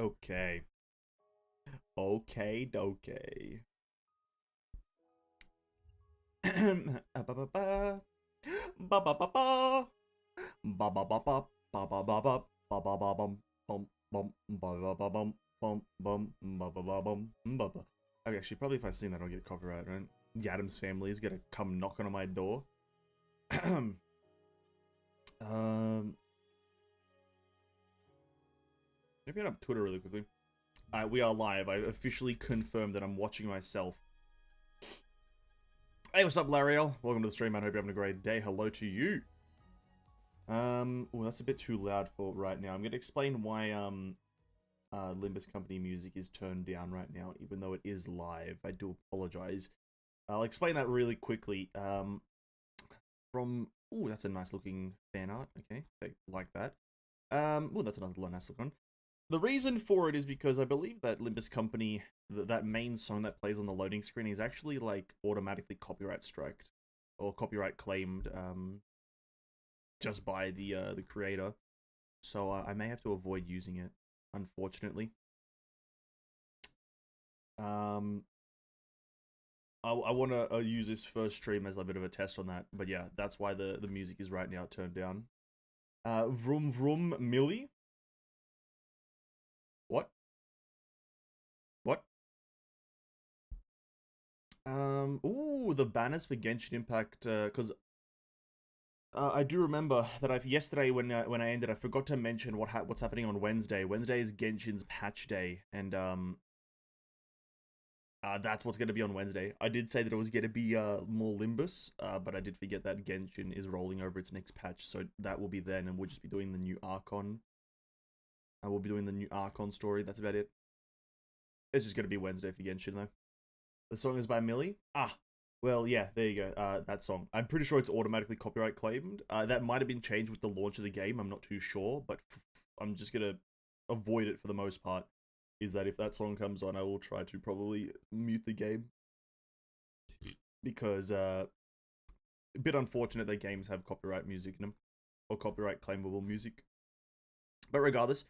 Okay. Okay, dokey. Ba-ba-ba. Ba-ba-ba-ba. Ba-ba-ba-ba. Ba-ba-ba-ba. Ba-ba-ba-bum. Bum, bum, ba-ba-ba-bum. Bum, bum, ba-ba-ba-bum. Ba-ba. Okay, actually, probably if I sing that, I'll get copyright, right? The Addams family is gonna come knocking on my door. Maybe on Twitter really quickly. We are live. I officially confirmed that I'm watching myself. Hey, what's up, Lariel? Welcome to the stream. I hope you're having a great day. Hello to you. Oh, that's a bit too loud for right now. I'm going to explain why Limbus Company music is turned down right now, even though it is live. I do apologize. I'll explain that really quickly. From that's a nice looking fan art. Okay, I like that. That's another nice looking one. The reason for it is because I believe that Limbus Company, that main song that plays on the loading screen, is actually like automatically copyright striked or copyright claimed just by the creator. So I may have to avoid using it, unfortunately. I want to use this first stream as a bit of a test on that, but yeah, that's why the music is right now turned down. Vroom vroom Millie. What? What? Ooh, the banners for Genshin Impact, because I do remember that yesterday when I ended, I forgot to mention what's happening on Wednesday. Wednesday is Genshin's patch day, and that's what's going to be on Wednesday. I did say that it was going to be more Limbus, but I did forget that Genshin is rolling over its next patch, so that will be then, and we'll just be doing the new Archon. I will be doing the new Archon story. That's about it. It's just going to be Wednesday for Genshin, though. The song is by Millie. Well, yeah, there you go. That song. I'm pretty sure it's automatically copyright claimed. That might have been changed with the launch of the game. I'm not too sure, but I'm just going to avoid it for the most part. Is that if that song comes on, I will try to probably mute the game. Because, a bit unfortunate that games have copyright music in them. Or copyright claimable music. But regardless,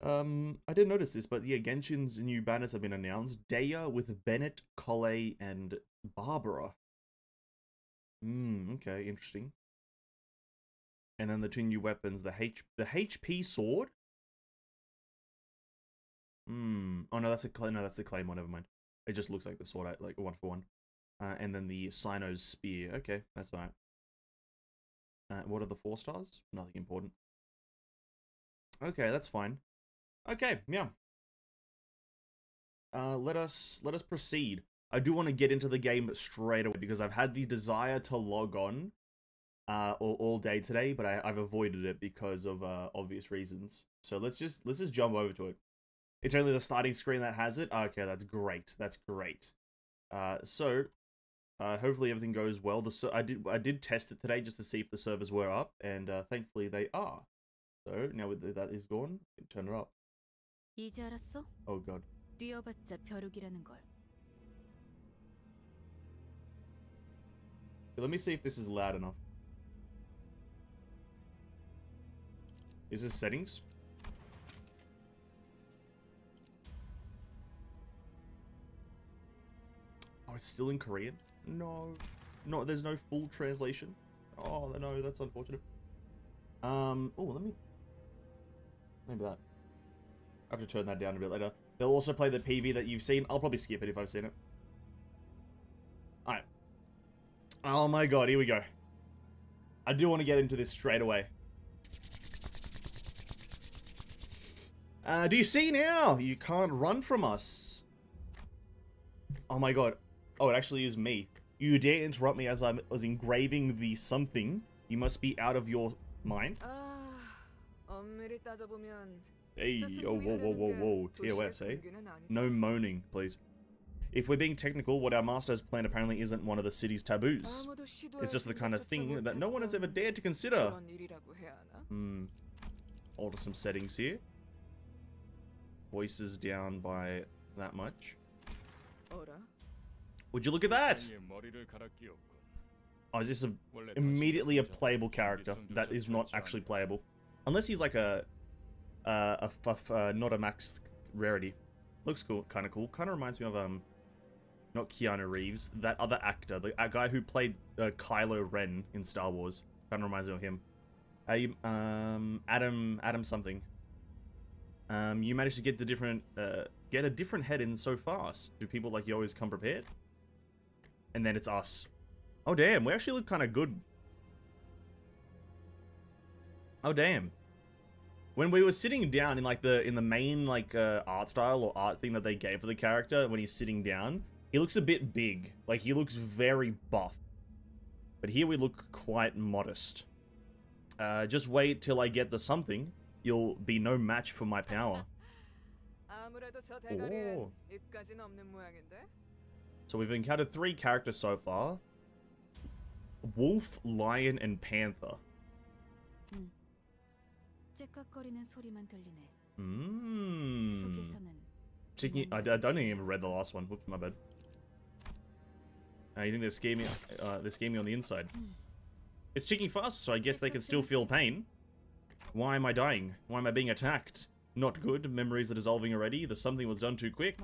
I didn't notice this, but yeah, Genshin's new banners have been announced. Daya with Bennett, Collei, and Barbara. Okay, interesting. And then the two new weapons, the HP sword. Oh no, that's the Claymore. Never mind. It just looks like the sword, like one for one. And then the Sino's spear. Okay, that's alright. What are the 4 stars? Nothing important. Okay, that's fine. Okay, yeah. Let us proceed. I do want to get into the game straight away because I've had the desire to log on all day today, but I've avoided it because of obvious reasons. So let's just jump over to it. It's only the starting screen that has it. Okay, that's great. That's great. Hopefully everything goes well. I did test it today just to see if the servers were up, and thankfully they are. So now with that is gone, turn it up. 이제 알았어? Oh god. 뛰어봤자 벼룩이라는 걸. Let me see if this is loud enough. Is this settings? Oh, it's still in Korean? No. No, there's no full translation. Oh, no, that's unfortunate. Maybe that. I have to turn that down a bit later. They'll also play the PV that you've seen. I'll probably skip it if I've seen it. Alright. Oh my god, here we go. I do want to get into this straight away. Do you see now? You can't run from us. Oh my god. Oh, it actually is me. You dare interrupt me as I was engraving the something. You must be out of your mind. 엄밀히 따져보면 Hey, oh, whoa. TOS, eh? No moaning, please. If we're being technical, what our master has planned apparently isn't one of the city's taboos. It's just the kind of thing that no one has ever dared to consider. Alter some settings here. Voices down by that much. Would you look at that? Oh, is this immediately a playable character that is not actually playable? Unless he's like not a max rarity. Looks cool, kind of cool. Kind of reminds me of not Keanu Reeves, that other actor, the guy who played Kylo Ren in Star Wars. Kind of reminds me of him. Adam something. You managed to get get a different head in so fast. Do people like you always come prepared? And then it's us. Oh damn, we actually look kind of good. Oh damn. When we were sitting down in like the main like art style or art thing that they gave for the character, when he's sitting down, he looks a bit big. Like he looks very buff. But here we look quite modest. Just wait till I get the something. You'll be no match for my power. Oh. So we've encountered 3 characters so far. Wolf, lion, and panther. I don't even read the last one. Whoops, my bad. You think they're scaring me on the inside? It's ticking fast, so I guess they can still feel pain. Why am I dying? Why am I being attacked? Not good. Memories are dissolving already. The something was done too quick.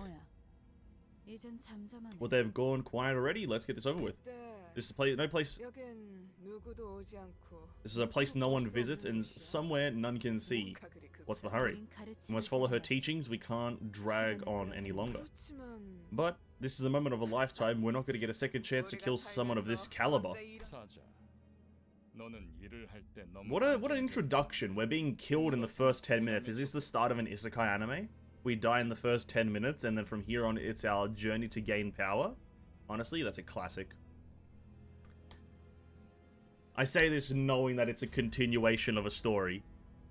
Well, they've gone quiet already. Let's get this over with. This is no place. This is a place no one visits and somewhere none can see. What's the hurry? We must follow her teachings. We can't drag on any longer. But this is a moment of a lifetime. We're not going to get a second chance to kill someone of this caliber. What an introduction. We're being killed in the first 10 minutes. Is this the start of an isekai anime? We die in the first 10 minutes, and then from here on, it's our journey to gain power. Honestly, that's a classic. I say this knowing that it's a continuation of a story.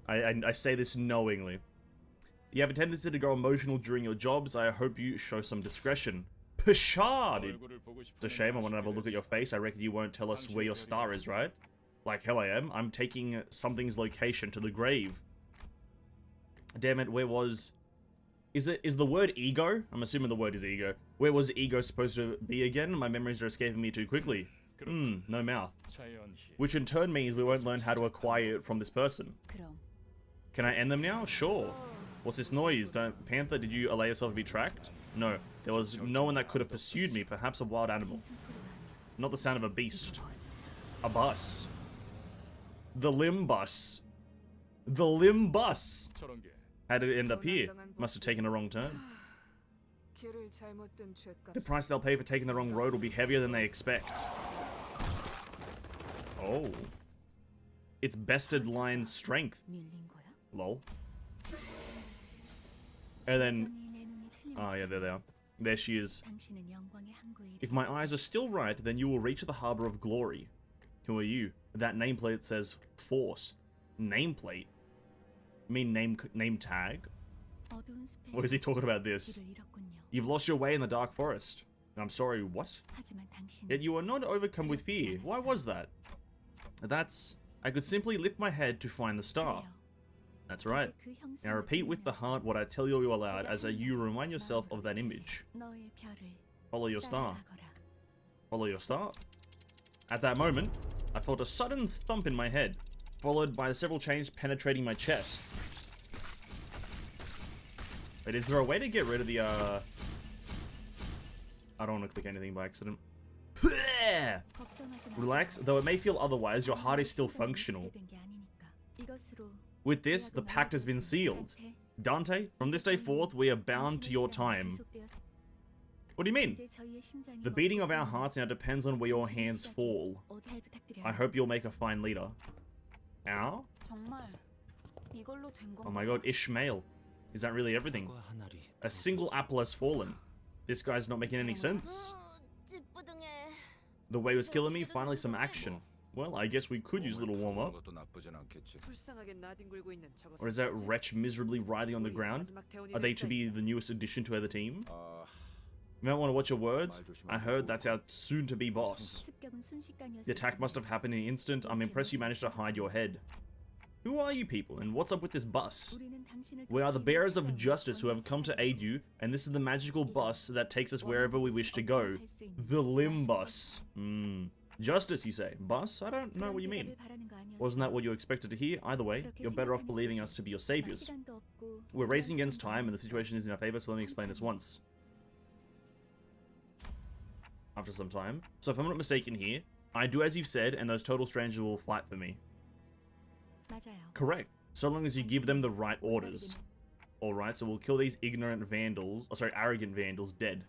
I say this knowingly. You have a tendency to grow emotional during your jobs. I hope you show some discretion. Pshad! It's a shame. I want to have a look at your face. I reckon you won't tell us where your star is, right? Like hell I am. I'm taking something's location to the grave. Damn it, where was... Is the word ego? I'm assuming the word is ego. Where was ego supposed to be again? My memories are escaping me too quickly. No mouth. Which in turn means we won't learn how to acquire it from this person. Can I end them now? Sure. What's this noise? Panther, did you allow yourself to be tracked? No. There was no one that could have pursued me. Perhaps a wild animal. Not the sound of a beast. A bus. The Limbus. The Limbus. How did it end up here? Must have taken a wrong turn. The price they'll pay for taking the wrong road will be heavier than they expect. Oh. It's bested line strength. Lol. And then... Oh yeah, there they are. There she is. If my eyes are still right, then you will reach the harbor of glory. Who are you? That nameplate says forced. Nameplate? I mean name tag? What is he talking about this? You've lost your way in the dark forest. I'm sorry, what? Yet you are not overcome with fear. Why was that? I could simply lift my head to find the star. That's right. Now repeat with the heart what I tell you aloud as you remind yourself of that image. Follow your star. Follow your star. At that moment, I felt a sudden thump in my head, followed by several chains penetrating my chest. Wait, is there a way to get rid of the, I don't want to click anything by accident. Relax, though it may feel otherwise, your heart is still functional. With this, the pact has been sealed. Dante, from this day forth, we are bound to your time. What do you mean? The beating of our hearts now depends on where your hands fall. I hope you'll make a fine leader. Ow? Oh my god, Ishmael. Is that really everything? A single apple has fallen. This guy's not making any sense. The way was killing me, finally some action. Well, I guess we could use a little warm-up. Or is that wretch miserably writhing on the ground? Are they to be the newest addition to the team? You might want to watch your words. I heard that's our soon-to-be boss. The attack must have happened in an instant. I'm impressed you managed to hide your head. Who are you people, and what's up with this bus? We are the bearers of justice who have come to aid you, and this is the magical bus that takes us wherever we wish to go. The Limbus. Justice, you say? Boss, I don't know what you mean. Wasn't that what you expected to hear? Either way, you're better off believing us to be your saviors. We're racing against time, and the situation is in our favor, so let me explain this once. After some time. So if I'm not mistaken here, I do as you've said, and those total strangers will fight for me. Correct. So long as you give them the right orders. Alright, so we'll kill these ignorant vandals, oh sorry, arrogant vandals dead.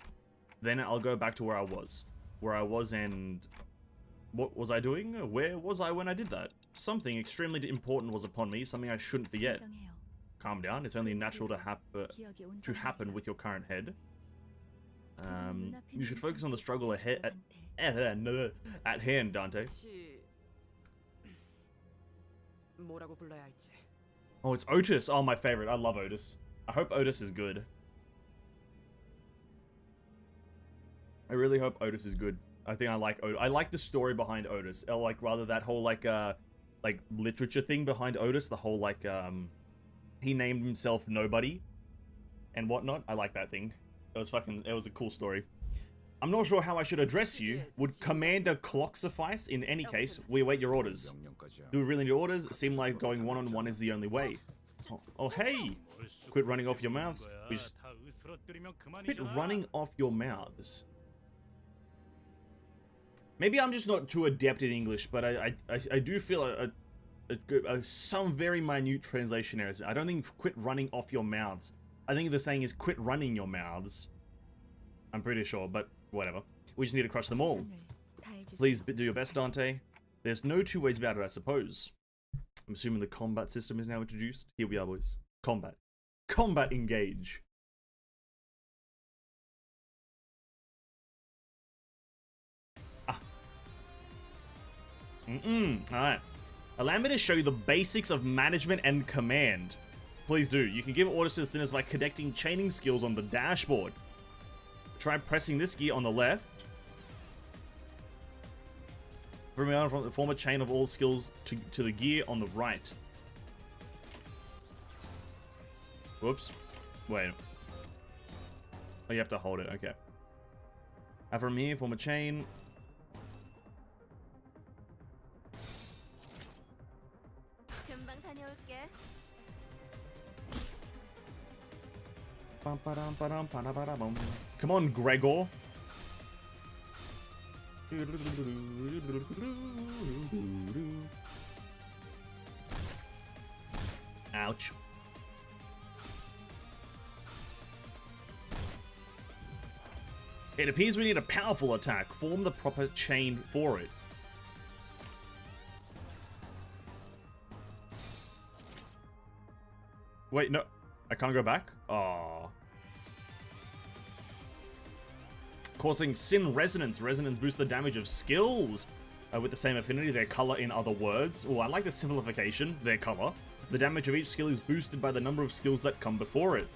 Then I'll go back to where I was. And... what was I doing? Where was I when I did that? Something extremely important was upon me, something I shouldn't forget. Calm down, it's only natural to happen with your current head. You should focus on the struggle at hand, Dante. Oh, it's Otis. Oh, my favorite. I love Otis. I hope Otis is good. I really hope Otis is good. I think I like Otis. I like the story behind Otis. Like, rather that whole, like literature thing behind Otis. The whole, like, he named himself Nobody and whatnot. I like that thing. It was a cool story. I'm not sure how I should address you. Would Commander Clock suffice? In any case, we await your orders. Do we really need orders? It seems like going one-on-one is the only way. Oh, hey! Quit running off your mouths. Quit running off your mouths. Maybe I'm just not too adept in English, but I do feel some very minute translation errors. I don't think quit running off your mouths. I think the saying is quit running your mouths. I'm pretty sure, but whatever. We just need to crush them all. Please do your best, Dante. There's no two ways about it, I suppose. I'm assuming the combat system is now introduced. Here we are, boys. Combat. Combat engage. Ah. Alright. Allow me to show you the basics of management and command. Please do. You can give orders to the sinners by connecting chaining skills on the dashboard. Try pressing this gear on the left. Form a chain of all skills to the gear on the right. Whoops. Wait. Oh, you have to hold it. Okay. And from here, form a chain. Come on, Gregor. Ouch. It appears we need a powerful attack. Form the proper chain for it. Wait, no. I can't go back? Aww. Causing Sin Resonance. Resonance boosts the damage of skills with the same affinity, their color in other words. Oh, I like the simplification, their color. The damage of each skill is boosted by the number of skills that come before it.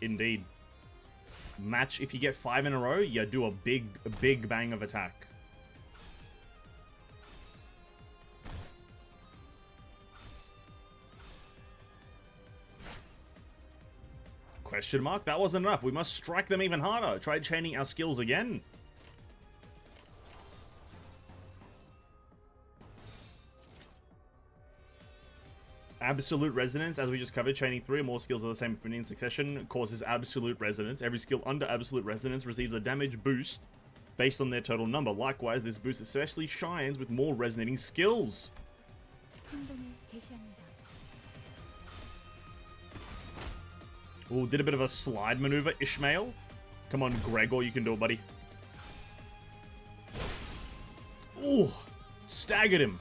Indeed. Match, if you get 5 in a row, you do a big bang of attack. Question mark? That wasn't enough. We must strike them even harder. Try chaining our skills again. Absolute Resonance, as we just covered, chaining 3 or more skills of the same affinity in succession causes Absolute Resonance. Every skill under Absolute Resonance receives a damage boost based on their total number. Likewise, this boost especially shines with more resonating skills. Ooh, did a bit of a slide maneuver, Ishmael. Come on, Gregor, you can do it, buddy. Ooh, staggered him.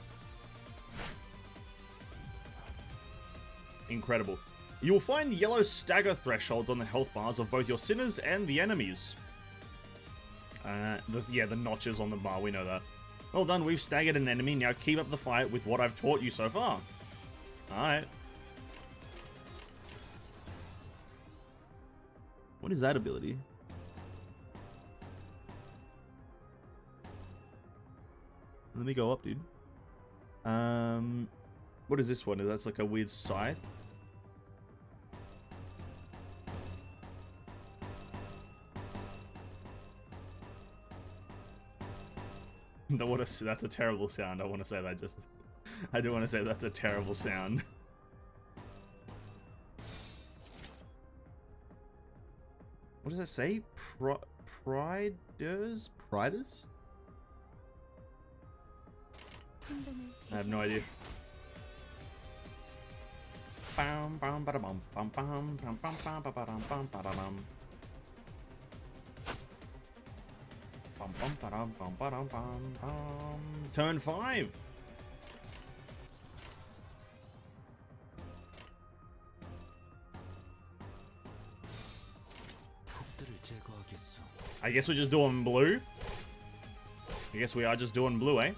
Incredible. You will find yellow stagger thresholds on the health bars of both your sinners and the enemies. The notches on the bar, we know that. Well done, we've staggered an enemy. Now keep up the fight with what I've taught you so far. Alright. What is that ability? Let me go up, dude. What is this one? That's like a weird scythe. No, that's a terrible sound. I want to say that just... I do want to say that's a terrible sound. What does it say? Priders? Priders? I have no idea. Bam bam bada bum bum bam bam bam bam bam bam bada bum. Bum bum bada bum bada bum bum. Turn 5. I guess we're just doing blue. I guess we are just doing blue, eh?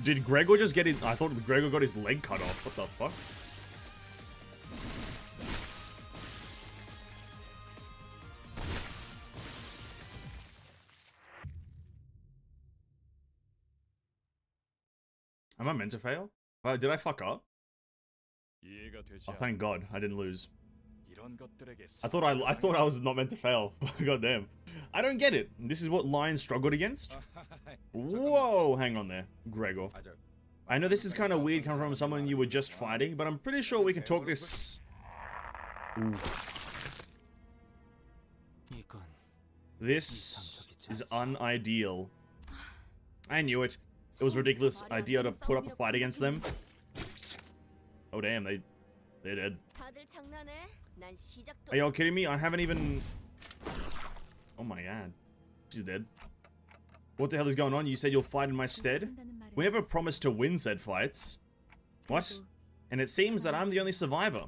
Did Gregor just get his... I thought Gregor got his leg cut off. What the fuck? Am I meant to fail? Did I fuck up? Oh, thank God. I didn't lose. I thought I was not meant to fail. God damn. I don't get it. This is what Lion struggled against? Whoa, hang on there, Gregor. I know this is kind of weird coming from someone you were just fighting, but I'm pretty sure we can talk this... Ooh. This is unideal. I knew it. It was a ridiculous idea to put up a fight against them. Oh damn, they're dead. Are y'all kidding me? I haven't even... Oh my god. She's dead. What the hell is going on? You said you'll fight in my stead? We never promised to win said fights. What? And it seems that I'm the only survivor.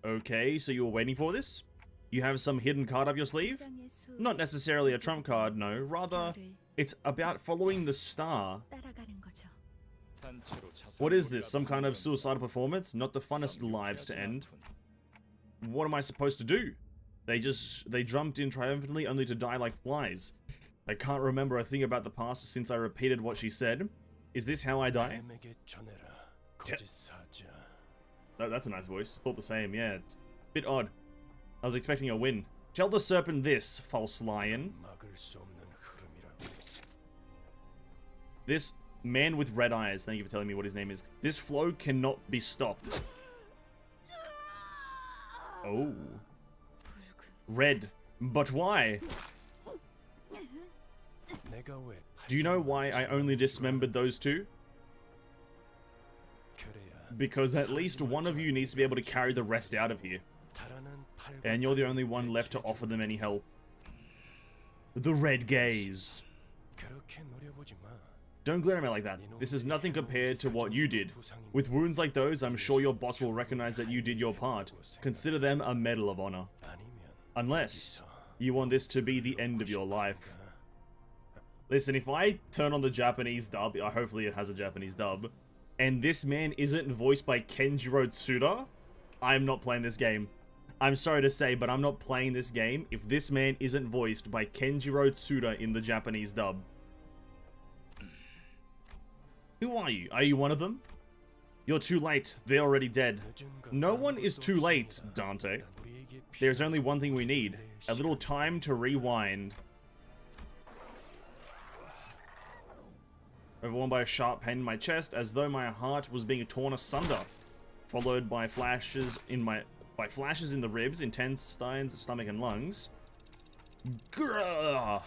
Okay, so you were waiting for this? You have some hidden card up your sleeve? Not necessarily a trump card, no. Rather, it's about following the star. What is this? Some kind of suicidal performance? Not the funnest lives to end. What am I supposed to do? They jumped in triumphantly only to die like flies. I can't remember a thing about the past since I repeated what she said. Is this how I die? That's a nice voice. Thought the same, yeah. It's a bit odd. I was expecting a win. Tell the serpent this, false lion. This man with red eyes, thank you for telling me what his name is. This flow cannot be stopped. Oh. Red. But why? Do you know why I only dismembered those two? Because at least one of you needs to be able to carry the rest out of here. And you're the only one left to offer them any help. The red gaze. Don't glare at me like that. This is nothing compared to what you did. With wounds like those, I'm sure your boss will recognize that you did your part. Consider them a medal of honor. Unless you want this to be the end of your life. Listen, if I turn on the Japanese dub, hopefully it has a Japanese dub, and this man isn't voiced by Kenjiro Tsuda, I'm not playing this game. I'm sorry to say, but I'm not playing this game if this man isn't voiced by Kenjiro Tsuda in the Japanese dub. Who are you? Are you one of them? You're too late. They're already dead. No one is too late, Dante. There's only one thing we need. A little time to rewind. Overwhelmed by a sharp pain in my chest, as though my heart was being torn asunder. Followed by flashes in the ribs, intestines, stomach, and lungs. Grrr!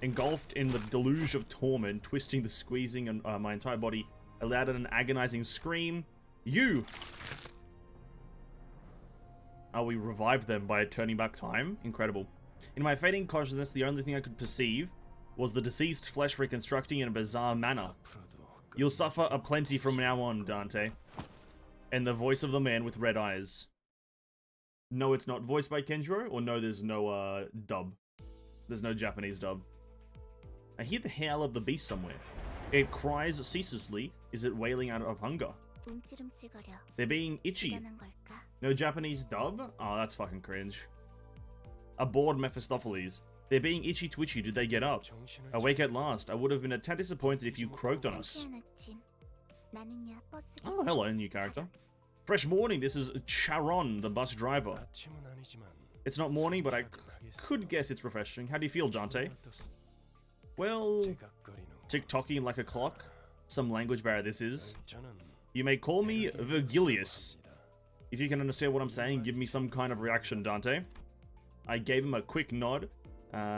Engulfed in the deluge of torment, twisting the squeezing and my entire body, allowed an agonizing scream. You! Oh, we revived them by turning back time? Incredible. In my fading consciousness, the only thing I could perceive was the deceased flesh reconstructing in a bizarre manner. You'll suffer aplenty from now on, Dante. And the voice of the man with red eyes. No, it's not voiced by Kenjiro, or no, there's no, dub. There's no Japanese dub. I hear the howl of the beast somewhere. It cries ceaselessly. Is it wailing out of hunger? They're being itchy. No Japanese dub? Oh, that's fucking cringe. A bored Mephistopheles. They're being itchy twitchy. Did they get up? Awake at last. I would have been a tad disappointed if you croaked on us. Oh, hello, new character. Fresh morning. This is Charon, the bus driver. It's not morning, but I could guess it's refreshing. How do you feel, Dante? Well, tick-tocking like a clock. Some language barrier this is. You may call me Virgilius. If you can understand what I'm saying, give me some kind of reaction, Dante. I gave him a quick nod,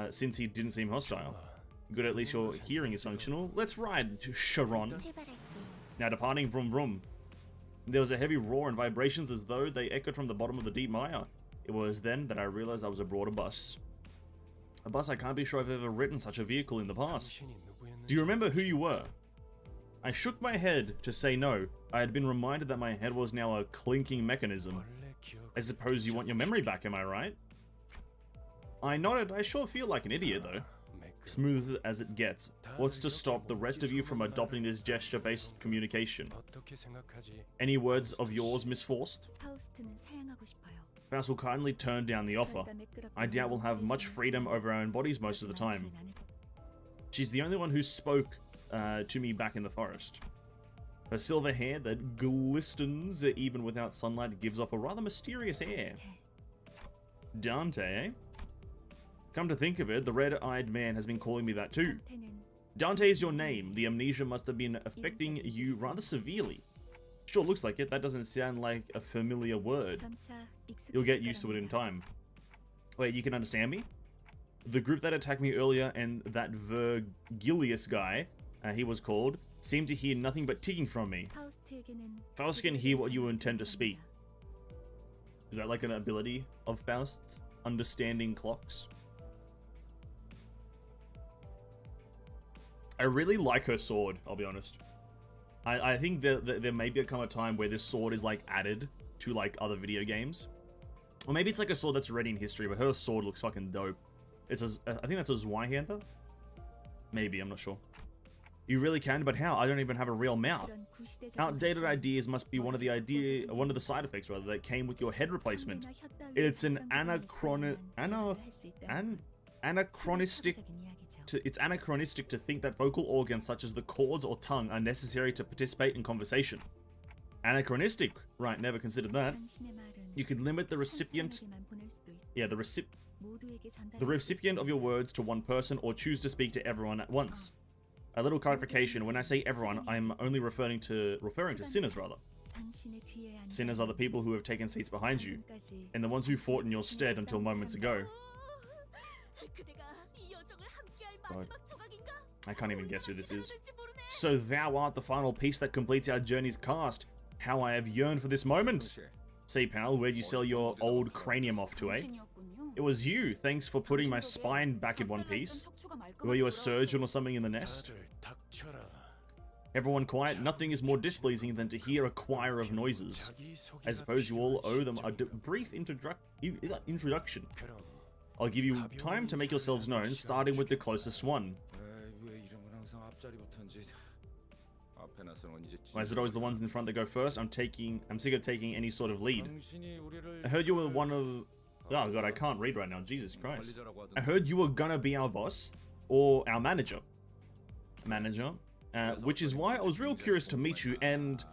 since he didn't seem hostile. Good, at least your hearing is functional. Let's ride, Sharon. Now departing vroom vroom. There was a heavy roar and vibrations as though they echoed from the bottom of the deep mire. It was then that I realized I was aboard a bus. A bus I can't be sure I've ever ridden such a vehicle in the past. Do you remember who you were? I shook my head to say no. I had been reminded that my head was now a clinking mechanism. I suppose you want your memory back, am I right? I nodded. I sure feel like an idiot, though. Smooth as it gets. What's to stop the rest of you from adopting this gesture-based communication? Any words of yours, Miss Forst? Faust will kindly turn down the offer. I doubt we'll have much freedom over our own bodies most of the time. She's the only one who spoke to me back in the forest. Her silver hair that glistens even without sunlight gives off a rather mysterious air. Dante, eh? Come to think of it, the red-eyed man has been calling me that too. Dante is your name. The amnesia must have been affecting you rather severely. Sure looks like it. That doesn't sound like a familiar word. You'll get used to it in time. Wait, you can understand me? The group that attacked me earlier and that Virgilius guy, he was called, seemed to hear nothing but ticking from me. Faust can hear what you intend to speak. Is that like an ability of Faust's? Understanding clocks? I really like her sword, I'll be honest. I think that there may become a time where this sword is like added to like other video games. Or maybe it's like a sword that's already in history, but her sword looks fucking dope. It's a, I think that's a Zweihander? Maybe, I'm not sure. You really can, but how? I don't even have a real mouth. Outdated ideas must be one of the side effects rather that came with your head replacement. It's an it's anachronistic to think that vocal organs such as the cords or tongue are necessary to participate in conversation. Anachronistic, right? Never considered that. You could limit the recipient, the recipient of your words to one person, or choose to speak to everyone at once. A little clarification: when I say everyone, I'm only referring to sinners, rather. Sinners are the people who have taken seats behind you, and the ones who fought in your stead until moments ago. God. I can't even guess who this is. So thou art the final piece that completes our journey's cast. How I have yearned for this moment. Say, pal, where'd you sell your old cranium off to, eh? It was you. Thanks for putting my spine back in one piece. Were you a surgeon or something in the nest? Everyone quiet. Nothing is more displeasing than to hear a choir of noises. I suppose you all owe them a brief introduction. I'll give you time to make yourselves known, starting with the closest one. Why is it always the ones in front that go first? I'm sick of taking any sort of lead. I heard you were one of... Oh god, I can't read right now. Jesus Christ. I heard you were gonna be our boss, or our manager. Which is why I was real curious to meet you, and...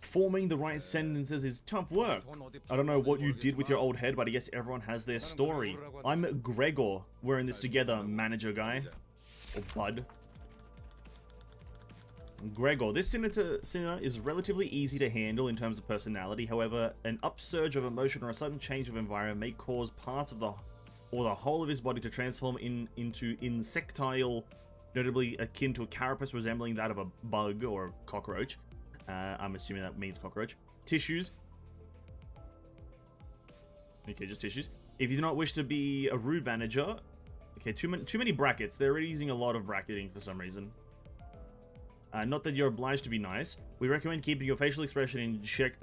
forming the right sentences is tough work. I don't know what you did with your old head, but I guess everyone has their story. I'm Gregor. We're in this together, manager guy. Or bud. Gregor. This sinner is relatively easy to handle in terms of personality. However, an upsurge of emotion or a sudden change of environment may cause parts of the whole of his body to transform into insectile, notably akin to a carapace resembling that of a bug or a cockroach. I'm assuming that means cockroach. Tissues. Okay, just tissues. If you do not wish to be a rude manager... Okay, too many brackets. They're already using a lot of bracketing for some reason. Not that you're obliged to be nice. We recommend keeping your facial expression in check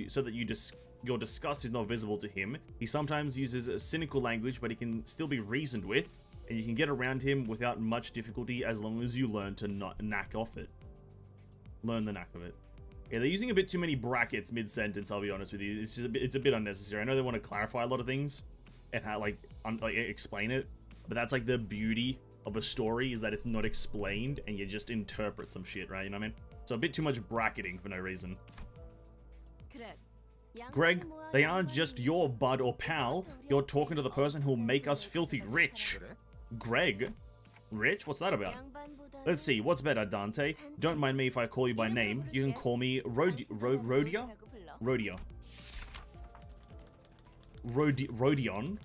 so that your disgust is not visible to him. He sometimes uses a cynical language, but he can still be reasoned with, and you can get around him without much difficulty as long as you learn to not knack off it. Learn the knack of it. Yeah, they're using a bit too many brackets mid-sentence, I'll be honest with you. It's just it's a bit unnecessary. I know they want to clarify a lot of things and how, like explain it, but that's like the beauty of a story, is that it's not explained and you just interpret some shit, right? You know what I mean? So a bit too much bracketing for no reason. 그래, Greg, they aren't just your bud or pal. You're talking to the person who'll make us filthy rich. Greg? Rich? What's that about? Let's see, what's better, Dante? Don't mind me if I call you by name. You can call me Rodion? Rodion?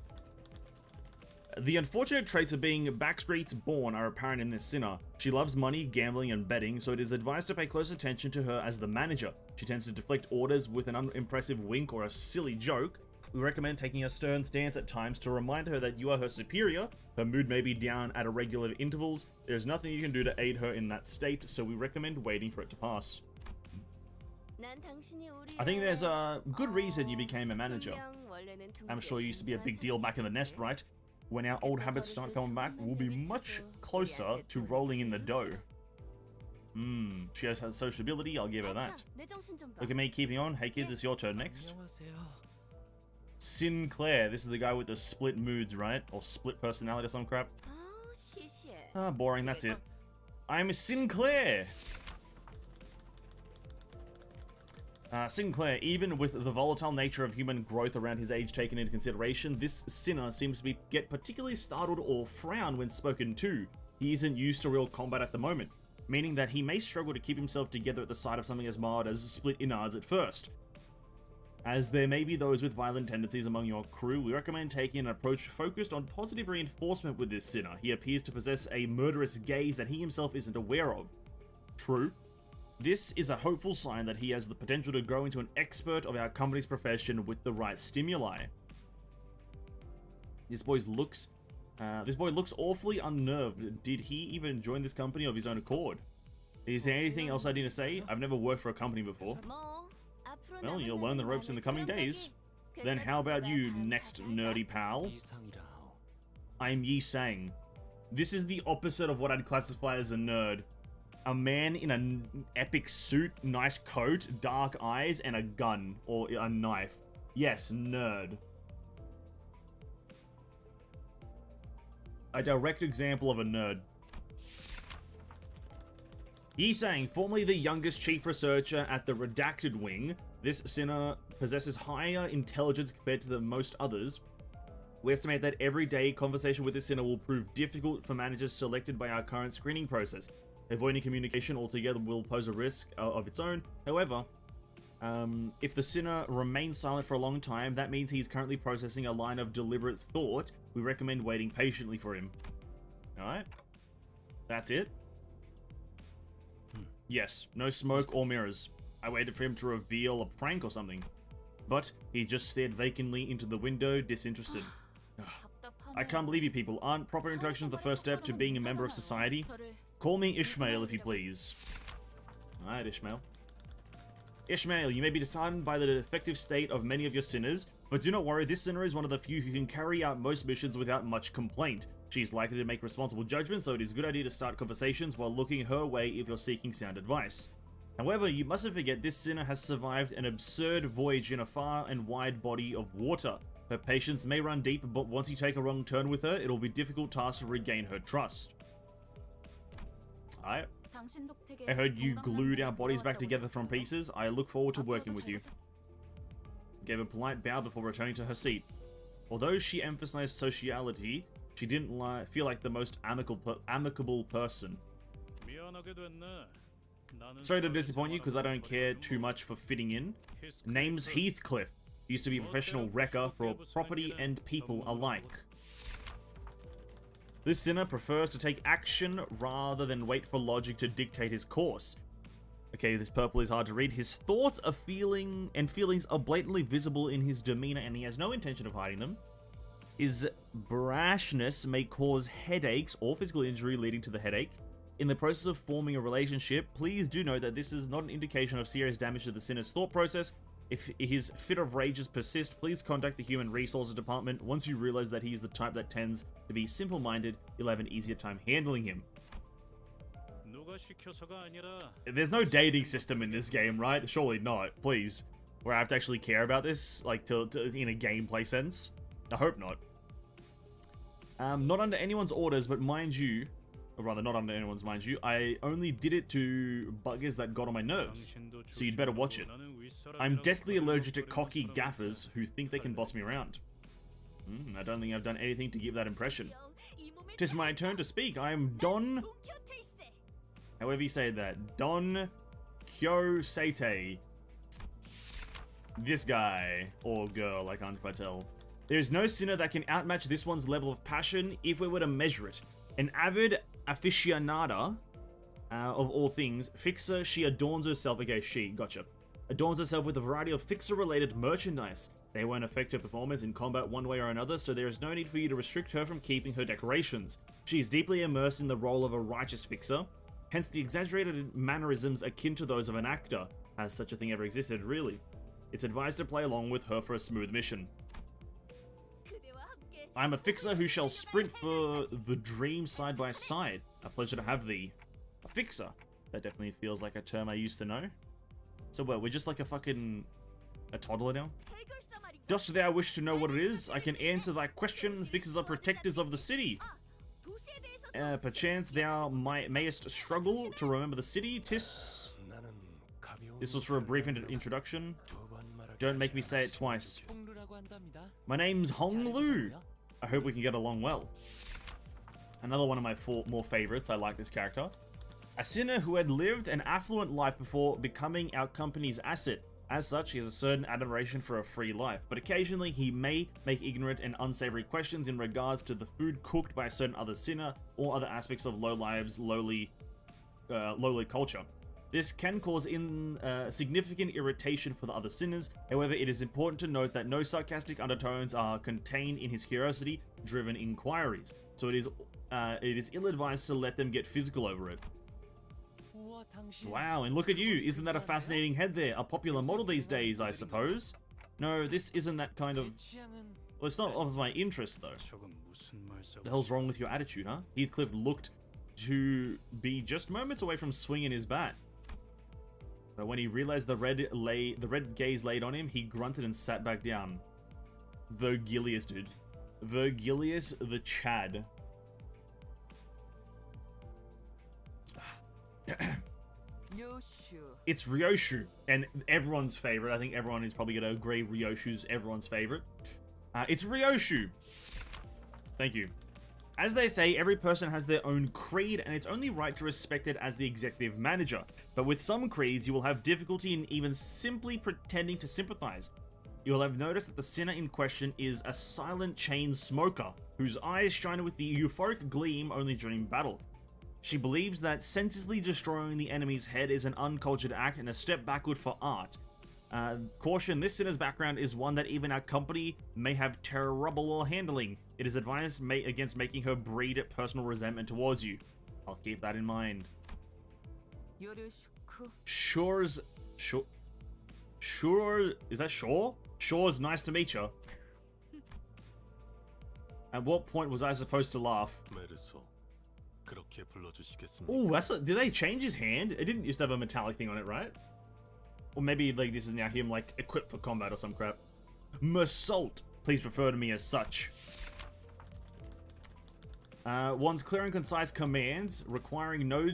The unfortunate traits of being backstreets born are apparent in this sinner. She loves money, gambling, and betting, so it is advised to pay close attention to her as the manager. She tends to deflect orders with an unimpressive wink or a silly joke. We recommend taking a stern stance at times to remind her that you are her superior. Her mood may be down at irregular intervals. There's nothing you can do to aid her in that state, so we recommend waiting for it to pass. I think there's a good reason you became a manager. I'm sure it used to be a big deal back in the nest, right? When our old habits start coming back, we'll be much closer to rolling in the dough. She has sociability, I'll give her that. Look at me keeping on. Hey kids, it's your turn next. Sinclair, this is the guy with the split moods, right? Or split personality or some crap. Ah, boring, that's it. I'm Sinclair! Sinclair, even with the volatile nature of human growth around his age taken into consideration, this sinner seems to get particularly startled or frown when spoken to. He isn't used to real combat at the moment, meaning that he may struggle to keep himself together at the sight of something as mild as split innards at first. As there may be those with violent tendencies among your crew, we recommend taking an approach focused on positive reinforcement with this sinner. He appears to possess a murderous gaze that he himself isn't aware of. True. This is a hopeful sign that he has the potential to grow into an expert of our company's profession with the right stimuli. This boy looks awfully unnerved. Did he even join this company of his own accord? Is there anything else I need to say? I've never worked for a company before. Well, you'll learn the ropes in the coming days. Then how about you, next nerdy pal? I'm Yi Sang. This is the opposite of what I'd classify as a nerd. A man in an epic suit, nice coat, dark eyes, and a gun, or a knife. Yes, nerd. A direct example of a nerd. Yi Sang, formerly the youngest chief researcher at the Redacted Wing, this sinner possesses higher intelligence compared to the most others. We estimate that everyday conversation with this sinner will prove difficult for managers selected by our current screening process. Avoiding communication altogether will pose a risk of its own. However, if the sinner remains silent for a long time, that means he's currently processing a line of deliberate thought. We recommend waiting patiently for him. Alright. That's it. Yes, no smoke or mirrors. I waited for him to reveal a prank or something. But he just stared vacantly into the window, disinterested. I can't believe you people. Aren't proper introductions the first step to being a member of society? Call me Ishmael if you please. Alright, Ishmael. Ishmael, you may be disheartened by the defective state of many of your sinners, but do not worry, this sinner is one of the few who can carry out most missions without much complaint. She is likely to make responsible judgments, so it is a good idea to start conversations while looking her way if you're seeking sound advice. However, you mustn't forget this sinner has survived an absurd voyage in a far and wide body of water. Her patience may run deep, but once you take a wrong turn with her, it'll be a difficult task to regain her trust. I heard you glued our bodies back together from pieces. I look forward to working with you. Gave a polite bow before returning to her seat. Although she emphasized sociality, she didn't feel like the most amicable person. Sorry to disappoint you, because I don't care too much for fitting in. Name's Heathcliff. Used to be a professional wrecker for property and people alike. This sinner prefers to take action rather than wait for logic to dictate his course. Okay, this purple is hard to read. His thoughts are feelings are blatantly visible in his demeanor, and he has no intention of hiding them. His brashness may cause headaches or physical injury leading to the headache. In the process of forming a relationship, please do note that this is not an indication of serious damage to the sinner's thought process. If his fit of rages persist, please contact the Human Resources Department. Once you realize that he's the type that tends to be simple-minded, you'll have an easier time handling him. There's no dating system in this game, right? Surely not, please. Where I have to actually care about this, like, in a gameplay sense. I hope not. Not under anyone's orders, but mind you, or rather not under anyone's, mind you. I only did it to buggers that got on my nerves, so you'd better watch it. I'm deathly allergic to cocky gaffers who think they can boss me around. I don't think I've done anything to give that impression. 'Tis my turn to speak. I am Don... However you say that. Don Kyo-Seite. This guy. Or girl, I can't quite tell. There is no sinner that can outmatch this one's level of passion if we were to measure it. An avid aficionada of all things, Fixer, she adorns herself, gotcha. Adorns herself with a variety of Fixer-related merchandise. They won't affect her performance in combat one way or another, so there is no need for you to restrict her from keeping her decorations. She is deeply immersed in the role of a righteous Fixer, hence the exaggerated mannerisms akin to those of an actor, has such a thing ever existed, really. It's advised to play along with her for a smooth mission. I am a Fixer who shall sprint for the dream side by side. A pleasure to have thee. A Fixer. That definitely feels like a term I used to know. So what, we're just like a toddler now? Dost thou wish to know what it is? I can answer thy question. Fixers are protectors of the city. Perchance thou mayest struggle to remember the city, Tis. This was for a brief introduction. Don't make me say it twice. My name's Hong Lu. I hope we can get along well. Another one of my more favorites. I like this character. A sinner who had lived an affluent life before becoming our company's asset. As such, he has a certain admiration for a free life, but occasionally he may make ignorant and unsavory questions in regards to the food cooked by a certain other sinner or other aspects of lowly culture. This can cause significant irritation for the other sinners. However, it is important to note that no sarcastic undertones are contained in his curiosity-driven inquiries, so it is ill-advised to let them get physical over it. Wow, and look at you. Isn't that a fascinating head there? A popular model these days, I suppose. No, this isn't that kind of... Well, it's not of my interest, though. The hell's wrong with your attitude, huh? Heathcliff looked to be just moments away from swinging his bat. But when he realized the red gaze laid on him, he grunted and sat back down. Virgilius, dude. Virgilius the Chad. It's Ryoshu, and everyone's favorite. I think everyone is probably going to agree Ryoshu's everyone's favorite. It's Ryoshu. Thank you. As they say, every person has their own creed, and it's only right to respect it as the executive manager. But with some creeds, you will have difficulty in even simply pretending to sympathize. You will have noticed that the sinner in question is a silent chain smoker, whose eyes shine with the euphoric gleam only during battle. She believes that senselessly destroying the enemy's head is an uncultured act and a step backward for art. Caution, this sinner's background is one that even our company may have trouble handling. It is advised against making her breed personal resentment towards you. I'll keep that in mind. Is that Shore? Shore's nice to meet you. At what point was I supposed to laugh? Oh, did they change his hand? It didn't used to have a metallic thing on it, right? Or maybe like this is now him like equipped for combat or some crap. Mersault. Please refer to me as such. Wants clear and concise commands requiring no...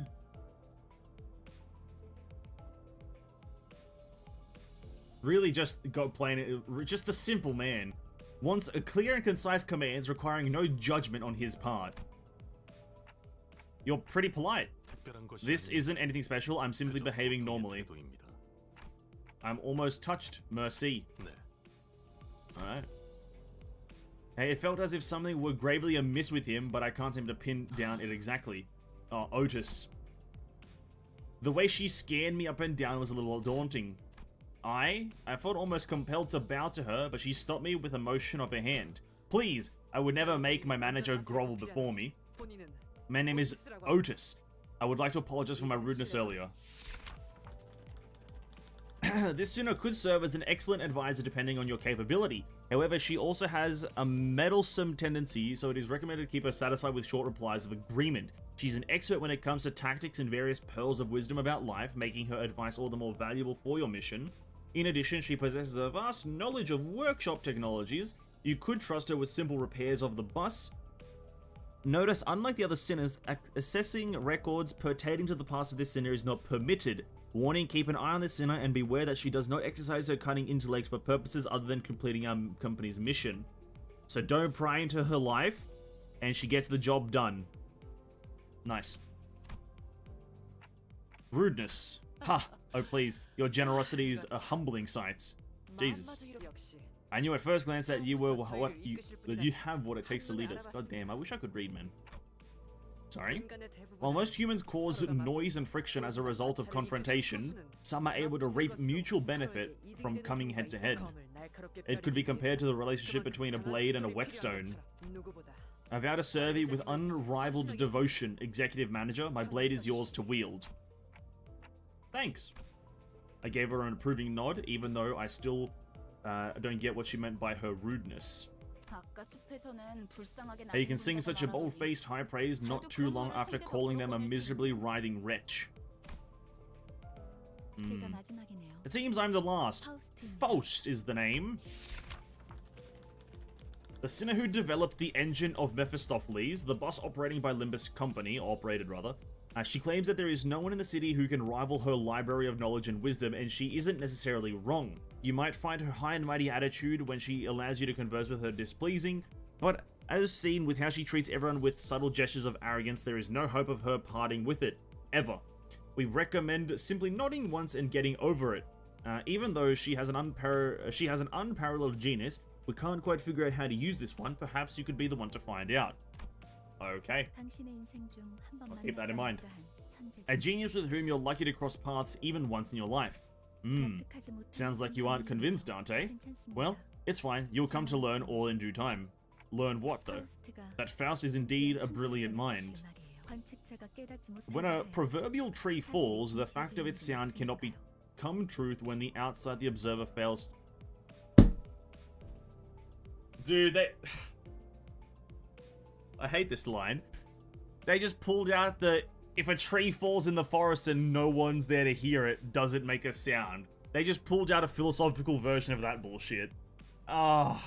Really just go plain it. Just a simple man. Wants a clear and concise commands requiring no judgment on his part. You're pretty polite. This isn't anything special. I'm simply behaving normally. I'm almost touched. Mercy. Alright. Hey, it felt as if something were gravely amiss with him, but I can't seem to pin down it exactly. Oh, Otis. The way she scanned me up and down was a little daunting. I felt almost compelled to bow to her, but she stopped me with a motion of her hand. Please, I would never make my manager grovel before me. My name is Otis. I would like to apologize for my rudeness earlier. This sinner could serve as an excellent advisor depending on your capability. However, she also has a meddlesome tendency, so it is recommended to keep her satisfied with short replies of agreement. She's an expert when it comes to tactics and various pearls of wisdom about life, making her advice all the more valuable for your mission. In addition, she possesses a vast knowledge of workshop technologies. You could trust her with simple repairs of the bus, Notice, unlike the other sinners, assessing records pertaining to the past of this sinner is not permitted. Warning, keep an eye on this sinner and beware that she does not exercise her cunning intellect for purposes other than completing our company's mission. So don't pry into her life, and she gets the job done. Nice. Rudeness. Ha! Oh please, your generosity is a humbling sight. Jesus. I knew at first glance that you were that you have what it takes to lead us. God damn, I wish I could read, man. Sorry? While most humans cause noise and friction as a result of confrontation, some are able to reap mutual benefit from coming head to head. It could be compared to the relationship between a blade and a whetstone. I vow to serve you with unrivaled devotion, Executive Manager. My blade is yours to wield. Thanks. I gave her an approving nod, even though I still don't get what she meant by her rudeness. You can sing such a bold-faced high praise not too long after calling them a miserably writhing wretch. It seems I'm the last. Faust is the name. The sinner who developed the engine of Mephistopheles, the bus operating by Limbus Company, operated rather. She claims that there is no one in the city who can rival her library of knowledge and wisdom, and she isn't necessarily wrong. You might find her high and mighty attitude when she allows you to converse with her displeasing, but as seen with how she treats everyone with subtle gestures of arrogance, there is no hope of her parting with it, ever. We recommend simply nodding once and getting over it. Even though she has an unparalleled genius, we can't quite figure out how to use this one. Perhaps you could be the one to find out. Okay. I'll keep that in mind. A genius with whom you're lucky to cross paths even once in your life. Sounds like you aren't convinced, Dante. Well, it's fine. You'll come to learn all in due time. Learn what, though? That Faust is indeed a brilliant mind. When a proverbial tree falls, the fact of its sound cannot become truth when the outside the observer fails. Dude, I hate this line. They just pulled out the, if a tree falls in the forest and no one's there to hear it, does it make a sound? They just pulled out a philosophical version of that bullshit. Ah.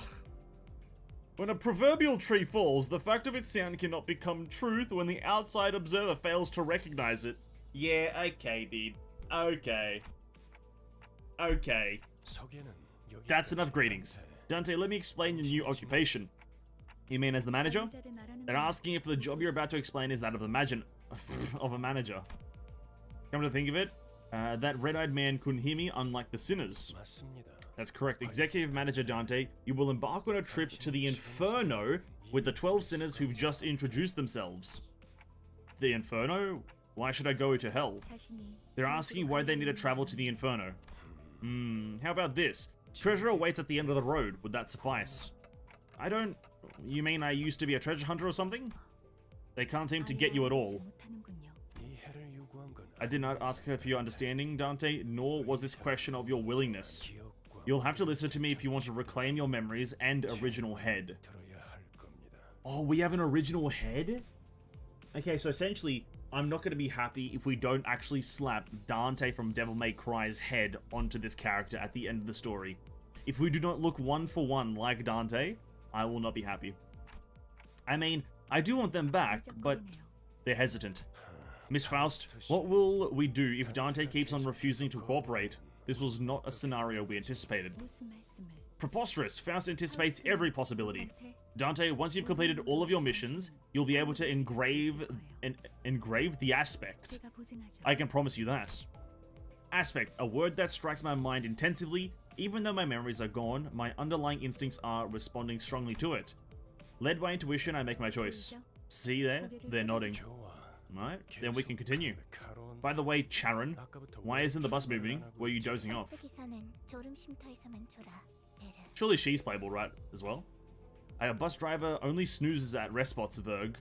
When a proverbial tree falls, the fact of its sound cannot become truth when the outside observer fails to recognize it. Yeah, okay, dude. Okay. Okay. That's enough greetings. Dante, let me explain your new occupation. You mean as the manager? They're asking if the job you're about to explain is that of a manager. Come to think of it, that red-eyed man couldn't hear me, unlike the sinners. That's correct. Executive Manager Dante, you will embark on a trip to the Inferno with the 12 sinners who've just introduced themselves. The Inferno? Why should I go to hell? They're asking why they need to travel to the Inferno. How about this? Treasure awaits at the end of the road. Would that suffice? You mean I used to be a treasure hunter or something? They can't seem to get you at all. I did not ask her for your understanding, Dante, nor was this question of your willingness. You'll have to listen to me if you want to reclaim your memories and original head. Oh, we have an original head? Okay, so essentially, I'm not going to be happy if we don't actually slap Dante from Devil May Cry's head onto this character at the end of the story. If we do not look one for one like Dante, I will not be happy. I mean, I do want them back, but they're hesitant. Miss Faust, what will we do if Dante keeps on refusing to cooperate? This was not a scenario we anticipated. Preposterous! Faust anticipates every possibility. Dante, once you've completed all of your missions, you'll be able to engrave the aspect. I can promise you that. Aspect, a word that strikes my mind intensively. Even though my memories are gone, my underlying instincts are responding strongly to it. Led by intuition, I make my choice. See there? They're nodding. Right, then we can continue. By the way, Charon, why isn't the bus moving? Were you dozing off? Surely she's playable, right, as well? A bus driver only snoozes at rest spots, Verg.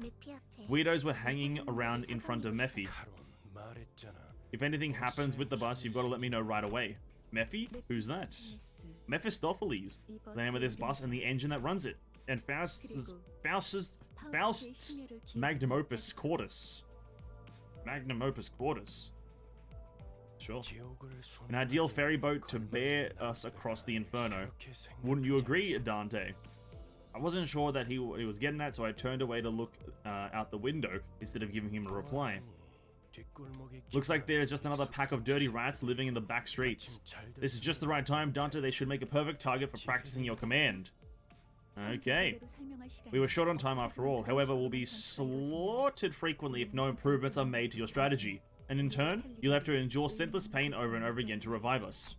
Weirdos were hanging around in front of Mephi. If anything happens with the bus, you've got to let me know right away. Mephi? Who's that? Mephistopheles, the name of this bus and the engine that runs it. And Faust's magnum opus cordis. Magnum opus cordis. Sure. An ideal ferry boat to bear us across the Inferno. Wouldn't you agree, Dante? I wasn't sure that he was getting at, so I turned away to look out the window instead of giving him a reply. Looks like there's just another pack of dirty rats living in the back streets. This is just the right time, Dante. They should make a perfect target for practicing your command. Okay. We were short on time after all. However, we'll be slaughtered frequently if no improvements are made to your strategy. And in turn, you'll have to endure senseless pain over and over again to revive us.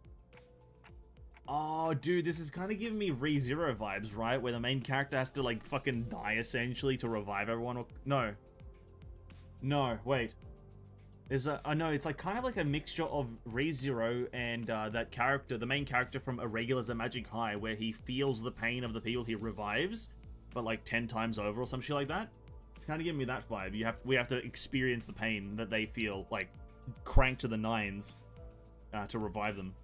Oh, dude, this is kind of giving me ReZero vibes, right? Where the main character has to, like, fucking die, essentially, to revive everyone. Or... No. No, wait. There's a... Oh, no, it's like kind of like a mixture of ReZero and that character, the main character from Irregulars at Magic High, where he feels the pain of the people he revives, but, like, 10 times over or some shit like that. It's kind of giving me that vibe. We have to experience the pain that they feel, like, cranked to the nines to revive them.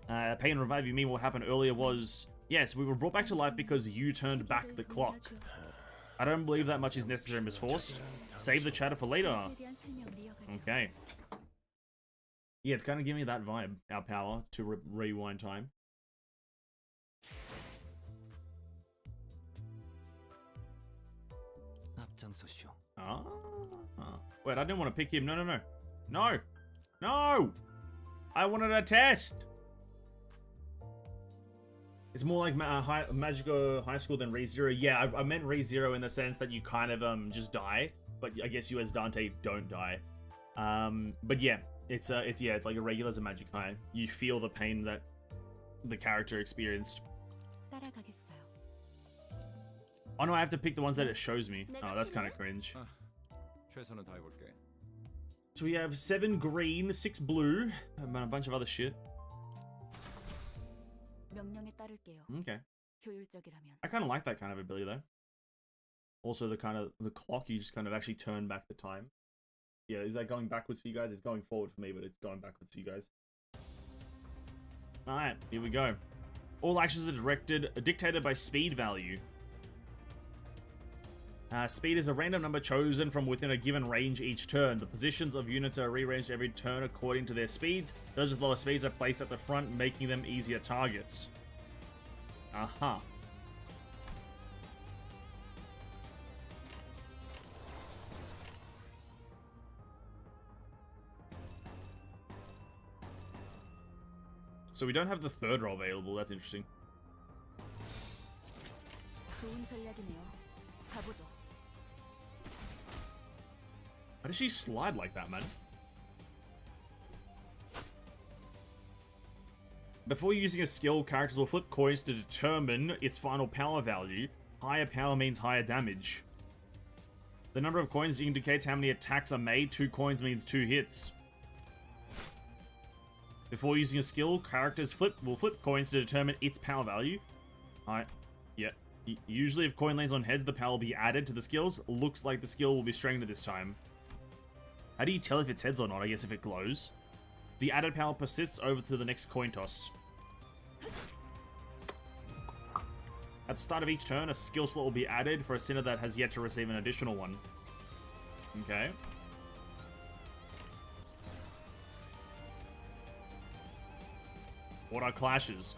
Pay and revive, you mean what happened earlier was... Yes, we were brought back to life because you turned back the clock. I don't believe that much is necessary, Miss Force. Save the chatter for later. Okay. Yeah, it's kind of giving me that vibe. Our power to rewind time. Ah. Wait, I didn't want to pick him. No, no, no. No! No! I wanted a test! It's more like Magical High School than ReZero. Yeah, I meant ReZero in the sense that you kind of just die, but I guess you as Dante don't die. But yeah, it's like Irregulars in Magic High. You feel the pain that the character experienced. Oh no, I have to pick the ones that it shows me. Oh, that's kind of cringe. So we have 7 green, 6 blue, and a bunch of other shit. Okay. I kind of like that kind of ability though. Also the clock, you just kind of actually turn back the time. Yeah, is that going backwards for you guys? It's going forward for me, but it's going backwards for you guys. Alright, here we go. All actions are dictated by speed value. Speed is a random number chosen from within a given range each turn. The positions of units are rearranged every turn according to their speeds. Those with lower speeds are placed at the front, making them easier targets. Aha. So we don't have the third roll available. That's interesting. Why does she slide like that, man? Before using a skill, characters will flip coins to determine its final power value. Higher power means higher damage. The number of coins indicates how many attacks are made. 2 coins means 2 hits. Before using a skill, characters will flip coins to determine its power value. Alright, yeah. Usually if coin lands on heads, the power will be added to the skills. Looks like the skill will be strengthened this time. How do you tell if it's heads or not? I guess if it glows. The added power persists over to the next coin toss. At the start of each turn, a skill slot will be added for a sinner that has yet to receive an additional one. Okay. What are clashes?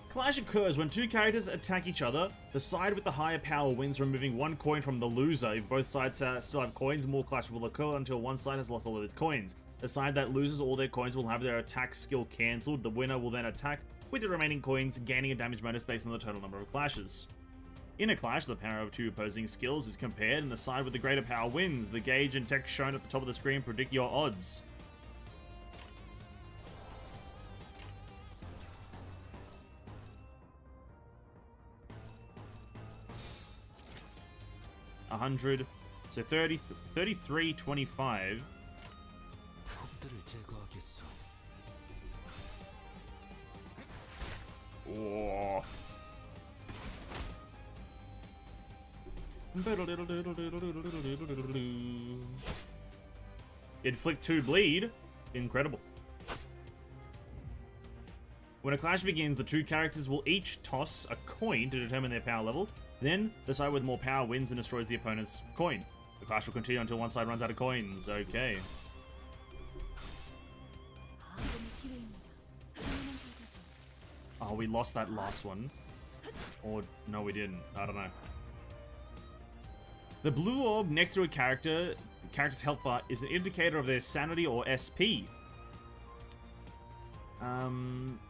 Clash occurs when 2 characters attack each other. The side with the higher power wins, removing 1 coin from the loser. If both sides still have coins, more clashes will occur until one side has lost all of its coins. The side that loses all their coins will have their attack skill cancelled. The winner will then attack with the remaining coins, gaining a damage bonus based on the total number of clashes. In a clash, the power of 2 opposing skills is compared, and the side with the greater power wins. The gauge and text shown at the top of the screen predict your odds. $100, so 33.25. Oh. Inflict 2 bleed. Incredible. When a clash begins, the 2 characters will each toss a coin to determine their power level. Then, the side with more power wins and destroys the opponent's coin. The clash will continue until one side runs out of coins. Okay. Oh, we lost that last one. Or, no, we didn't. I don't know. The blue orb next to a character's health bar is an indicator of their sanity or SP.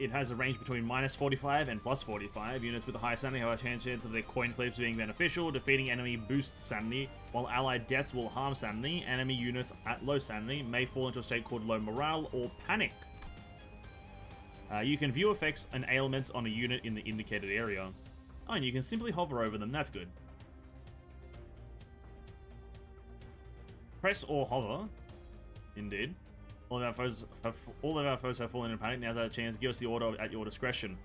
It has a range between -45 and +45. Units with a high sanity have a chance of their coin flips being beneficial. Defeating enemy boosts sanity, while allied deaths will harm sanity. Enemy units at low sanity may fall into a state called low morale or panic. You can view effects and ailments on a unit in the indicated area. Oh, and you can simply hover over them. That's good. Press or hover. Indeed. All of our foes have fallen in panic. Now's our chance. Give us the order at your discretion.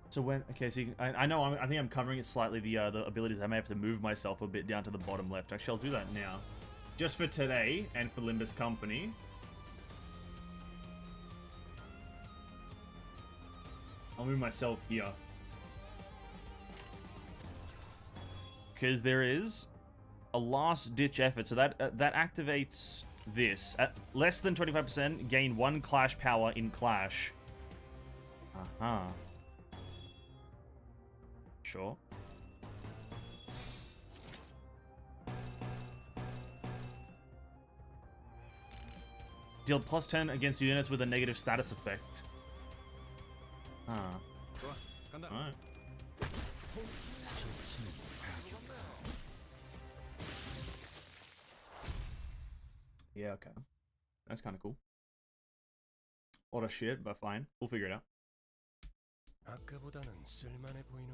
So when so you can, I know I think I'm covering it slightly. The abilities, I may have to move myself a bit down to the bottom left. Actually, I'll do that now, just for today and for Limbus Company. I'll move myself here. Because there is a last-ditch effort. So that activates this. At less than 25%, gain 1 clash power in clash. Uh-huh. Sure. Deal +10 against units with a negative status effect. Alright. Yeah, okay. That's kind of cool. A lot of shit, but fine. We'll figure it out.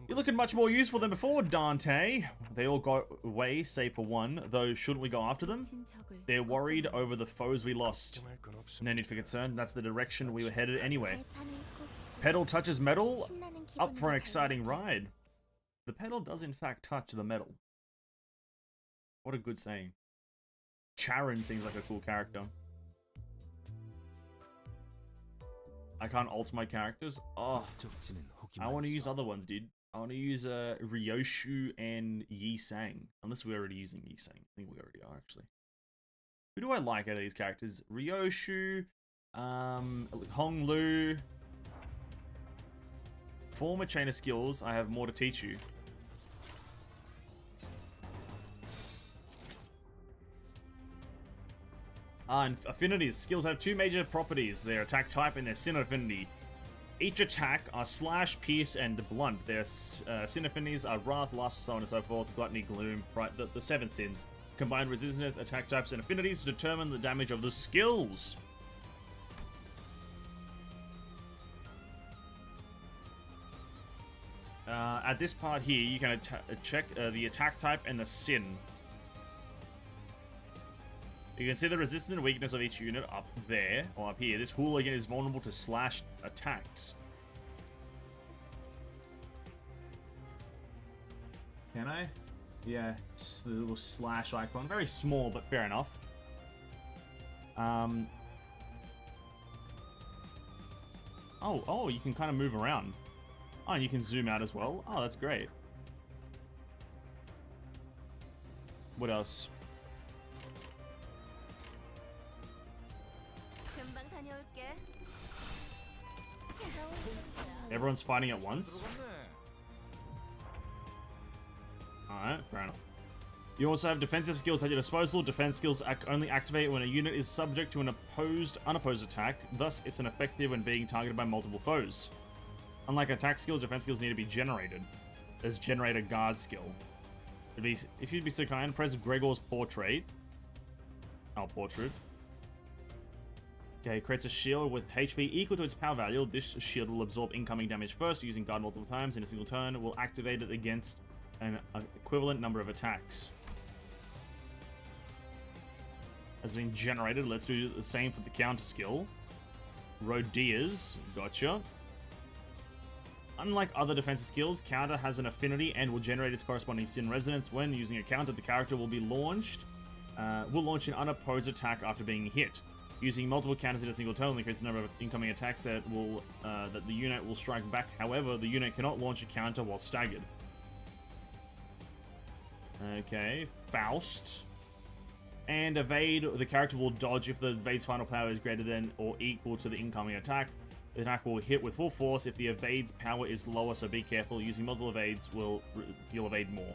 You're looking much more useful than before, Dante. They all got away, save for one. Though, shouldn't we go after them? They're worried over the foes we lost. No need for concern. That's the direction we were headed anyway. Pedal touches metal. Up for an exciting ride. The pedal does in fact touch the metal. What a good saying. Charon seems like a cool character. I can't alter my characters. Oh, I want to use other ones, dude. I want to use Ryoshu and Yi Sang. Unless we're already using Yi Sang. I think we already are, actually. Who do I like out of these characters? Ryoshu, Hong Lu. Form a chain of skills. I have more to teach you. And affinities. Skills have 2 major properties. Their attack type and their sin affinity. Each attack are slash, pierce, and blunt. Their sin affinities are wrath, lust, so on and so forth, gluttony, gloom, pride, the 7 sins. Combined resistance, attack types, and affinities to determine the damage of the skills. At this part here, you can check the attack type and the sin. You can see the resistance and weakness of each unit up there, or up here. This hooligan is vulnerable to slash attacks. Can I? Yeah, just the little slash icon. Very small, but fair enough. Oh, you can kind of move around. Oh, and you can zoom out as well. Oh, that's great. What else? Everyone's fighting at once? Alright, fair enough. You also have defensive skills at your disposal. Defense skills only activate when a unit is subject to an unopposed attack. Thus, it's ineffective when being targeted by multiple foes. Unlike attack skills, defense skills need to be generated. There's generate a guard skill. If you'd be so kind, press Gregor's portrait. Oh, portrait. Okay, creates a shield with HP equal to its power value. This shield will absorb incoming damage first, using guard multiple times in a single turn. It will activate it against an equivalent number of attacks. Has been generated. Let's do the same for the counter skill. Rodias, gotcha. Unlike other defensive skills, counter has an affinity and will generate its corresponding sin resonance. When using a counter, the character will be launched. Will launch an unopposed attack after being hit. Using multiple counters in a single turn will increase the number of incoming attacks that the unit will strike back. However, the unit cannot launch a counter while staggered. Okay, Faust. And evade, the character will dodge if the evade's final power is greater than or equal to the incoming attack. The attack will hit with full force if the evade's power is lower, so be careful. Using multiple evades you'll evade more.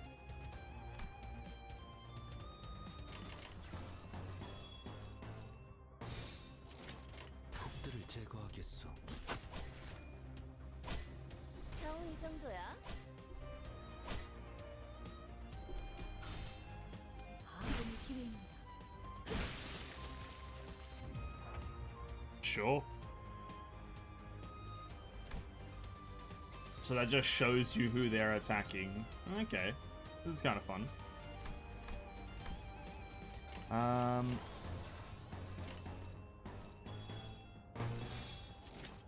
Sure. So that just shows you who they're attacking. Okay. This is kind of fun.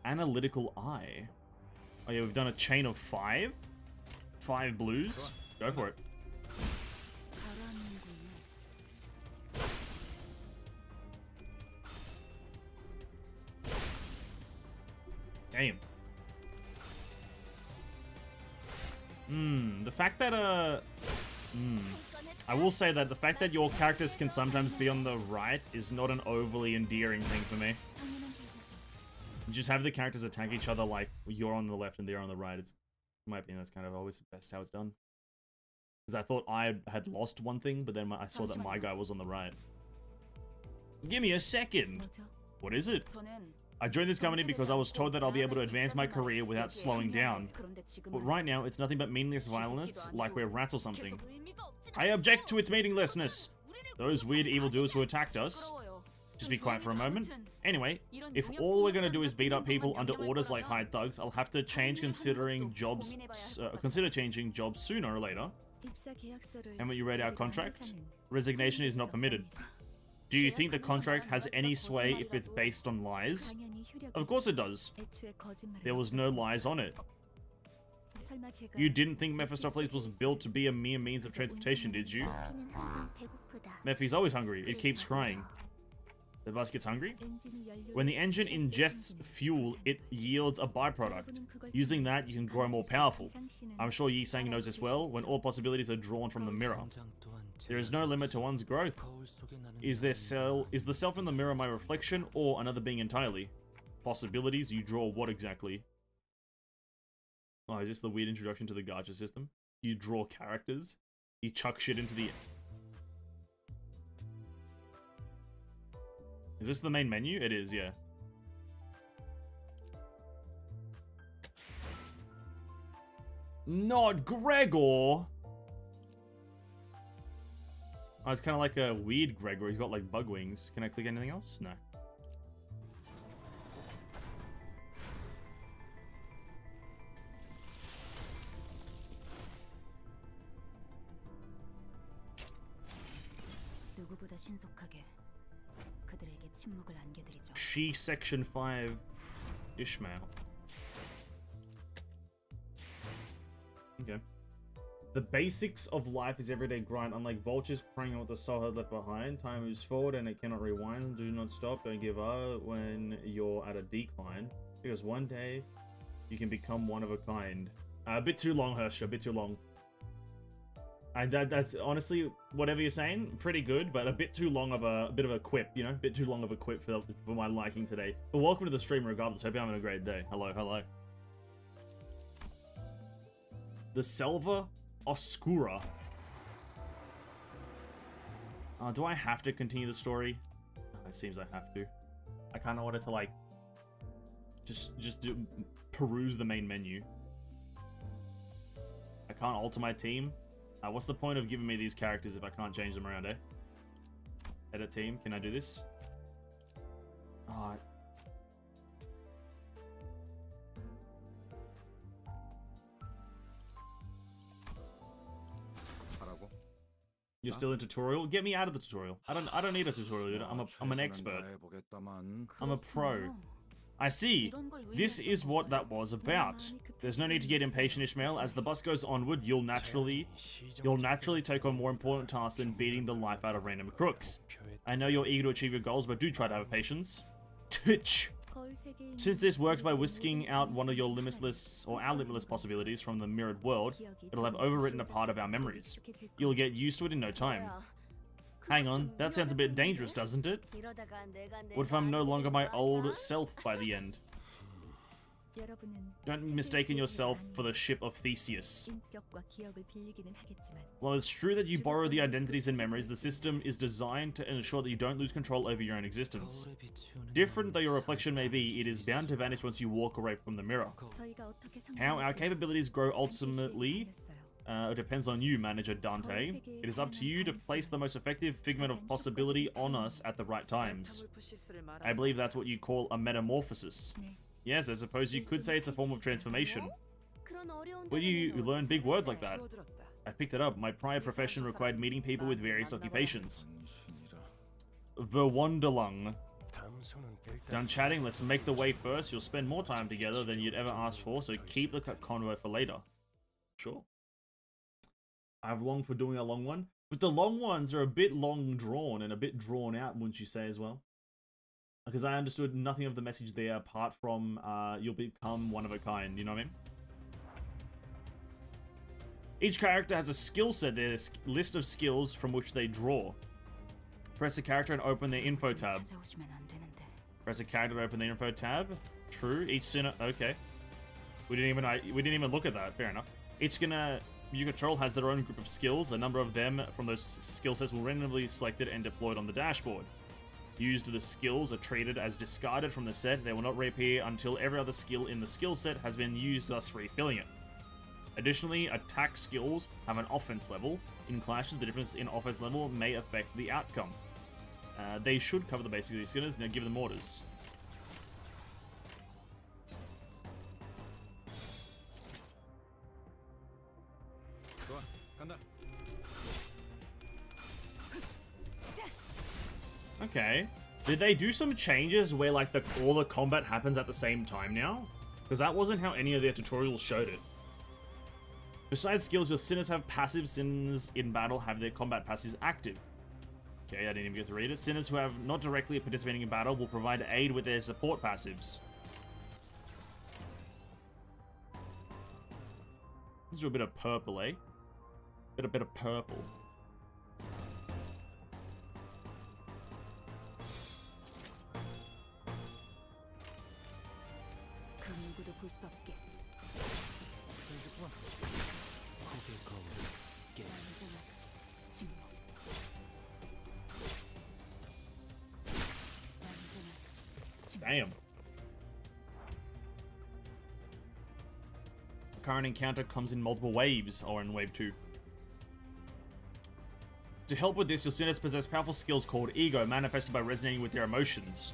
Analytical Eye. Oh yeah, we've done a chain of 5. 5 blues. Go for it. Damn. The fact that, I will say that the fact that your characters can sometimes be on the right is not an overly endearing thing for me. You just have the characters attack each other like you're on the left and they're on the right. It's, in my opinion, that's kind of always the best how it's done. Because I thought I had lost one thing, but then I saw that my guy was on the right. Give me a second. What is it? I joined this company because I was told that I'll be able to advance my career without slowing down. But right now, it's nothing but meaningless violence, like we're rats or something. I object to its meaninglessness. Those weird evildoers who attacked us. Just be quiet for a moment. Anyway, if all we're gonna do is beat up people under orders like hired thugs, I'll have to change consider changing jobs sooner or later. And when you read our contract, resignation is not permitted. Do you think the contract has any sway if it's based on lies? Of course it does. There was no lies on it. You didn't think Mephistopheles was built to be a mere means of transportation, did you? Mephi's always hungry. It keeps crying. The bus gets hungry? When the engine ingests fuel, it yields a byproduct. Using that, you can grow more powerful. I'm sure Yi Sang knows this well, when all possibilities are drawn from the mirror. There is no limit to one's growth. Is the self in the mirror my reflection, or another being entirely? Possibilities? You draw what exactly? Oh, is this the weird introduction to the gacha system? You draw characters? You chuck shit into the... Is this the main menu? It is, yeah. Not Gregor! Oh, it's kind of like a weird Gregor. He's got like bug wings. Can I click anything else? No. She Section 5 Ishmael. Okay. The basics of life is everyday grind. Unlike vultures preying on what the soul had left behind, time moves forward and it cannot rewind. Do not stop. Don't give up when you're at a decline, because one day you can become one of a kind. A bit too long, Hersh. A bit too long. That's honestly, whatever you're saying, pretty good, but a bit too long of a bit of a quip, you know, a bit too long of a quip for my liking today. But welcome to the stream regardless. Hope you're having a great day. Hello, hello. The Selva Oscura. Do I have to continue the story? It seems I have to. I kind of wanted to like just peruse the main menu. I can't alter my team. What's the point of giving me these characters if I can't change them around, eh? Edit team, can I do this? You're still in tutorial? Get me out of the tutorial. I don't need a tutorial, dude. I'm an expert. I'm a pro. I see. This is what that was about. There's no need to get impatient, Ishmael. As the bus goes onward, you'll naturally take on more important tasks than beating the life out of random crooks. I know you're eager to achieve your goals, but do try to have patience. Tch. Since this works by whisking out one of your limitless or our limitless possibilities from the mirrored world, it'll have overwritten a part of our memories. You'll get used to it in no time. Hang on, that sounds a bit dangerous, doesn't it? What if I'm no longer my old self by the end? Don't mistake yourself for the ship of Theseus. While it's true that you borrow the identities and memories, the system is designed to ensure that you don't lose control over your own existence. Different though your reflection may be, it is bound to vanish once you walk away from the mirror. How our capabilities grow ultimately depends on you, Manager Dante. It is up to you to place the most effective figment of possibility on us at the right times. I believe that's what you call a metamorphosis. Yes, I suppose you could say it's a form of transformation. Where do you learn big words like that? I picked it up. My prior profession required meeting people with various occupations. Verwanderlung. Done chatting, let's make the way first. You'll spend more time together than you'd ever asked for, so keep the convo for later. Sure. I've longed for doing a long one. But the long ones are a bit long drawn and a bit drawn out, wouldn't you say, as well? Because I understood nothing of the message there apart from you'll become one of a kind, you know what I mean? Each character has a skill set, their list of skills from which they draw. Press a character and open their info tab. Press a character to open the info tab. True. Each sinner. Okay. We didn't even look at that. Fair enough. Each skinner you control has their own group of skills. A number of them from those skill sets will randomly selected and deployed on the dashboard. Used the skills are treated as discarded from the set. They will not reappear until every other skill in the skill set has been used, thus refilling it. Additionally, attack skills have an offense level. In clashes, the difference in offense level may affect the outcome. They should cover the basics of these skinners. Now give them orders. Okay. Did they do some changes where like all the combat happens at the same time now? Because that wasn't how any of their tutorials showed it. Besides skills, your sinners have passive. Sinners in battle have their combat passives active. Okay, I didn't even get to read it. Sinners who have not directly participating in battle will provide aid with their support passives. Let's do a bit of purple, eh? A bit of purple. Damn. The current encounter comes in multiple waves, or in wave 2. To help with this, your sinners possess powerful skills called Ego, manifested by resonating with their emotions.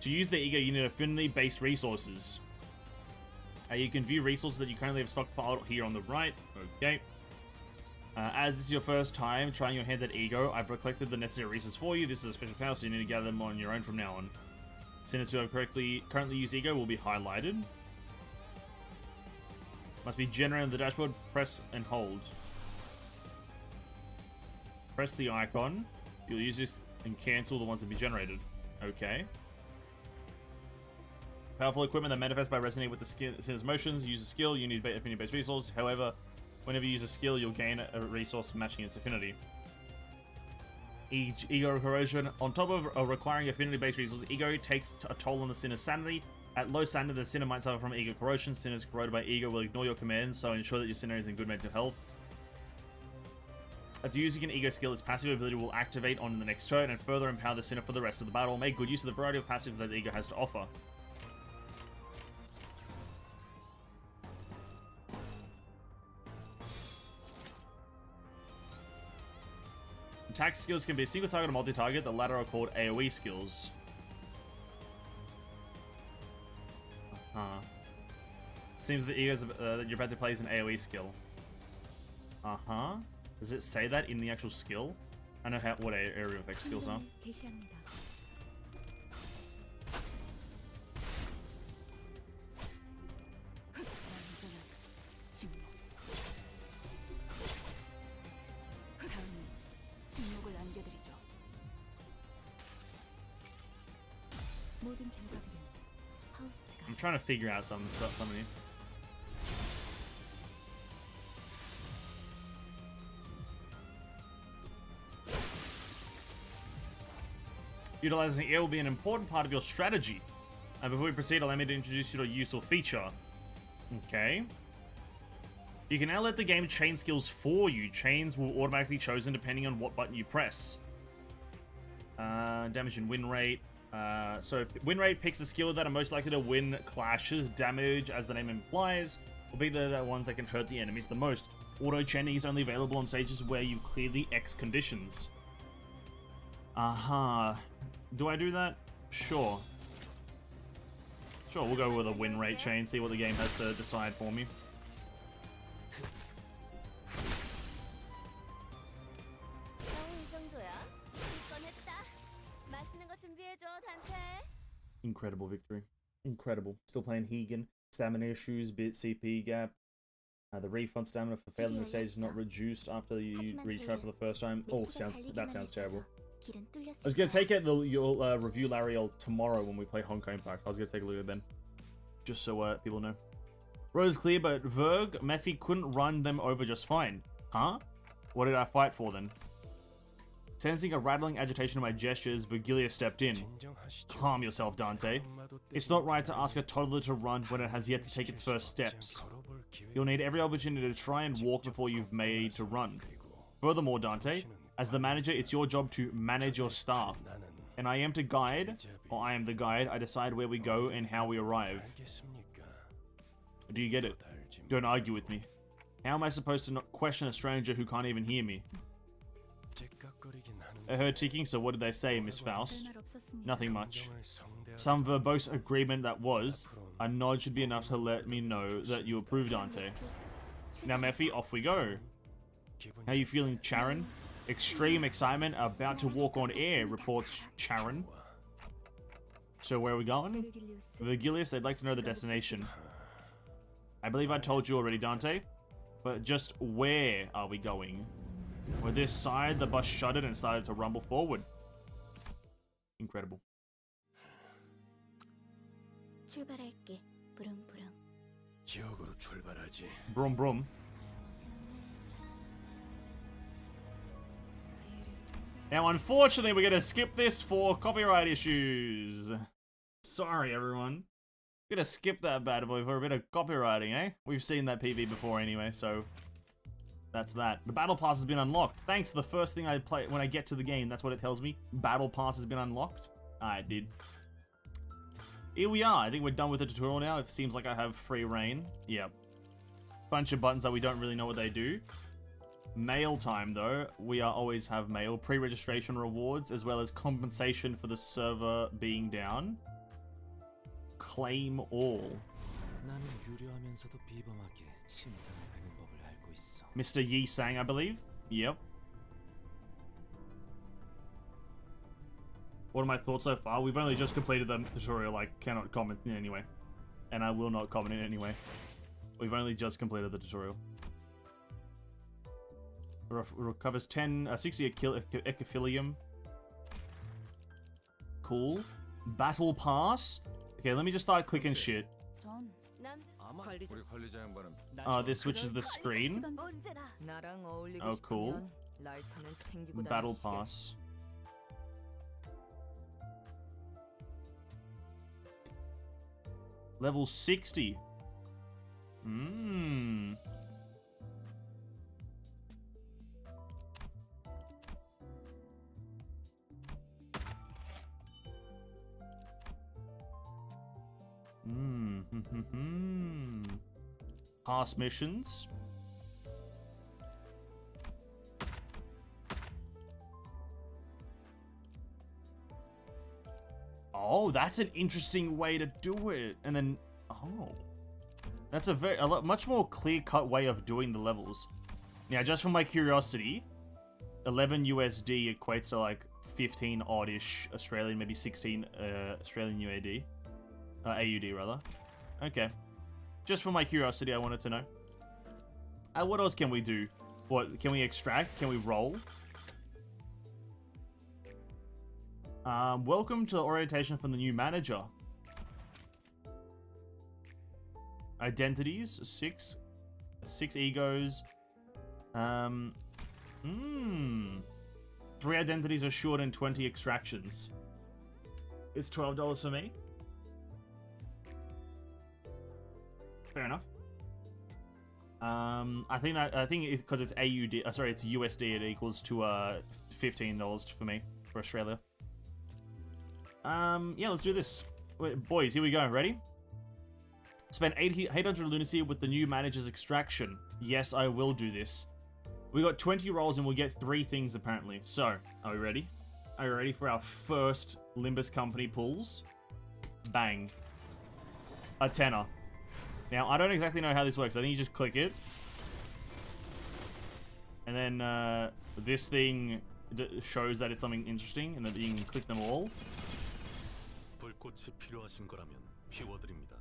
To use the Ego, you need affinity-based resources. You can view resources that you currently have stockpiled here on the right. Okay. As this is your first time trying your hand at Ego, I've collected the necessary resources for you. This is a special power, so you need to gather them on your own from now on. Sinners who have currently used Ego will be highlighted. Must be generated on the dashboard. Press and hold. Press the icon. You'll use this and cancel the ones that be generated. Okay. Powerful equipment that manifests by resonating with the sinner's motions. Use a skill. You need affinity-based resource. However, whenever you use a skill, you'll gain a resource matching its affinity. Ego corrosion. On top of requiring affinity-based resources, Ego takes a toll on the sinner's sanity. At low sanity, the sinner might suffer from Ego corrosion. Sinners corroded by Ego will ignore your commands, so ensure that your sinner is in good mental health. After using an Ego skill, its passive ability will activate on the next turn and further empower the sinner for the rest of the battle. Make good use of the variety of passives that Ego has to offer. Attack skills can be a single target or multi-target. The latter are called AoE skills. Seems that Ego's that you're about to play is an AoE skill. Does it say that in the actual skill? I know what area effect skills are. I'm trying to figure out some stuff from you. Utilizing air will be an important part of your strategy. And before we proceed, allow me to introduce you to a useful feature. Okay. You can now let the game chain skills for you. Chains will automatically be chosen depending on what button you press. Damage and win rate. So win rate picks the skill that are most likely to win clashes. Damage, as the name implies, will be the ones that can hurt the enemies the most. Auto chaining is only available on stages where you clear the X conditions. Aha. Do I do that? Sure. Sure, we'll go with a win rate chain, see what the game has to decide for me. Incredible victory. Incredible. Still playing Hegan. Stamina issues, bit CP gap. The refund stamina for failing the stage is not reduced after you retry for the first time. Oh, that sounds terrible. I was gonna take it. You'll review Lariel tomorrow when we play Honkai Impact. I was gonna take a look at them, just so people know. Road is clear, but Verg Mephi couldn't run them over just fine. Huh? What did I fight for then? Sensing a rattling agitation of my gestures, Virgilia stepped in. Calm yourself, Dante. It's not right to ask a toddler to run when it has yet to take its first steps. You'll need every opportunity to try and walk before you've made to run. Furthermore, Dante, as the manager, it's your job to manage your staff. And I am the guide. I decide where we go and how we arrive. Do you get it? Don't argue with me. How am I supposed to not question a stranger who can't even hear me? I heard ticking, so what did they say, Miss Faust? Nothing much. Some verbose agreement that was. A nod should be enough to let me know that you approve, Dante. Now, Mephi, off we go. How you feeling, Charon? Extreme excitement, about to walk on air, reports Charon. So where are we going? Virgilius, they'd like to know the destination. I believe I told you already, Dante. But just where are we going? With this side, the bus shuddered and started to rumble forward. Incredible. Brum brum. Now, unfortunately, we're going to skip this for copyright issues. Sorry, everyone. We're going to skip that bad boy for a bit of copywriting, eh? We've seen that PV before anyway, so that's that. The battle pass has been unlocked. Thanks. The first thing I play when I get to the game, that's what it tells me. Battle pass has been unlocked. I did. Here we are. I think we're done with the tutorial now. It seems like I have free reign. Yep. Bunch of buttons that we don't really know what they do. Mail time, though. We always have mail. Pre-registration rewards, as well as compensation for the server being down. Claim all. Mr. Yi Sang, I believe. Yep. What are my thoughts so far? We've only just completed the tutorial. I cannot comment in any way. And I will not comment in any way. We've only just completed the tutorial. Recovers 60 ecophylium. Cool. Battle pass. Okay, let me just start clicking shit. This switches the screen. Oh, cool. Battle pass. Level 60. Mmm. Past missions. Oh, that's an interesting way to do it. And then, oh, that's much more clear-cut way of doing the levels. Now, just from my curiosity, 11 USD equates to like 15 odd-ish Australian, maybe 16 Australian UAD. AUD, rather. Okay. Just for my curiosity, I wanted to know. What else can we do? What, can we extract? Can we roll? Welcome to the orientation from the new manager. Identities, 6. 6 egos. 3 identities assured and 20 extractions. It's $12 for me. Fair enough. I think because it's AUD, sorry, it's USD, it equals to $15 for me for Australia. Yeah, let's do this. Wait, boys, here we go. Ready? Spend 800 lunacy with the new manager's extraction. Yes, I will do this. We got 20 rolls and we'll get 3 things apparently. So, are we ready? Are you ready for our first Limbus Company pulls? Bang. A tenner. Now, I don't exactly know how this works. I think you just click it. And then this thing shows that it's something interesting and that you can click them all.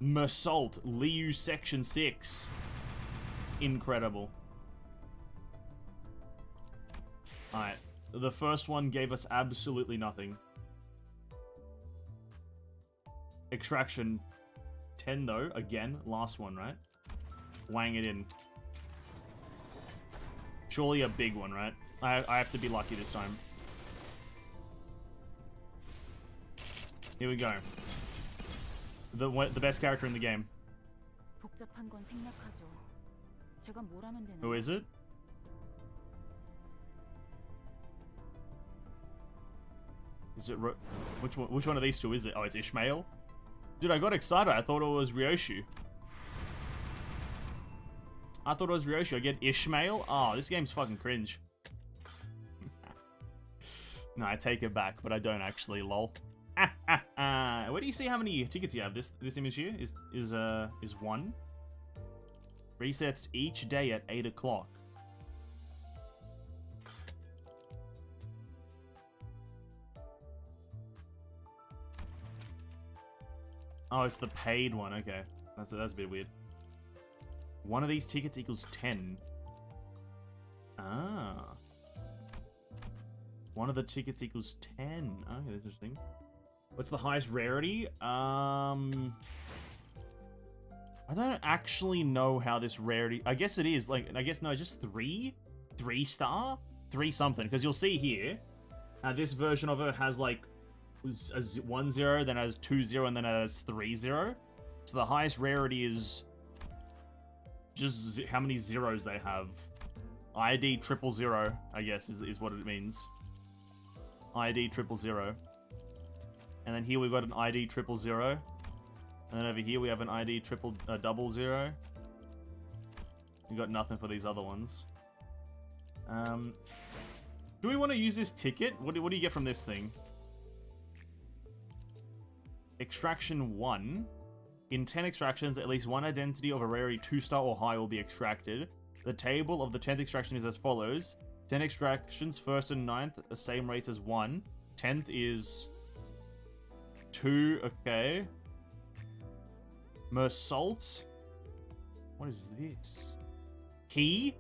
Mersault, Liu Section 6. Incredible. Alright. The first one gave us absolutely nothing. Extraction 10 though. Again, last one, right? Wang it in. Surely a big one, right? I have to be lucky this time. Here we go. The best character in the game. Who is it? Is it which one of these two is it? Oh, it's Ishmael. Dude, I got excited. I thought it was Ryoshu. I get Ishmael. Oh, this game's fucking cringe. No, I take it back, but I don't actually. Lol. Where do you see how many tickets you have? This image here is 1. Resets each day at 8 o'clock. Oh, it's the paid one. Okay, that's a bit weird. One of these tickets equals 10. Ah. One of the tickets equals 10. Okay, that's interesting. What's the highest rarity? I don't actually know how this rarity... I guess it is, like, I guess, no, just 3? 3 star? 3 something. Because you'll see here, this version of it has, like, a 1 0, then it has 2 0, and then it has 3 0. So the highest rarity is just how many zeros they have. ID 000, I guess, is what it means. ID 000. And then here we've got an ID 000. And then over here we have an ID 0000. We got nothing for these other ones. Do we want to use this ticket? What do you get from this thing? Extraction 1. In 10 extractions, at least one identity of a rarity 2-star or higher will be extracted. The table of the 10th extraction is as follows. 10 extractions, 1st and 9th, the same rates as 1. 10th is 2, okay. Mersault? What is this? Key?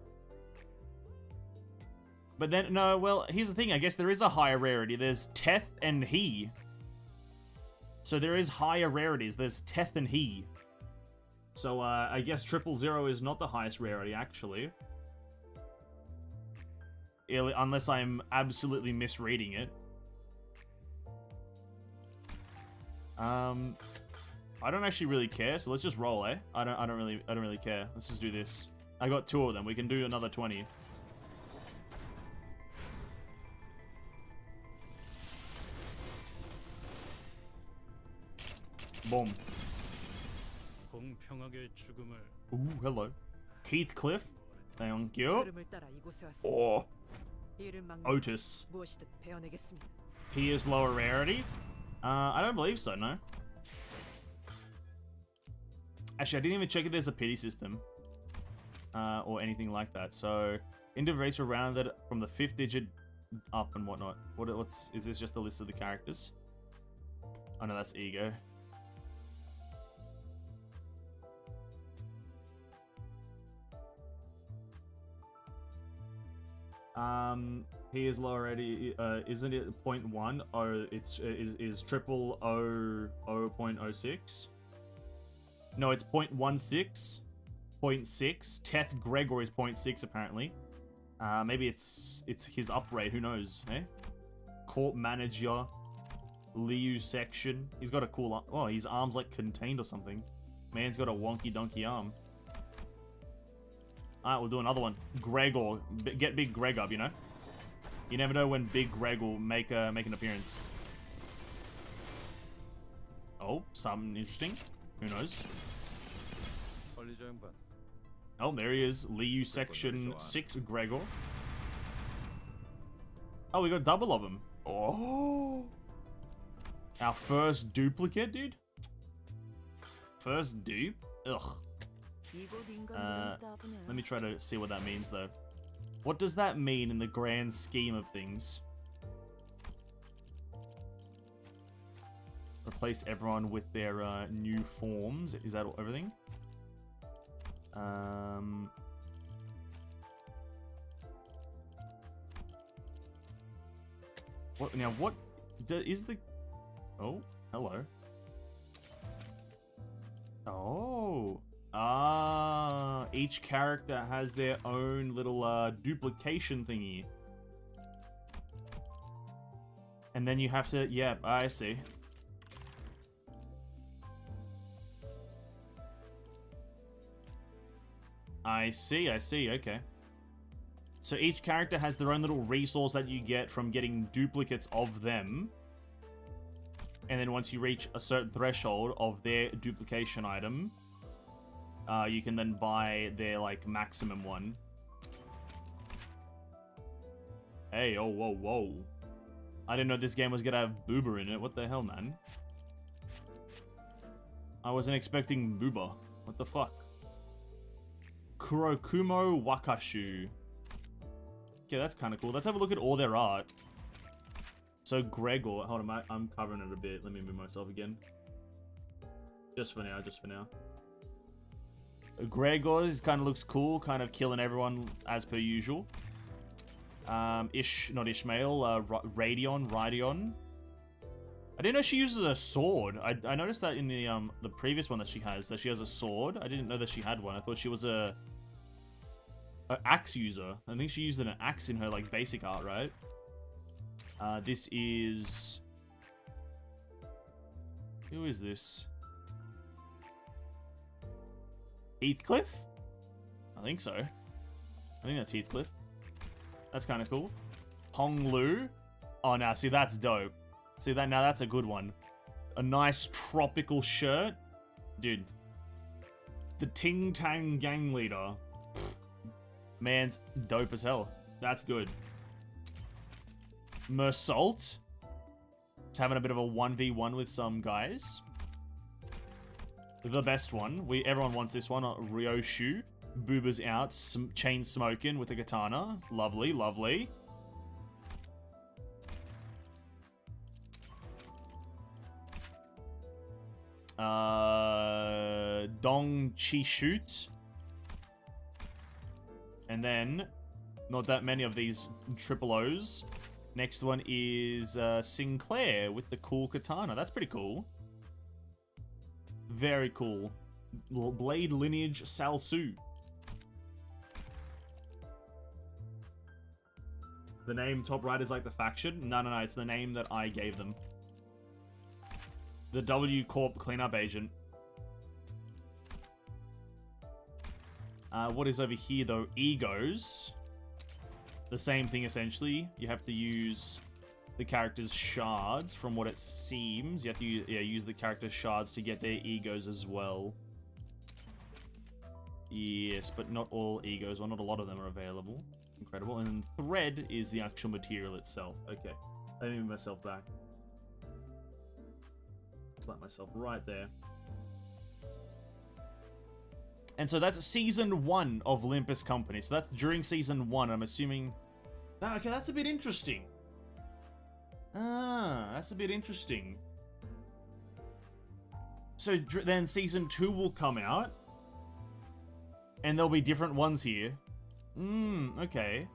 But then, no, well, here's the thing. I guess there is a higher rarity. There's Teth and He. So there is higher rarities. There's Teth and He. So, I guess 000 is not the highest rarity, actually. Unless I'm absolutely misreading it. I don't actually really care, so let's just roll, eh? I don't really care. Let's just do this. I got 2 of them. We can do another 20. Boom. Ooh, hello. Heathcliff. Thank you. Oh. Otis. He is lower rarity? I don't believe so, no. Actually, I didn't even check if there's a pity system. Or anything like that. So, individuals are rounded from the 5th digit up and whatnot. Is this just a list of the characters? Oh no, that's ego. He is low already. Isn't it 0.1? Oh, is 0.06? No, it's 0.16. 0.6. Teth Gregor is 0.6 apparently. Maybe it's his up rate. Who knows? Eh? Court manager. Liu section. He's got a cool arm. Oh, his arm's like contained or something. Man's got a wonky donkey arm. Alright, we'll do another one. Gregor. Get Big Greg up, you know? You never know when Big Greg will make an appearance. Oh, something interesting. Who knows? Oh, there he is. Liu section 6 Gregor. Oh, we got double of them. Oh. Our first duplicate, dude. First dupe? Ugh. Let me try to see what that means, though. What does that mean in the grand scheme of things? Replace everyone with their new forms. Is that everything? What now? What is the? Oh, hello. Oh, each character has their own little duplication thingy, and then you have to. Yeah, I see. I see, okay. So each character has their own little resource that you get from getting duplicates of them. And then once you reach a certain threshold of their duplication item, you can then buy their, like, maximum one. Hey, oh, whoa, whoa. I didn't know this game was gonna have Booba in it. What the hell, man? I wasn't expecting Booba. What the fuck? Kurokumo Wakashu. Okay, that's kind of cool. Let's have a look at all their art. So Gregor, hold on, I'm covering it a bit. Let me move myself again. Just for now, just for now. Gregor's kind of looks cool, kind of killing everyone as per usual. Not Ishmael, Radeon. I didn't know she uses a sword. I noticed that in the previous one that she has a sword. I didn't know that she had one. I thought she was a axe user. I think she used an axe in her like basic art, right? This is... Who is this? Heathcliff? I think so. I think that's Heathcliff. That's kind of cool. Hong Lu. Oh, now, see, that's dope. See, now that's a good one. A nice tropical shirt. Dude. The Ting Tang gang leader. Pfft. Man's dope as hell. That's good. Mersault. Just having a bit of a 1v1 with some guys. The best one. Everyone wants this one. Ryoshu. Booba's out. Chain smoking with a katana. Lovely, lovely. Dong Chi Shoot. And then, not that many of these triple O's. Next one is Sinclair with the cool katana. That's pretty cool. Very cool. Blade Lineage Salsu. The name top right is like the faction? No, it's the name that I gave them. The W Corp cleanup agent. What is over here though? Egos. The same thing essentially. You have to use the character's shards from what it seems. You have to use the character's shards to get their egos as well. Yes, but not all egos, or not a lot of them are available. Incredible. And then thread is the actual material itself. Okay. Let me move myself back. Slap myself right there. And so that's season 1 of Limbus Company. So that's during season 1. I'm assuming... Okay, that's a bit interesting. That's a bit interesting. So then season 2 will come out. And there'll be different ones here. Okay.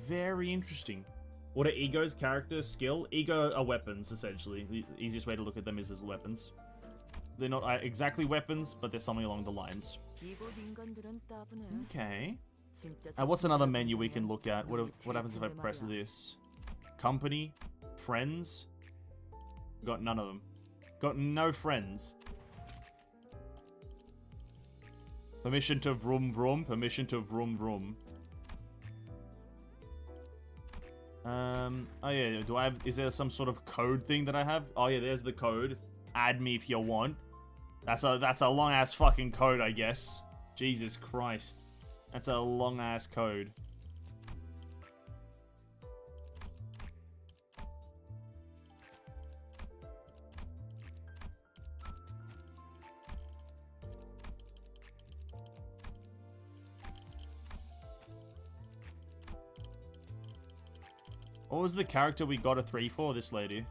Very interesting. What are egos? Character, skill? Ego are weapons, essentially. The easiest way to look at them is as weapons. They're not exactly weapons, but they're something along the lines. Okay. What's another menu we can look at? What happens if I press this? Company? Friends? Got none of them. Got no friends. Permission to vroom vroom. Permission to vroom vroom. Oh yeah, do I have, is there some sort of code thing that I have? Oh yeah, there's the code. Add me if you want. That's a long ass fucking code, I guess. Jesus Christ. That's a long ass code. What was the character we got a 3 for? This lady.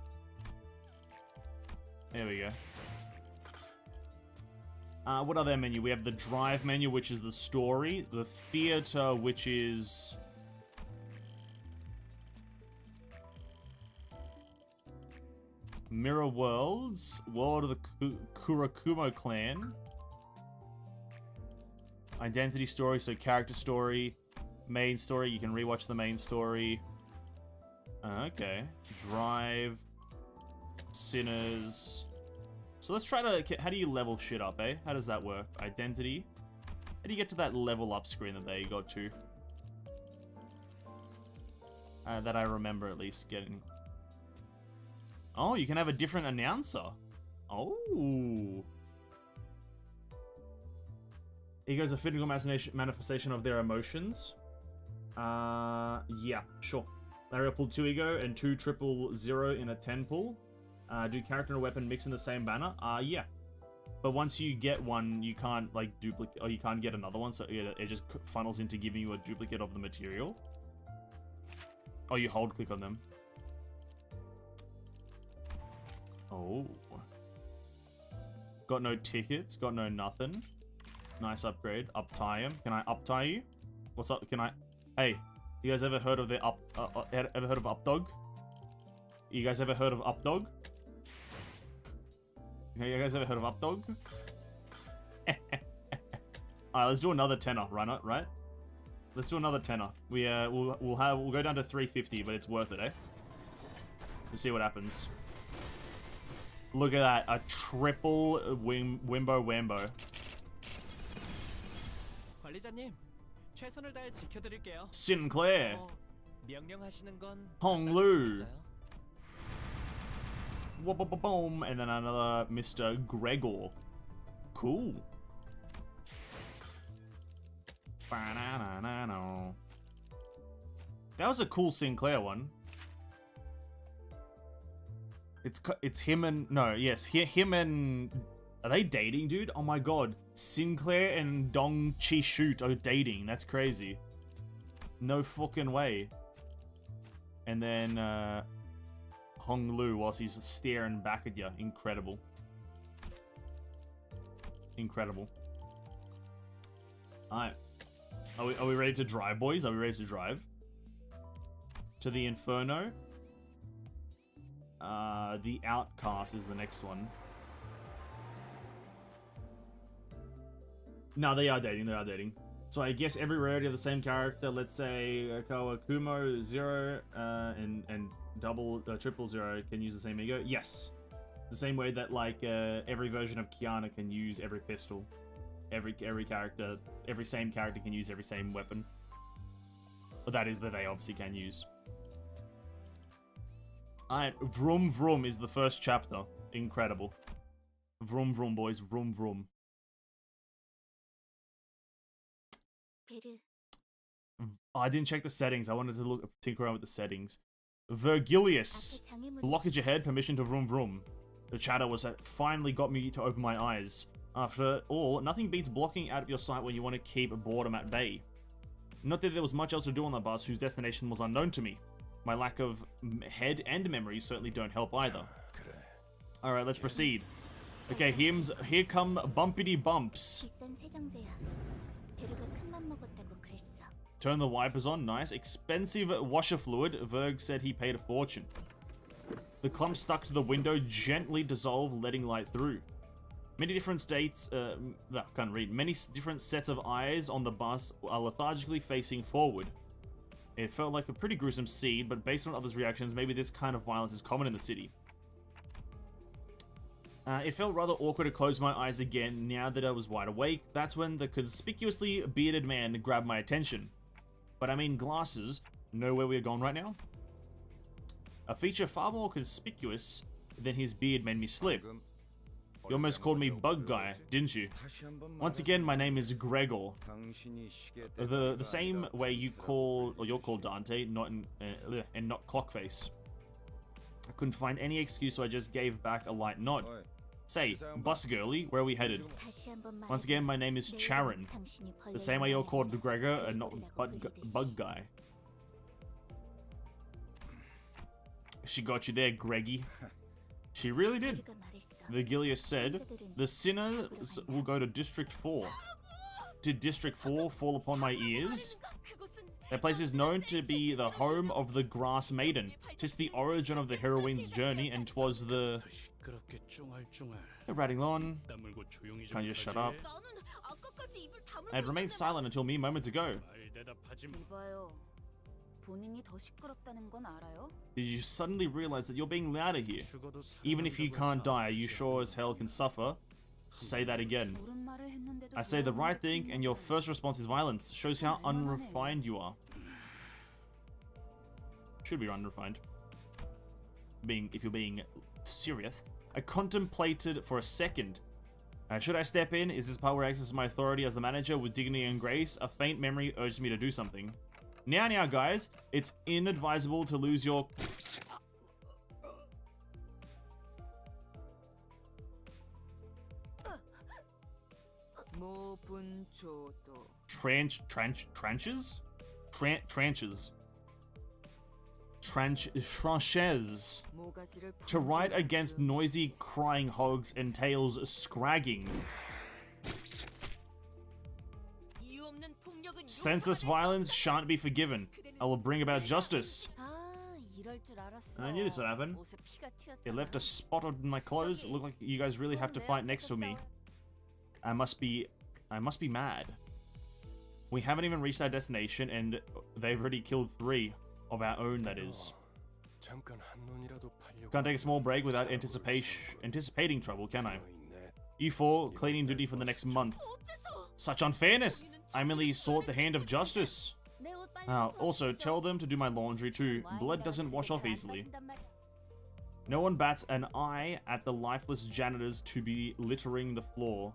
There we go. What other menu? We have the drive menu, which is the story. The theater, which is... Mirror Worlds. World of the Kurakumo clan. Identity story, so character story. Main story, you can rewatch the main story. Okay. Drive. Sinners. So let's try to... How do you level shit up, eh? How does that work? Identity. How do you get to that level up screen that they got to? That I remember at least getting. Oh, you can have a different announcer. Oh. Ego's a physical manifestation of their emotions. Yeah, sure. Larry pulled 2 ego and 2 000 in a 10 pull. Do character and weapon mix in the same banner? Yeah. But once you get one, you can't, like, duplicate, or you can't get another one, so it just funnels into giving you a duplicate of the material. Oh, you hold click on them. Oh. Got no tickets, got no nothing. Nice upgrade. Up-tie him. Can I up-tie you? What's up? Can I... Hey, you guys ever heard of the ever heard of Updog? You guys ever heard of Updog? Okay, you guys ever heard of Updog? Alright, let's do another tenner, right? Let's do another tenner. We'll go down to 350, but it's worth it, eh? We'll see what happens. Look at that, a triple Wimbo Wambo. 관리자님, 최선을 다해 지켜드릴게요. Sinclair. 명령하시는 건 Hong Lu. Boom, and then another Mr. Gregor. Cool. That was a cool Sinclair one. It's him and him and are they dating, dude? Oh my god, Sinclair and Dong Chi Shoot are dating. That's crazy. No fucking way. And then Hong Lu whilst he's staring back at you. Incredible. Incredible. Alright. Are we ready to drive, boys? Are we ready to drive? To the Inferno. The Outcast is the next one. No, they are dating. They are dating. So I guess every rarity of the same character, let's say Kawakumo 0 and triple 0 can use the same ego. Yes. The same way that like every version of Kiana can use every pistol. Every character, every same character can use every same weapon. But that is that they obviously can use. Alright, Vroom Vroom is the first chapter. Incredible. Vroom Vroom, boys. Vroom Vroom. Oh, I didn't check the settings. I wanted to tinker around with the settings. Vergilius. Blockage ahead, permission to vroom vroom. The chatter was that finally got me to open my eyes. After all, nothing beats blocking out of your sight when you want to keep boredom at bay. Not that there was much else to do on the bus whose destination was unknown to me. My lack of head and memory certainly don't help either. Alright, let's proceed. Okay, here come bumpity bumps. Turn the wipers on, nice. Expensive washer fluid, Verg said he paid a fortune. The clump stuck to the window gently dissolved, letting light through. Many different Many different sets of eyes on the bus are lethargically facing forward. It felt like a pretty gruesome scene, but based on others' reactions, maybe this kind of violence is common in the city. It felt rather awkward to close my eyes again now that I was wide awake. That's when the conspicuously bearded man grabbed my attention. But I mean glasses. Know where we're going right now? A feature far more conspicuous than his beard made me slip. You almost called me Bug Guy, didn't you? Once again, my name is Gregor. The same way you're called Dante, and not Clockface. I couldn't find any excuse, so I just gave back a light nod. Say, bus girly, where are we headed? Once again, my name is Charon. The same way you're called Gregor and not Bug Guy. She got you there, Greggy. She really did. Vigilius said, the sinners will go to District 4. Did District 4 fall upon my ears? That place is known to be the home of the Grass Maiden. 'Tis the origin of the heroine's journey, and 'twas the... They're rattling on. Can't you just shut up? I had remained silent until mere moments ago. 이봐요. 본인이 더 시끄럽다는 건 알아요? Did you suddenly realize that you're being louder here? Even if you can't die, you sure as hell can suffer. Say that again. 옳은 말을 했는데도 I say the right thing, and your first response is violence. Shows how unrefined you are. Should be unrefined. If you're being serious. I contemplated for a second. Should I step in? Is this part where I exercise my authority as the manager with dignity and grace? A faint memory urged me to do something. Now, guys, it's inadvisable to lose your... Tranches? Tranches. To ride against noisy, crying hogs entails scragging. Senseless violence shan't be forgiven. I will bring about justice. I knew this would happen. It left a spot on my clothes. It looked like you guys really have to fight next to me. I must be mad. We haven't even reached our destination, and they've already killed 3 of our own, that is. Can't take a small break without anticipating trouble, can I? You 4, cleaning duty for the next month. Such unfairness! I merely sought the hand of justice. Also, tell them to do my laundry too. Blood doesn't wash off easily. No one bats an eye at the lifeless janitors to be littering the floor.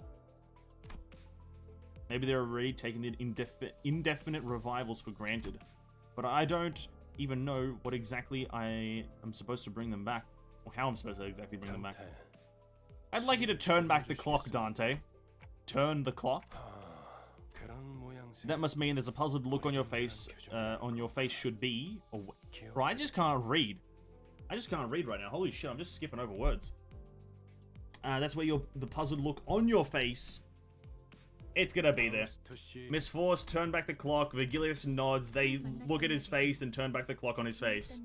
Maybe they're already taking the indefinite revivals for granted. But I don't even know what exactly I am supposed to bring them back. Or how I'm supposed to exactly bring them back. I'd like you to turn back the clock, Dante. Turn the clock? That must mean there's a puzzled look on your face. Should be. Bro, I just can't read. I just can't read right now. Holy shit, I'm just skipping over words. That's where the puzzled look on your face. It's gonna be there. Miss Force, turn back the clock. Vigilius nods. They look at his face and turn back the clock on his face.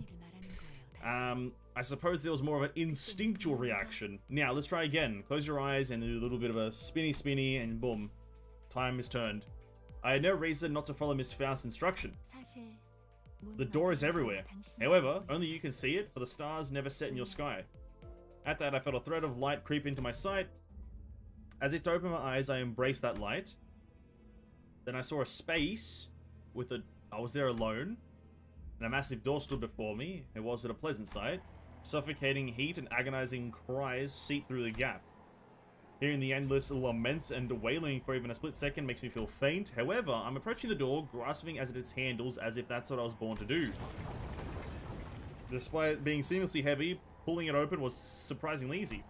I suppose there was more of an instinctual reaction. Now, let's try again. Close your eyes and do a little bit of a spinny, and boom. Time is turned. I had no reason not to follow Miss Faust's instruction. The door is everywhere. However, only you can see it, for the stars never set in your sky. At that, I felt a thread of light creep into my sight. As if to open my eyes, I embraced that light. Then I saw a space with I was there alone, and a massive door stood before me. It wasn't a pleasant sight. Suffocating heat and agonizing cries seep through the gap. Hearing the endless laments and wailing for even a split second makes me feel faint. However, I'm approaching the door, grasping at its handles as if that's what I was born to do. Despite it being seamlessly heavy, pulling it open was surprisingly easy.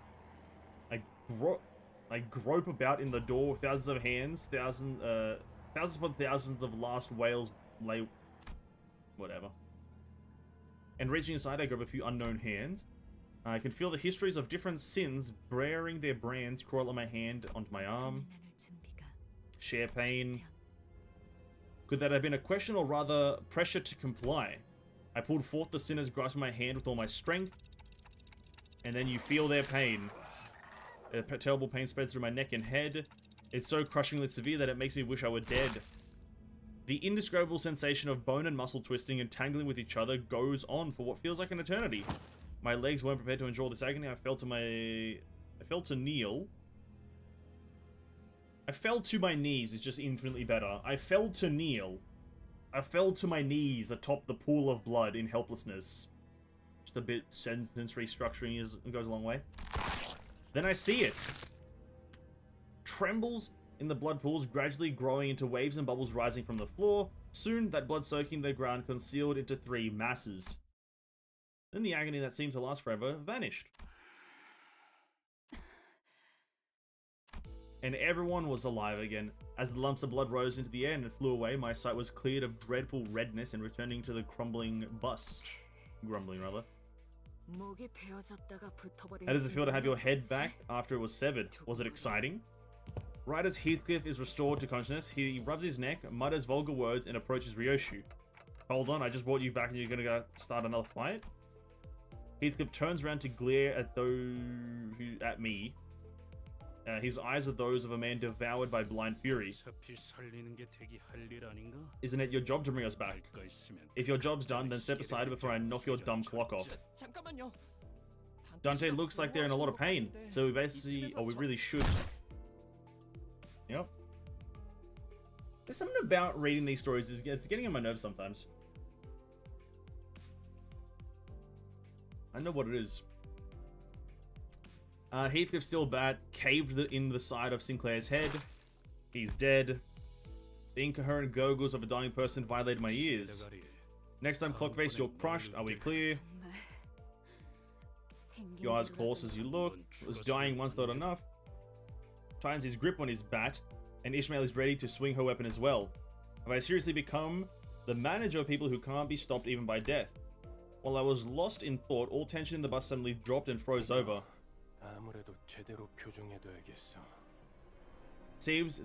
I grope about in the door with thousands of hands, thousands upon thousands of last wails lay... whatever. And reaching inside, I grab a few unknown hands. I can feel the histories of different sins bearing their brands crawl on my hand onto my arm. Share pain. Could that have been a question, or rather pressure to comply? I pulled forth the sinners, grasping my hand with all my strength. And then you feel their pain. A terrible pain spreads through my neck and head. It's so crushingly severe that it makes me wish I were dead. The indescribable sensation of bone and muscle twisting and tangling with each other goes on for what feels like an eternity. My legs weren't prepared to endure this agony. I fell fell to kneel. I fell to my knees is just infinitely better. I fell to kneel. I fell to my knees atop the pool of blood in helplessness. Just a bit sentence restructuring goes a long way. Then I see it. Trembles in the blood pools, gradually growing into waves and bubbles rising from the floor. Soon, that blood soaking the ground concealed into 3 masses. Then the agony that seemed to last forever vanished. And everyone was alive again. As the lumps of blood rose into the air and flew away, my sight was cleared of dreadful redness and returning to the grumbling rather. How does it feel to have your head back after it was severed? Was it exciting? Right as Heathcliff is restored to consciousness, he rubs his neck, mutters vulgar words, and approaches Ryoshu. Hold on, I just brought you back and you're gonna go start another fight? Heathcliff turns around to glare at me. His eyes are those of a man devoured by blind fury. Isn't it your job to bring us back? If your job's done, then step aside before I knock your dumb clock off. Dante looks like they're in a lot of pain, so we basically, we really should. Yep. There's something about reading these stories, it's getting on my nerves sometimes. I know what it is. Heathcliff's still bad, caved in the side of Sinclair's head. He's dead. The incoherent gurgles of a dying person violated my ears. Next time, Clockface, you're crushed. Are we clear? Your eyes close as you look. Was dying once not enough? Tightens his grip on his bat, and Ishmael is ready to swing her weapon as well. Have I seriously become the manager of people who can't be stopped even by death? While I was lost in thought, all tension in the bus suddenly dropped and froze over.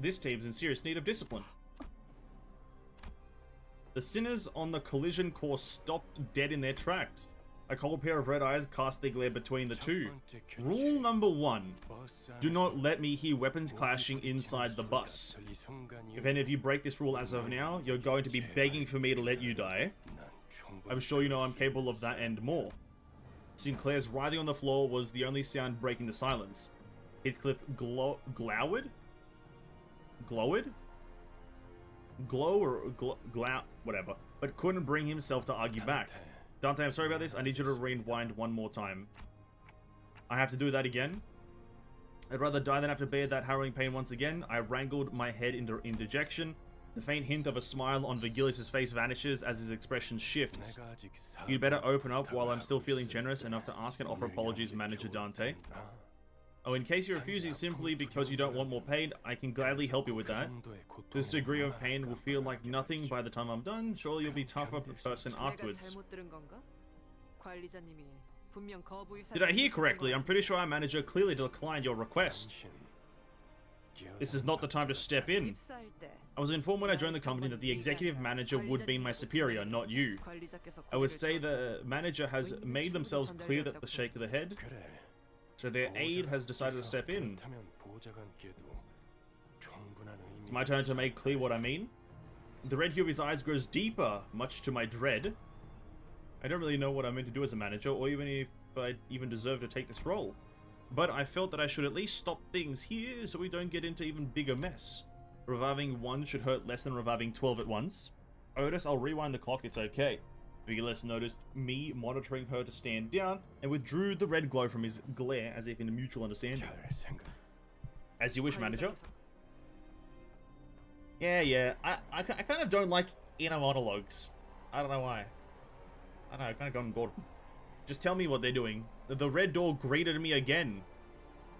This team's in serious need of discipline. The sinners on the collision course stopped dead in their tracks. A cold pair of red eyes cast their glare between the two. Rule number 1. Do not let me hear weapons clashing inside the bus. If any of you break this rule as of now, you're going to be begging for me to let you die. I'm sure you know I'm capable of that and more. Sinclair's writhing on the floor was the only sound breaking the silence. Heathcliff glowered? Whatever. But couldn't bring himself to argue back. Dante, I'm sorry about this. I need you to rewind one more time. I have to do that again. I'd rather die than have to bear that harrowing pain once again. I wrangled my head into indigestion. The faint hint of a smile on Virgilius' face vanishes as his expression shifts. You'd better open up while I'm still feeling generous enough to ask and offer apologies, Manager Dante. Oh, in case you're refusing simply because you don't want more pain, I can gladly help you with that. This degree of pain will feel like nothing by the time I'm done. Surely you'll be a tougher person afterwards. Did I hear correctly? I'm pretty sure our manager clearly declined your request. This is not the time to step in. I was informed when I joined the company that the executive manager would be my superior, not you. I would say the manager has made themselves clear that the shake of the head. So their aide has decided to step in. It's my turn to make clear what I mean. The red hue of his eyes grows deeper, much to my dread. I don't really know what I'm meant to do as a manager, or even if I even deserve to take this role. But I felt that I should at least stop things here so we don't get into even bigger mess. Reviving 1 should hurt less than reviving 12 at once. Otis, I'll rewind the clock, it's okay. Vigilus noticed me monitoring her to stand down and withdrew the red glow from his glare as if in a mutual understanding. As you wish, manager. Yeah, I kind of don't like inner monologues. I don't know why. I don't know, I kind of got bored. Just tell me what they're doing. The red door greeted me again,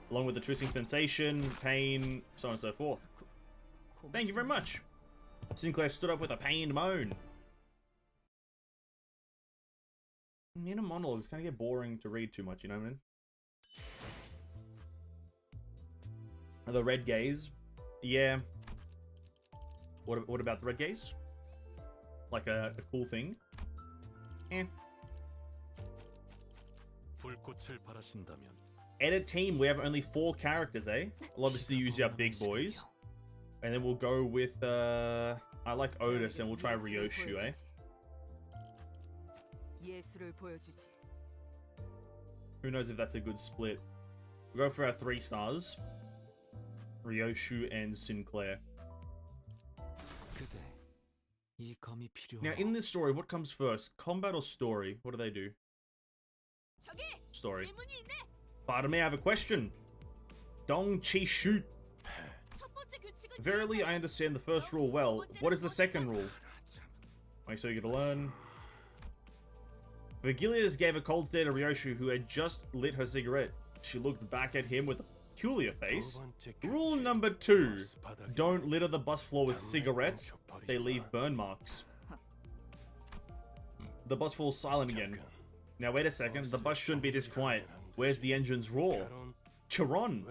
along with the twisting sensation, pain, so on and so forth. Thank you very much. Sinclair stood up with a pained moan. Inner monologues kind of get boring to read too much, you know what I mean? The red gaze. Yeah. What about the red gaze? Like a cool thing? Eh. Edit team, we have only 4 characters, eh? We'll obviously use our big boys. And then we'll go with, I like Otis, and we'll try Ryoshu, eh? Who knows if that's a good split. We'll go for our 3 stars. Ryoshu and Sinclair. 그대, 이 검이 필요하오. Now, in this story, what comes first? Combat or story? What do they do? Story. Pardon me, I have a question. Dong Chi Shoot. Verily, I understand the first rule well. What is the second rule? Okay, so you gotta learn. Virgilius gave a cold stare to Ryoshu, who had just lit her cigarette. She looked back at him with a peculiar face. Rule number 2. Don't litter the bus floor with cigarettes. They leave burn marks. The bus falls silent again. Now wait a second, the bus shouldn't be this quiet. Where's the engine's roar? Charon!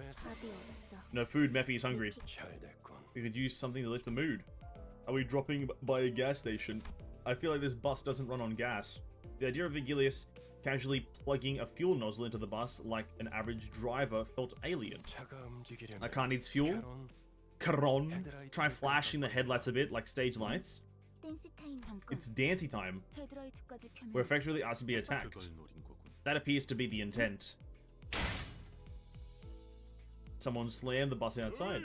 No food, Mephi's hungry. We could use something to lift the mood. Are we dropping by a gas station? I feel like this bus doesn't run on gas. The idea of Vigilius casually plugging a fuel nozzle into the bus like an average driver felt alien. A car needs fuel? Charon! Try flashing the headlights a bit like stage lights. It's dancey time. We're effectively asked to be attacked. That appears to be the intent. Someone slammed the bus outside.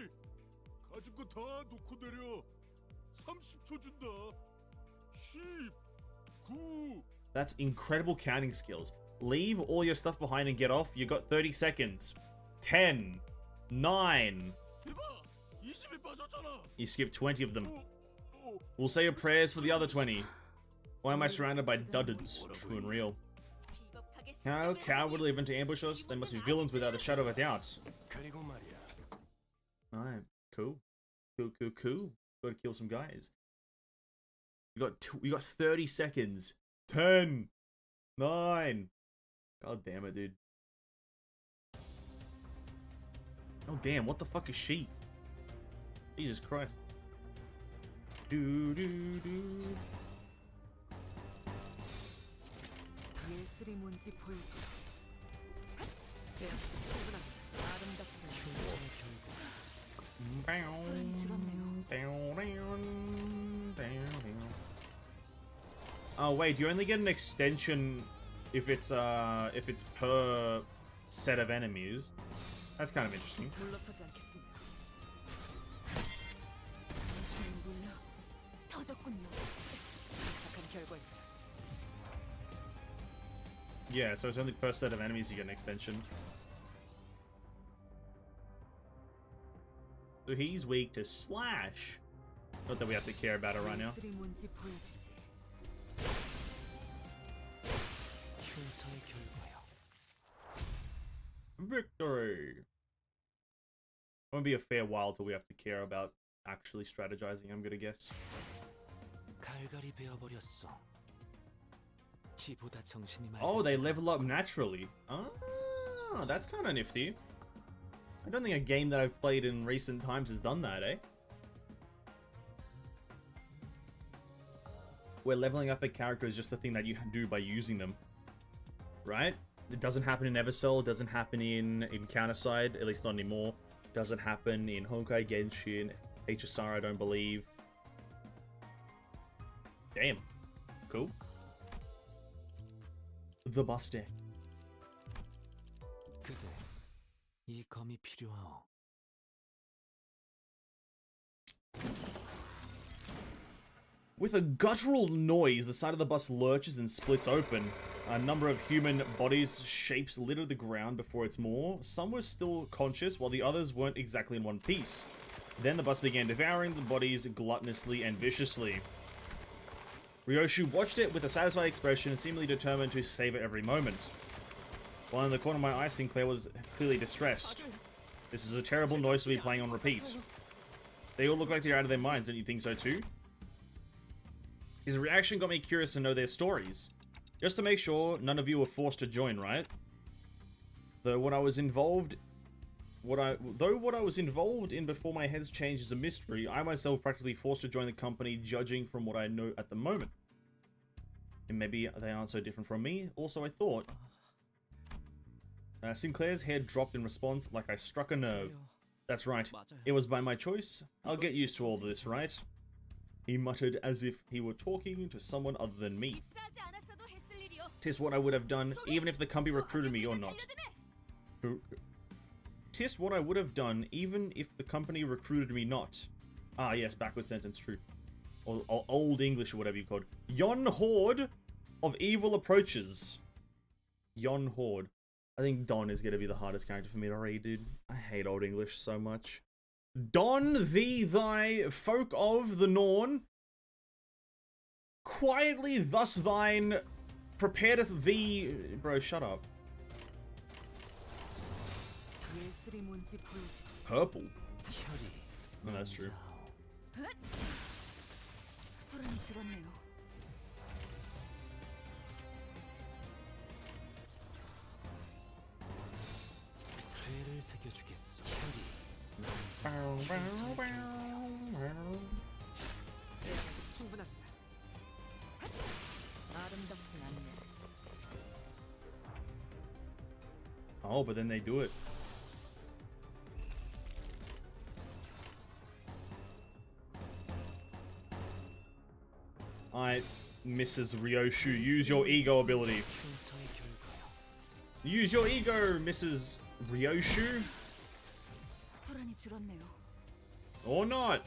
That's incredible counting skills. Leave all your stuff behind and get off. You got 30 seconds. 10, 9. You skipped 20 of them. We'll say your prayers for the other 20. Why am I surrounded by duddards? True and real. How cowardly even to ambush us? They must be villains without a shadow of a doubt. Alright, cool. Cool. Gotta kill some guys. We got 30 seconds. 10, 9. God damn it, dude. Oh damn, what the fuck is she? Jesus Christ. Do. Oh wait, you only get an extension if it's per set of enemies. That's kind of interesting. Yeah, so it's only per set of enemies you get an extension. So he's weak to slash. Not that we have to care about it right now. Victory! It won't be a fair while till we have to care about actually strategizing, I'm gonna guess. Oh, they level up naturally. Ah, that's kind of nifty. I don't think a game that I've played in recent times has done that, eh? Where leveling up a character is just the thing that you do by using them. Right? It doesn't happen in Evercell, it doesn't happen in Counterside, at least not anymore. It doesn't happen in Honkai Genshin, HSR I don't believe. Damn. Cool. The bus deck. 이 검이 필요하오. With a guttural noise, the side of the bus lurches and splits open. A number of human bodies' shapes litter the ground before its maw. Some were still conscious, while the others weren't exactly in one piece. Then the bus began devouring the bodies gluttonously and viciously. Ryoshu watched it with a satisfied expression, seemingly determined to savor every moment. While in the corner of my eye, Sinclair was clearly distressed. This is a terrible noise to be playing on repeat. They all look like they're out of their minds, don't you think so too? His reaction got me curious to know their stories. Just to make sure none of you were forced to join, right? Though what I was involved in before my head's changed is a mystery, I myself practically forced to join the company, judging from what I know at the moment. And maybe they aren't so different from me. Also, I thought... Sinclair's head dropped in response, like I struck a nerve. That's right. It was by my choice. I'll get used to all this, right? He muttered as if he were talking to someone other than me. 'Tis what I would have done, even if the company recruited me or not. noticed what I would have done even if the company recruited me not. Ah, yes, backward sentence, true. Or Old English or whatever you called. Yon horde of evil approaches. Yon horde. I think Don is going to be the hardest character for me to read, dude. I hate Old English so much. Don thee thy folk of the Norn. Quietly thus thine prepareth thee... Bro, shut up. Purple. No, that's true. Oh, but then they do it. Alright, Mrs. Ryoshu, use your ego ability. Use your ego, Mrs. Ryoshu. Or not.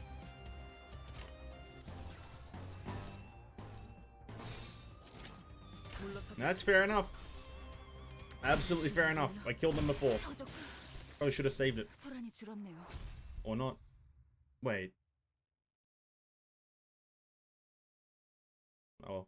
That's fair enough. Absolutely fair enough. I killed them before. Probably should have saved it. Or not. Wait. Oh.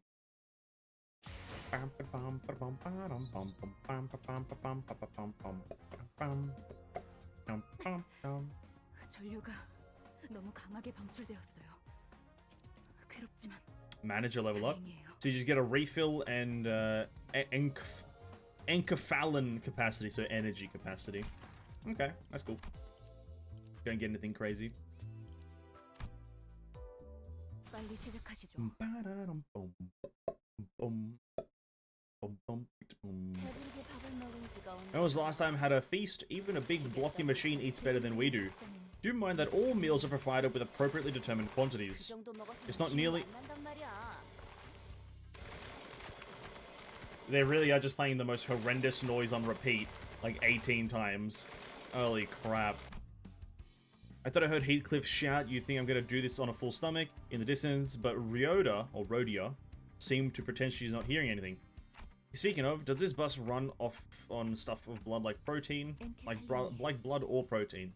Manager level up. So you just get a refill and enkephalin capacity, so energy capacity. Okay, that's cool. Don't get anything crazy. When was the last time I had a feast? Even a big blocky machine eats better than we do. Do mind that all meals are provided with appropriately determined quantities. It's not nearly... They really are just playing the most horrendous noise on repeat, like 18 times. Holy crap. I thought I heard Heathcliff shout, "You think I'm gonna do this on a full stomach?" in the distance, but Rhodia seemed to pretend she's not hearing anything. Speaking of, does this bus run off on stuff of blood like protein? Like blood or protein?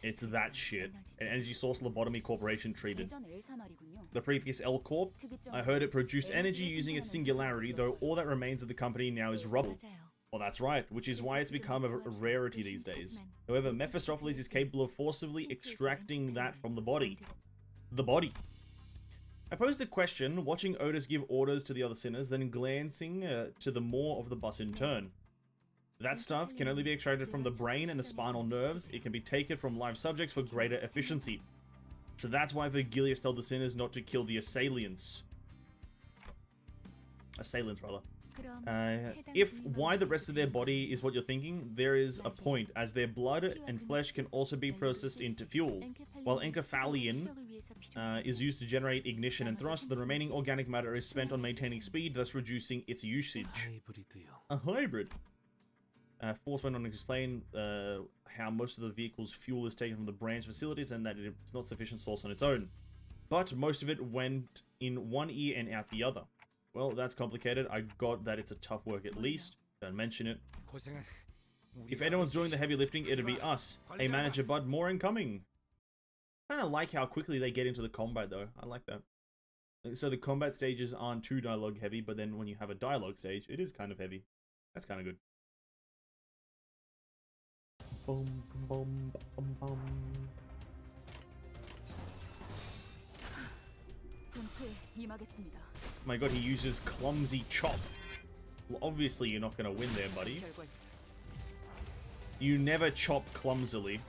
It's that shit. An energy source Lobotomy Corporation treated. The previous L Corp, I heard it produced energy using its singularity, though all that remains of the company now is rubble. Well, that's right, which is why it's become a rarity these days. However, Mephistopheles is capable of forcibly extracting that from the body. The body. I posed a question, watching Otis give orders to the other sinners, then glancing to the maw of the bus in turn. That stuff can only be extracted from the brain and the spinal nerves. It can be taken from live subjects for greater efficiency. So that's why Virgilius told the sinners not to kill the assailants. Assailants, rather. If why the rest of their body is what you're thinking, there is a point, as their blood and flesh can also be processed into fuel. While enkephalin is used to generate ignition and thrust, the remaining organic matter is spent on maintaining speed, thus reducing its usage. A hybrid. Force went on to explain how most of the vehicle's fuel is taken from the branch facilities and that it's not sufficient source on its own. But most of it went in one ear and out the other. Well, that's complicated. I got that it's a tough work at least. Don't mention it. If anyone's doing the heavy lifting, it'd be us. Hey, Manager Bud, more incoming. I kind of like how quickly they get into the combat, though. I like that. So the combat stages aren't too dialogue heavy, but then when you have a dialogue stage, it is kind of heavy. That's kind of good. Boom, boom, boom, boom. My god, he uses clumsy chop. Well, obviously you're not going to win there, buddy. You never chop clumsily.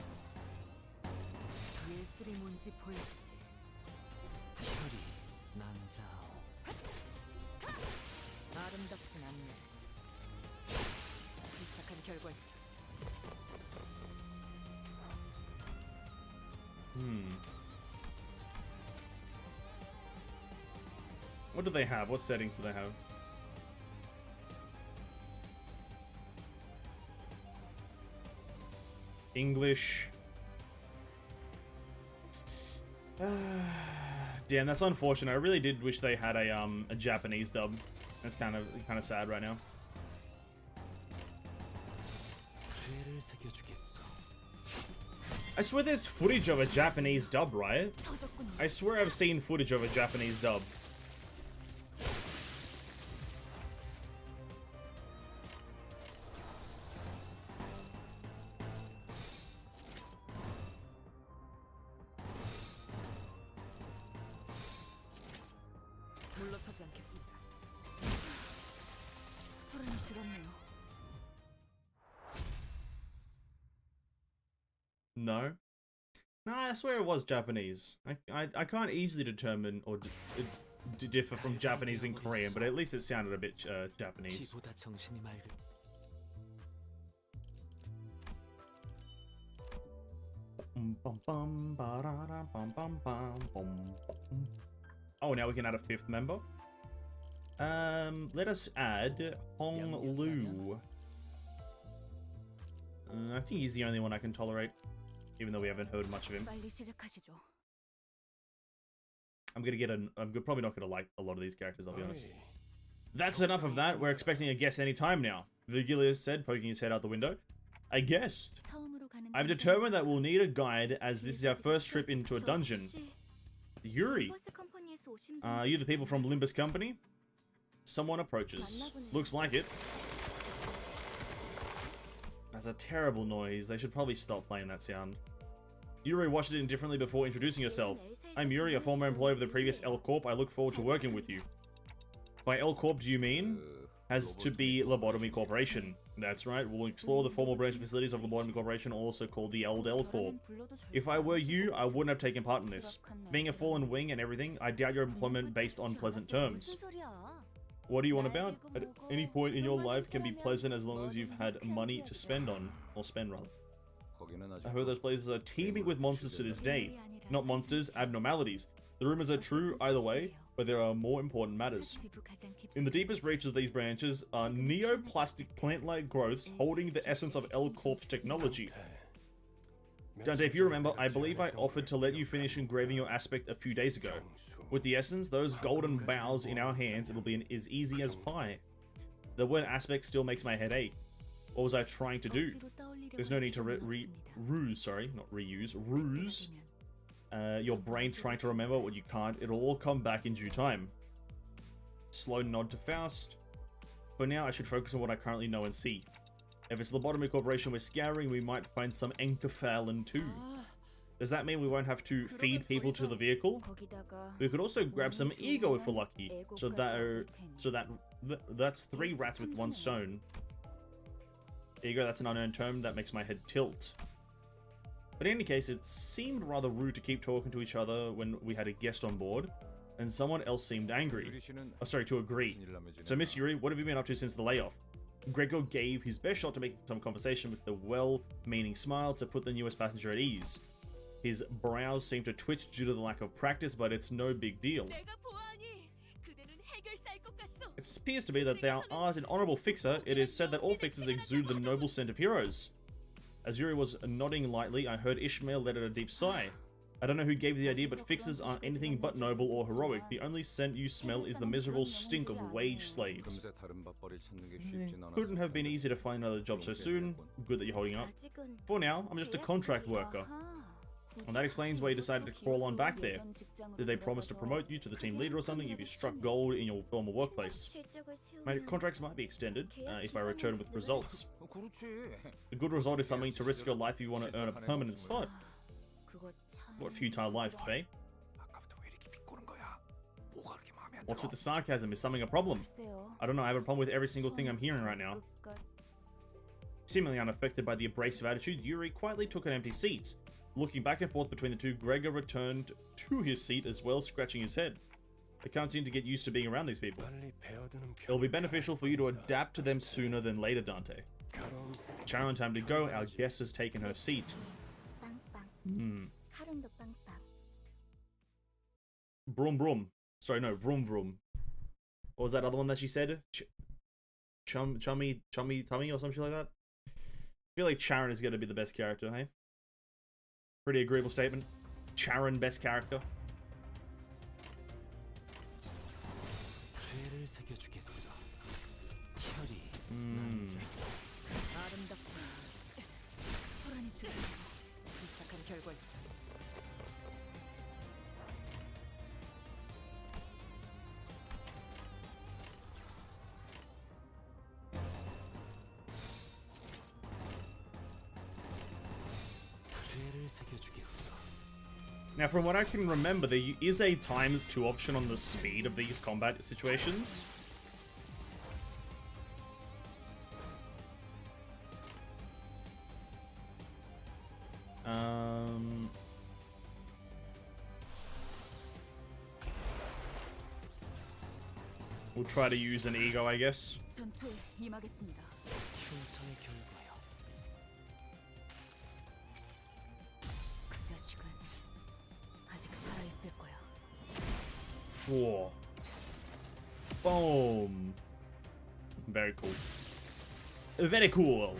What do they have? What settings do they have? English. Damn, that's unfortunate. I really did wish they had a Japanese dub. That's kind of sad right now. 죄를 새겨주겠어. I swear there's footage of a Japanese dub, right? I swear I've seen footage of a Japanese dub. 물러서지 않겠습니다. 사람이 죽었네요. No. No, I swear it was Japanese. I can't easily determine or differ from Japanese and Korean, but at least it sounded a bit Japanese. 피보다 정신이 맑을. Oh, now we can add a fifth member. Let us add Hong Lu. I think he's the only one I can tolerate, even though we haven't heard much of him. 빨리 시작하시죠. I'm probably not gonna like a lot of these characters, I'll be honest. That's enough of that. We're expecting a guest any time now, Vigilius said, poking his head out the window. A guest? 처음으로 가는 I've determined that we'll need a guide, as this is our first trip into a dungeon. Yuri, 림버스 컴퍼니에서 오신 are you the people from Limbus Company? Someone approaches. Looks like it. That's a terrible noise. They should probably stop playing that sound. Yuri watched it indifferently before introducing herself. I'm Yuri, a former employee of the previous L Corp. I look forward to working with you. By L Corp, do you mean? Has to be Lobotomy Corporation. That's right, we'll explore the formal branch facilities of Lobotomy Corporation, also called the Old L Corp. If I were you, I wouldn't have taken part in this. Being a fallen wing and everything, I doubt your employment based on pleasant terms. What do you want about? At any point in your life can be pleasant as long as you've had money to spend on. Or spend, rather. I heard those places are teeming with monsters to this day. Not monsters, abnormalities. The rumors are true either way, but there are more important matters. In the deepest reaches of these branches are neoplastic plant-like growths holding the essence of L Corp's technology. Dante, if you remember, I believe I offered to let you finish engraving your aspect a few days ago. With the essence, those golden boughs in our hands, it'll be as easy as pie. The word aspect still makes my head ache. What was I trying to do? There's no need to ruse your brain trying to remember what you can't. It'll all come back in due time. Slow nod to Faust. For now, I should focus on what I currently know and see. If it's Lobotomy Corporation we're scouring, we might find some Enkerfallen too. Does that mean we won't have to feed people to the vehicle? We could also grab some ego if we're lucky. That's 3 rats with 1 stone. Ego, that's an unknown term that makes my head tilt. But in any case, it seemed rather rude to keep talking to each other when we had a guest on board, and someone else seemed angry. Oh, sorry, to agree. So, Miss Yuri, what have you been up to since the layoff? Gregor gave his best shot to make some conversation with the well-meaning smile to put the newest passenger at ease. His brows seemed to twitch due to the lack of practice, but it's no big deal. It appears to be that thou art an honorable fixer. It is said that all fixers exude the noble scent of heroes. As Yuri was nodding lightly, I heard Ishmael let out a deep sigh. I don't know who gave the idea, but fixers aren't anything but noble or heroic. The only scent you smell is the miserable stink of wage slaves. Couldn't have been easy to find another job so soon. Good that you're holding up. For now, I'm just a contract worker. And that explains why you decided to crawl on back there. Did they promise to promote you to the team leader or something if you struck gold in your former workplace? My contracts might be extended if I return with results. A good result is something to risk your life if you want to earn a permanent spot. What futile life, eh? What's with the sarcasm? Is something a problem? I don't know, I have a problem with every single thing I'm hearing right now. Seemingly unaffected by the abrasive attitude, Yuri quietly took an empty seat. Looking back and forth between the two, Gregor returned to his seat as well, scratching his head. I can't seem to get used to being around these people. It'll be beneficial for you to adapt to them sooner than later, Dante. Sharon, time to go. Our guest has taken her seat. Brum brum. Sorry, no, vroom vroom. What was that other one that she said? Chummy tummy or something like that? feel like Charon is going to be the best character, hey? Pretty agreeable statement. Charon, best character. 죄를 새겨주겠어. 혈이 아름답구나. 소란이 지르네요. 침착한 결과. 죄를 새겨주겠어. Now, from what I can remember, there is a ×2 option on the speed of these combat situations. We'll try to use an ego, I guess. 전투에 임하겠습니다. 흉터의 결과요. 그 자식은 아직 살아 있을 거야. Whoa. Boom. Very cool. Very cool.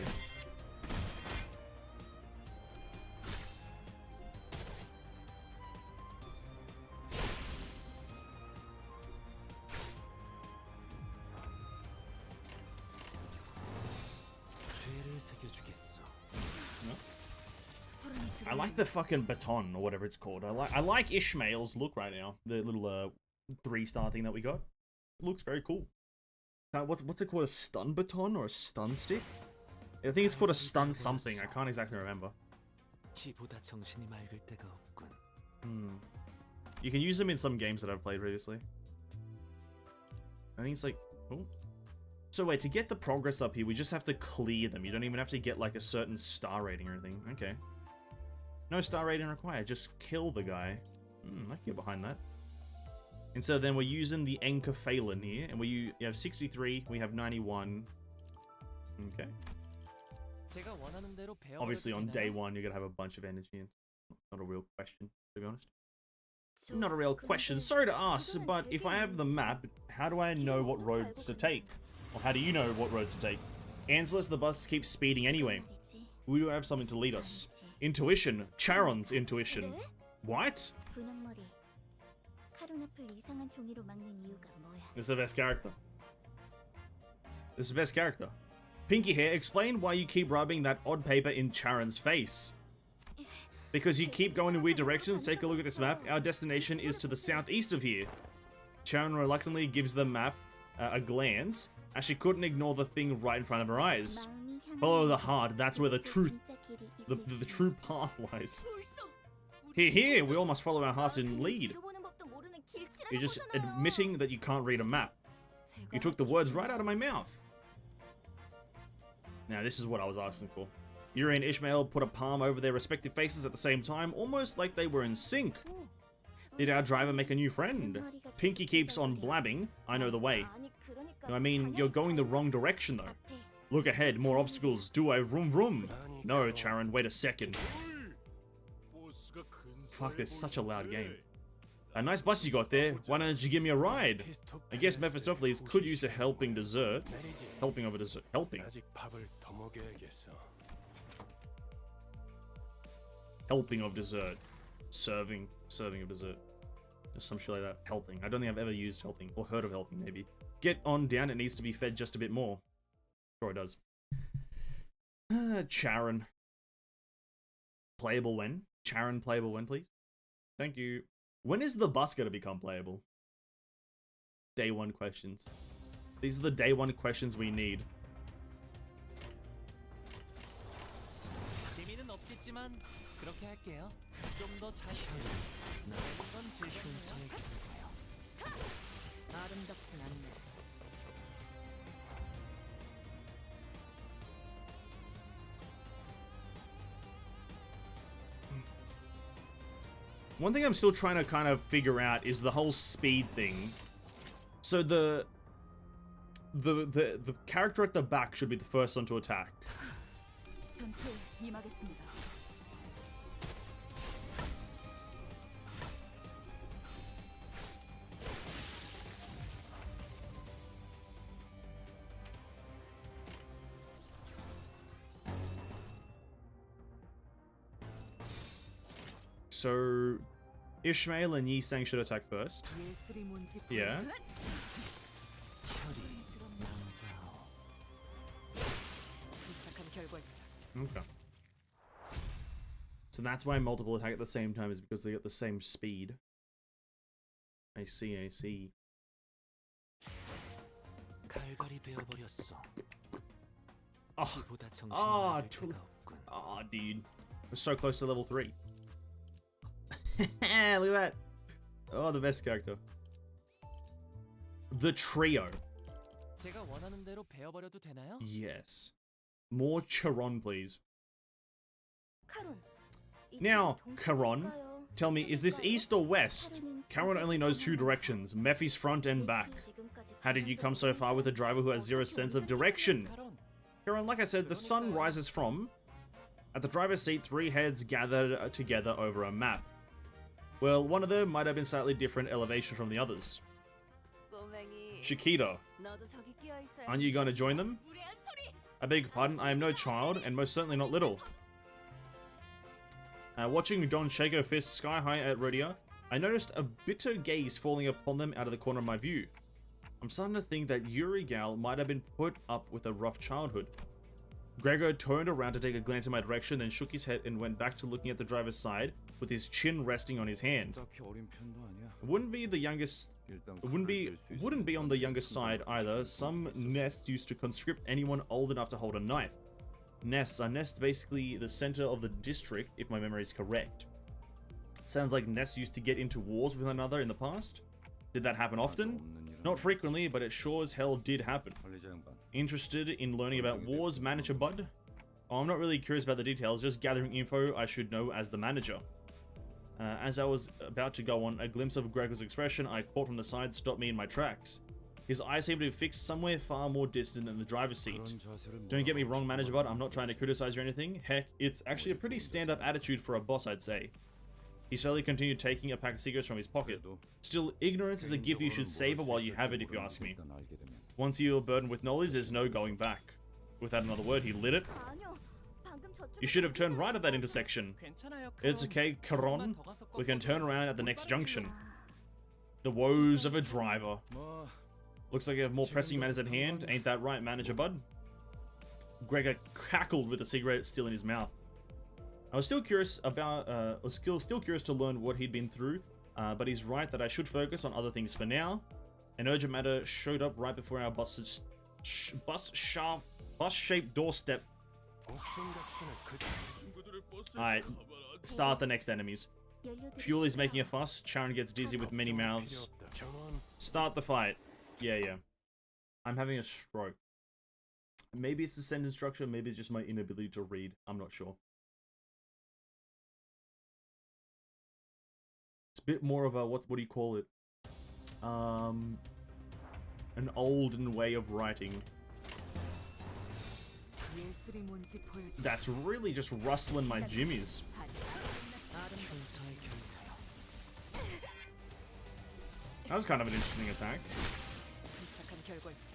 죄를 새겨주겠어. 소란이 I like the fucking baton or whatever it's called. I like Ishmael's look right now. The little 3-star thing that we got. It looks very cool. What's it called? A stun baton or a stun stick? I think it's called a stun something. I can't exactly remember. 이보다 정신이 맑을 때가 없군. You can use them in some games that I've played previously. I think it's like... Oh. So wait, to get the progress up here, we just have to clear them. You don't even have to get like a certain star rating or anything. Okay. No star rating required. Just kill the guy. I can get behind that. And so then we're using the Anchor Phelan here. And you have 63, we have 91. Okay. 제가 원하는 대로 배워도 Obviously on 되나요? day one, you're going to have a bunch of energy. And not a real question, to be honest. Not a real question. Sorry to ask, but if I have the map, how do I know what roads to take? Or how do you know what roads to take? Answerless, the bus keeps speeding anyway. We do have something to lead us. Intuition. Charon's intuition. What? 분홍머리. 카로나풀 이상한 종이로 막는 이유가 뭐야? This is the best character. This is the best character. Pinky hair, explain why you keep rubbing that odd paper in Charon's face. Because you keep going in weird directions. Take a look at this map. Our destination is to the southeast of here. Charon reluctantly gives the map a glance, as she couldn't ignore the thing right in front of her eyes. Follow the heart. That's where the true path lies. Here, we all must follow our hearts and lead. You're just admitting that you can't read a map. You took the words right out of my mouth. Now, this is what I was asking for. Yuri and Ishmael put a palm over their respective faces at the same time, almost like they were in sync. Did our driver make a new friend? Pinky keeps on blabbing. I know the way. No, I mean, you're going the wrong direction, though. Look ahead, more obstacles. Do I vroom vroom? No, Charon, wait a second. Fuck, there's such a loud game. A nice bus you got there. Why don't you give me a ride? I guess Mephistopheles could use a helping dessert. Helping of a dessert. Helping. 아직 밥을 더 먹여야겠어. Helping of dessert. Serving of dessert. Just some shit like that. Helping. I don't think I've ever used helping. Or heard of helping, maybe. Get on down, it needs to be fed just a bit more. Sure it does. Charon. Playable when? Charon playable when, please? Thank you. When is the bus going to become playable? Day one questions. These are the day one questions we need. 재미는 없겠지만 그렇게 할게요. 좀 더 잘 나는 건 흉터의 결과요. 아름답진 않네. One thing I'm still trying to kind of figure out is the whole speed thing. So the character at the back should be the first one to attack. 전투에 임하겠습니다. So Ishmael and Yi Sang should attack first. 예술이 뭔지 Yeah. 보여줄래? 혈이 남자오. 침착한 결과입니다. Okay. So that's why multiple attack at the same time is because they get the same speed. I see, I see. 갈갈이 베어버렸어. Oh, 이보다 정신이 아, 나갈 tul- 데가 없군. oh, dude. We're so close to level 3. Look at that. Oh, the best character. The trio. 제가 원하는 대로 베어버려도 되나요? Yes. More Charon, please. 카론. Now, Charon, tell me, is this east or west? Charon only knows 2 directions, Mephi's front and back. How did you come so far with a driver who has 0 sense of direction? 카론, Charon, like I said, the sun rises from... At the driver's seat, 3 heads gathered together over a map. Well, one of them might have been slightly different elevation from the others. 꼬맹이, Shikita, 너도 저기 끼어 있어야 aren't you going to join them? 무례한 소리! I beg your pardon, I am no child, and most certainly not little. Watching Don Shago fist sky high at Rodia, I noticed a bitter gaze falling upon them out of the corner of my view. I'm starting to think that Yuri Gal might have been put up with a rough childhood. Gregor turned around to take a glance in my direction, then shook his head and went back to looking at the driver's side, with his chin resting on his hand. 딱히 어린 편도 아니야. Wouldn't be on the youngest side either. Some nests used to conscript anyone old enough to hold a knife. Nests are basically the center of the district, if my memory is correct. Sounds like nests used to get into wars with one another in the past. Did that happen often? Not frequently, but it sure as hell did happen. 관리자 양반. Interested in learning about wars, manager bud? Oh, I'm not really curious about the details, just gathering info I should know as the manager. As I was about to go on, a glimpse of Gregor's expression I caught from the side stopped me in my tracks. His eyes seemed to be fixed somewhere far more distant than the driver's seat. 그런 자세를 Don't get me wrong, 뭐라고 manager bud, I'm not trying to criticize you or anything. Heck, it's actually a pretty stand-up attitude for a boss, I'd say. He slowly continued taking a pack of cigarettes from his pocket. 그래도 Still, ignorance is a gift you should 개인적으로는 savor 뭘수 while you 있을지 have it, if you 모르는 ask me. 일단 알게 되면 Once you're burdened with knowledge, there's no going back. Without another word, he lit it. 아니요. 방금 저쪽에 You should have turned right at that intersection. 괜찮아요. It's okay, Charon. We can turn around at the next junction. The woes of a driver. 뭐 Looks like you have more pressing matters at hand. Ain't that right, manager bud? Gregor cackled with the cigarette still in his mouth. I was still curious about, still curious to learn what he'd been through, but he's right that I should focus on other things for now. An urgent matter showed up right before our bus-shaped doorstep. Alright, start the next enemies. Fuel is making a fuss. Charon gets dizzy with many mouths. Start the fight. Yeah. I'm having a stroke. Maybe it's the sentence structure, maybe it's just my inability to read. I'm not sure. It's a bit more of a, what do you call it? An olden way of writing. 예술이 뭔지 보여줄래? That's really just rustling my jimmies. That was kind of an interesting attack. 침착한 결과입니다.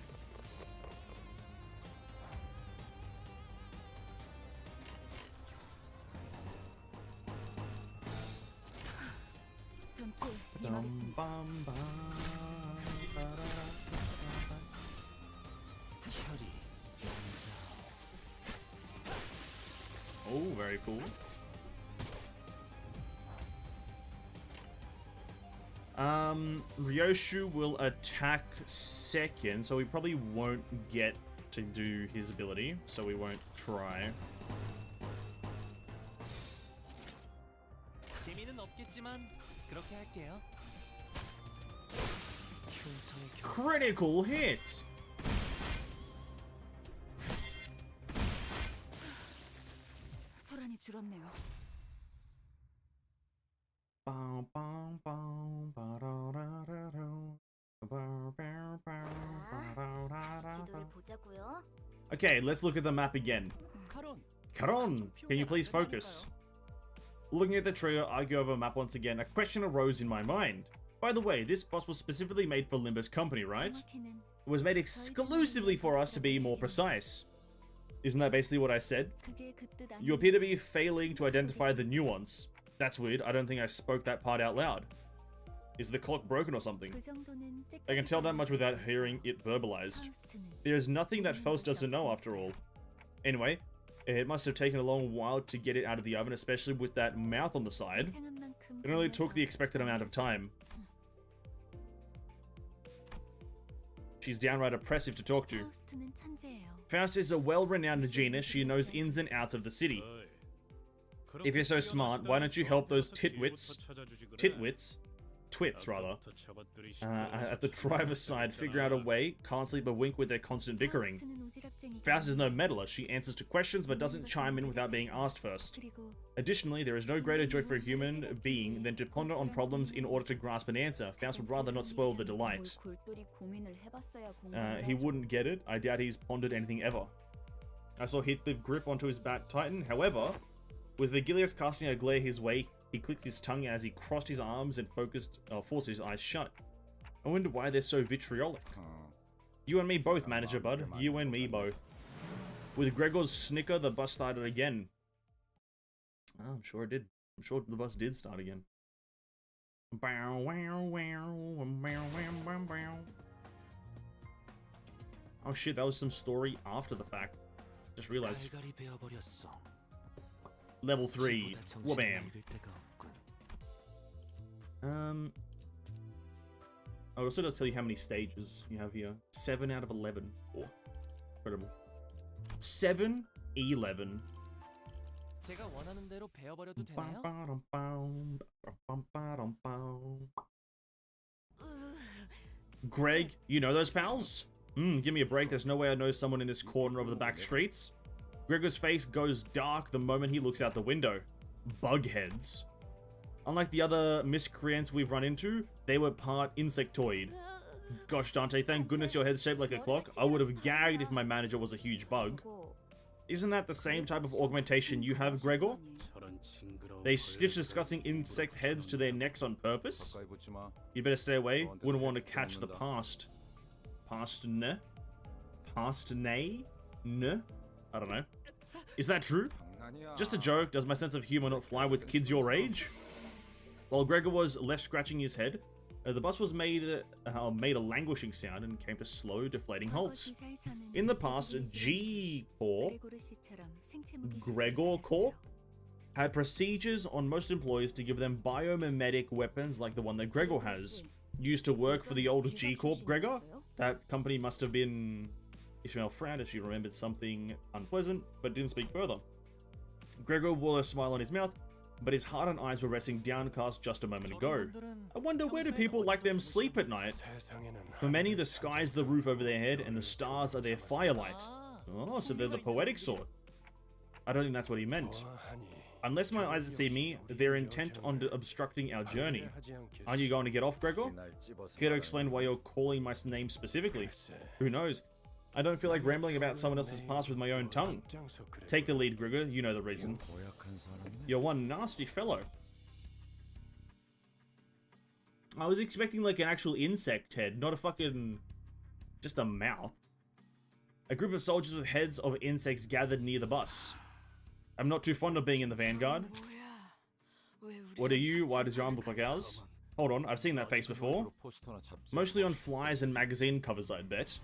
전투에 임하겠습니다. 혈이 Oh, very cool. Ryoshu will attack second, so we probably won't get to do his ability, so we won't try. 재미는 없겠지만 그렇게 할게요. 흉터의 결 Critical hit! 소란이 줄었네요. 지도를 보자고요. Okay, let's look at the map again. 카론. Karon, can you please focus? Looking at the trio argue over a map once again, a question arose in my mind. By the way, this boss was specifically made for Limbus Company, right? 정확히는 It was made exclusively for us to be more precise. Isn't that basically what I said? 그게 그 뜻 You appear to be failing to identify the nuance. That's weird. I don't think I spoke that part out loud. Is the clock broken or something? 그 정도는 I can tell that much without hearing it verbalized. There's nothing that Faust doesn't know after all. Anyway, it must have taken a long while to get it out of the oven, especially with that mouth on the side. It only took the expected amount of time. She's downright oppressive to talk to. 파우스트는 천재예요. Faust is a well-renowned genus. She knows ins and outs of the city. If you're so smart, why don't you help those twits, rather, at the driver's side figure out a way, can't sleep a wink with their constant bickering. 파우스트는 오지랖쟁이고. Faust is no meddler. She answers to questions but doesn't chime in without being asked first. 그리고 Additionally, there is no greater joy for a human being than to ponder on problems in order to grasp an answer. Faust would rather not spoil the delight. 뭘 골똘히 고민을 해봤어야 공감을 He 하죠. wouldn't get it. I doubt he's pondered anything ever. I saw Heathcliff grip onto his bat tighten. However, with Vigilius casting a glare his way, he clicked his tongue as he crossed his arms and forced his eyes shut. I wonder why they're so vitriolic. You and me both, Manager Bud. You and me both. With Gregor's snicker, the bus started again. Oh, I'm sure it did. I'm sure the bus did start again. Oh shit, that was some story after the fact. Just realized. 갈갈이 베어버렸어. Level 3. 지보다 정신이 Wabam. 맑을 때가 없군. I'll also just tell you how many stages you have here. 7 out of 11. Oh, incredible. 7, 11. 제가 원하는 대로 베어버려도 되나요? Greg, you know those pals? Give me a break. There's no way I know someone in this corner of the back streets. Gregor's face goes dark the moment he looks out the window. Bugheads. Unlike the other miscreants we've run into, they were part insectoid. Gosh, Dante, thank goodness your head's shaped like a clock. I would have gagged if my manager was a huge bug. Isn't that the same type of augmentation you have, Gregor? They stitch disgusting insect heads to their necks on purpose? You better stay away. Wouldn't want to catch the past. Past-ne? Past-nay? Ne? I don't know. Is that true? Just a joke. Does my sense of humor not fly with kids your age? While Gregor was left scratching his head, the bus was made a languishing sound and came to slow, deflating halts. In the past, G-Corp, Gregor Corp, had procedures on most employees to give them biomimetic weapons like the one that Gregor has. Used to work for the old G-Corp, Gregor? That company must have been... Ishmael frowned as she remembered something unpleasant, but didn't speak further. Gregor wore a smile on his mouth, but his heart and eyes were resting downcast just a moment ago. I wonder, where do people like them sleep at night? For many, the sky's the roof over their head, and the stars are their firelight. Oh, so they're the poetic sort. I don't think that's what he meant. Unless my eyes deceive me, they're intent on obstructing our journey. Aren't you going to get off, Gregor? Care to explain why you're calling my name specifically? Who knows? I don't feel like rambling about someone else's past with my own tongue. Take the lead, Gregor. You know the reason. You're one nasty fellow. I was expecting like an actual insect head, not a fucking... just a mouth. A group of soldiers with heads of insects gathered near the bus. I'm not too fond of being in the vanguard. What are you? Why does your arm look like ours? Hold on, I've seen that face before. Mostly on flyers and magazine covers, I'd bet.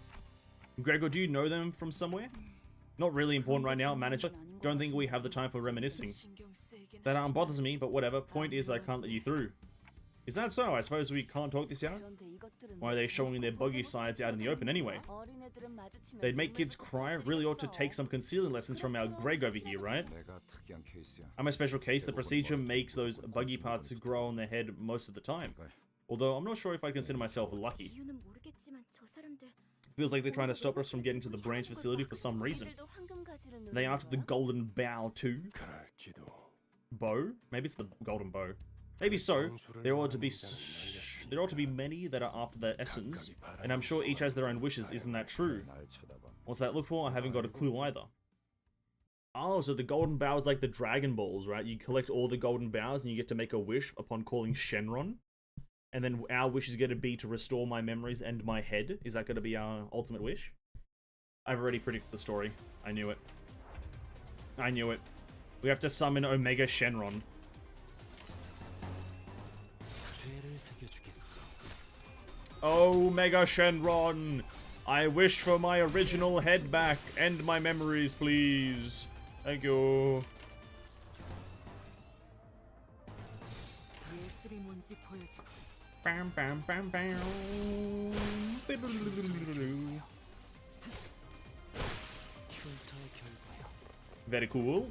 Gregor, do you know them from somewhere? Not really important right now, manager. Don't think we have the time for reminiscing. That arm bothers me, but whatever. Point is, I can't let you through. Is that so? I suppose we can't talk this out? Why are they showing their buggy sides out in the open anyway? They'd make kids cry. Really ought to take some concealing lessons from our Greg over here, right? I'm a special case. The procedure makes those buggy parts grow on their head most of the time. Although I'm not sure if I consider myself lucky. Feels like they're trying to stop us from getting to the branch facility for some reason. They after the golden bow too? Bow? Maybe it's the golden bow. Maybe so. There ought to be many that are after the essence, and I'm sure each has their own wishes. Isn't that true? What's that look for? I haven't got a clue either. Oh, so the golden bow is like the Dragon Balls, right? You collect all the golden bows and you get to make a wish upon calling Shenron. And then our wish is going to be to restore my memories and my head. Is that going to be our ultimate wish? I've already predicted the story. I knew it. I knew it. We have to summon Omega Shenron. Oh, Mega Shenron! I wish for my original head back and my memories, please. Thank you. 예술이 뭔지 보여주지. Bam, bam, bam, bam. 흉터의 결과요. Very cool.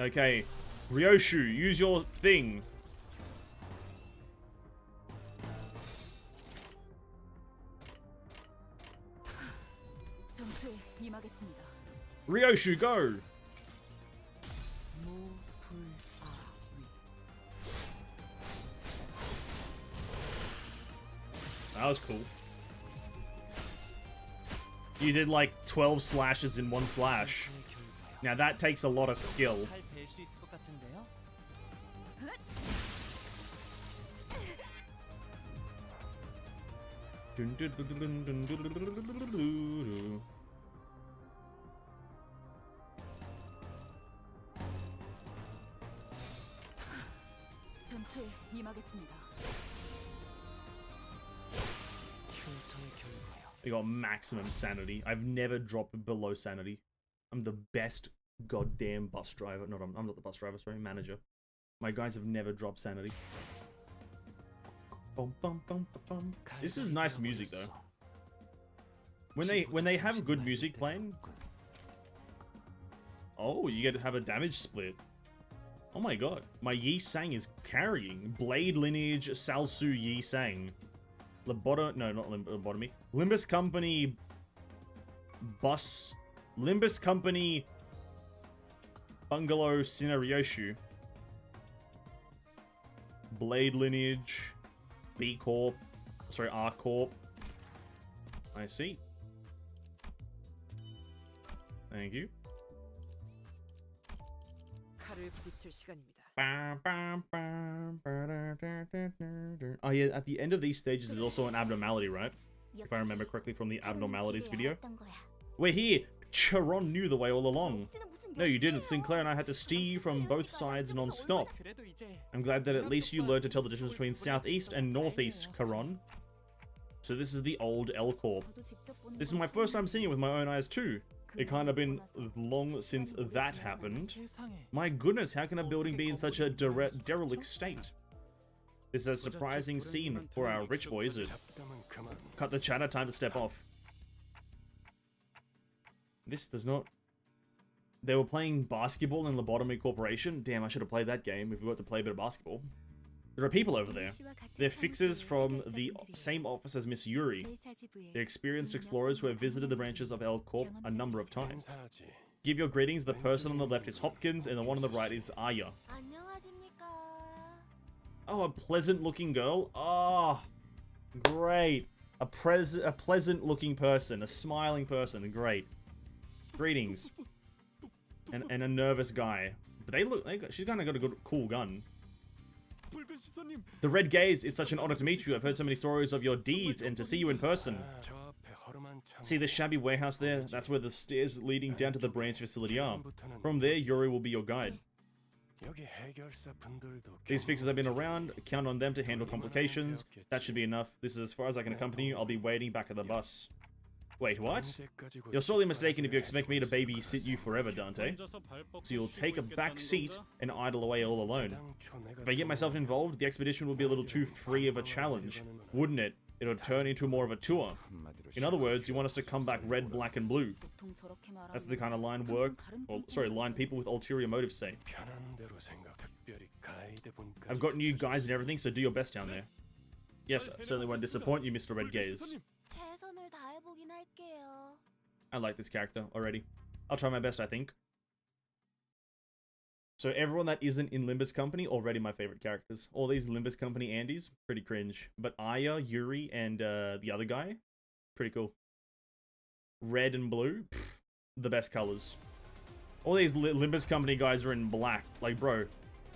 Okay, Ryoshu, use your thing. 전투에 임하겠습니다. Ryoshu, go! That was cool. You did like 12 slashes in one slash. Now that takes a lot of skill. 잘될수 있을 것 같은데요? 전투에 임하겠습니다. 흉터의 결과요. I got maximum sanity. I've never dropped below sanity. I'm the best goddamn bus driver. No, I'm not the bus driver, sorry, manager. My guys have never dropped sanity. Bum, bum, bum, bum. This is nice music though. When they have good music playing, oh, you get to have a damage split. Oh my god, my Yi Sang is carrying. Blade lineage Salsu Yi Sang. No, not lobotomy. Limbus Company bus. Limbus Company Bungalow Sinaryoshu. Blade lineage B Corp. Sorry, R Corp. I see. Thank you. 칼을 부딪힐 시간입니다. Oh yeah, at the end of these stages there's also an abnormality, right? If I remember correctly from the abnormalities video. We're here! Charon knew the way all along. No, you didn't. Sinclair and I had to steer you from both sides non-stop. 그래도 이제 I'm glad that at least you learned to tell the difference between southeast and northeast, Charon. So this is the old L Corp. This is my first time seeing it with my own eyes too. It kind of been long since that happened. 세상에. My goodness, how can a building be in such a derelict state? This is a surprising scene for our rich boy, is it? 잡담은 그만. Cut the chatter, time to step off. This does not... They were playing basketball in Lobotomy Corporation. Damn, I should have played that game if we got to play a bit of basketball. There are people over there. They're fixers from the same office as Miss Yuri. They're experienced explorers who have visited the branches of L Corp a number of times. 인사하지. Give your greetings. The person on the left is Hopkins, and the one on the right is Aya. 안녕하십니까. Oh, a pleasant-looking girl. Oh, great. A pleasant-looking person, a smiling person. Great. Greetings. And a nervous guy. But she's kind of got a good, cool gun. 붉은 시선님. The Red Gaze, it's such an honor to meet you. I've heard so many stories of your deeds and to see you in person. 저 앞에 허름한 창. See the shabby warehouse there? That's where the stairs leading down to the branch facility are. From there, Yuri will be your guide. 여기 해결사 분들도 These fixers have been around. Count on them to handle complications. That should be enough. This is as far as I can accompany you. I'll be waiting back at the bus. Wait, what? You're sorely mistaken if you expect me to babysit you forever, Dante. So you'll take a back seat and idle away all alone. If I get myself involved, the expedition will be a little too free of a challenge, wouldn't it? It'll turn into more of a tour. In other words, you want us to come back red, black, and blue. 보통 저렇게 말하고 That's the kind of line line people with ulterior motives say. 편한 대로 생각. 특별히 가이드분까지. I've got new guides and everything, so do your best down there. Yes, I certainly won't disappoint you, Mr. Red Gaze. 최선을 다해보긴 할게요. I like this character already. I'll try my best, I think. So everyone that isn't in Limbus Company, already my favorite characters. All these Limbus Company Andys, pretty cringe. But Aya, Yuri, and the other guy, pretty cool. Red and blue, pff, the best colors. All these Limbus Company guys are in black. Like, bro,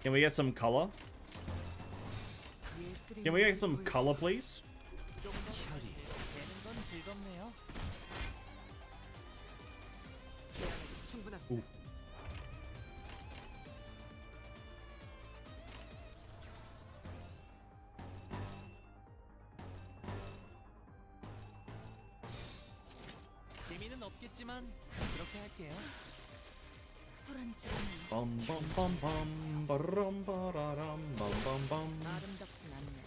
can we get some color? 예술이 Can we get 뭔지 some 보여주지. color, please? 별이 되는 건 즐겁네요. 충분합니다. Ooh. 재미는 없겠지만 그렇게 할게요. 소란이 줄었네요. Bum bum bum bum ba-rum ba-da-dum bum bum bum. 아름답진 않네.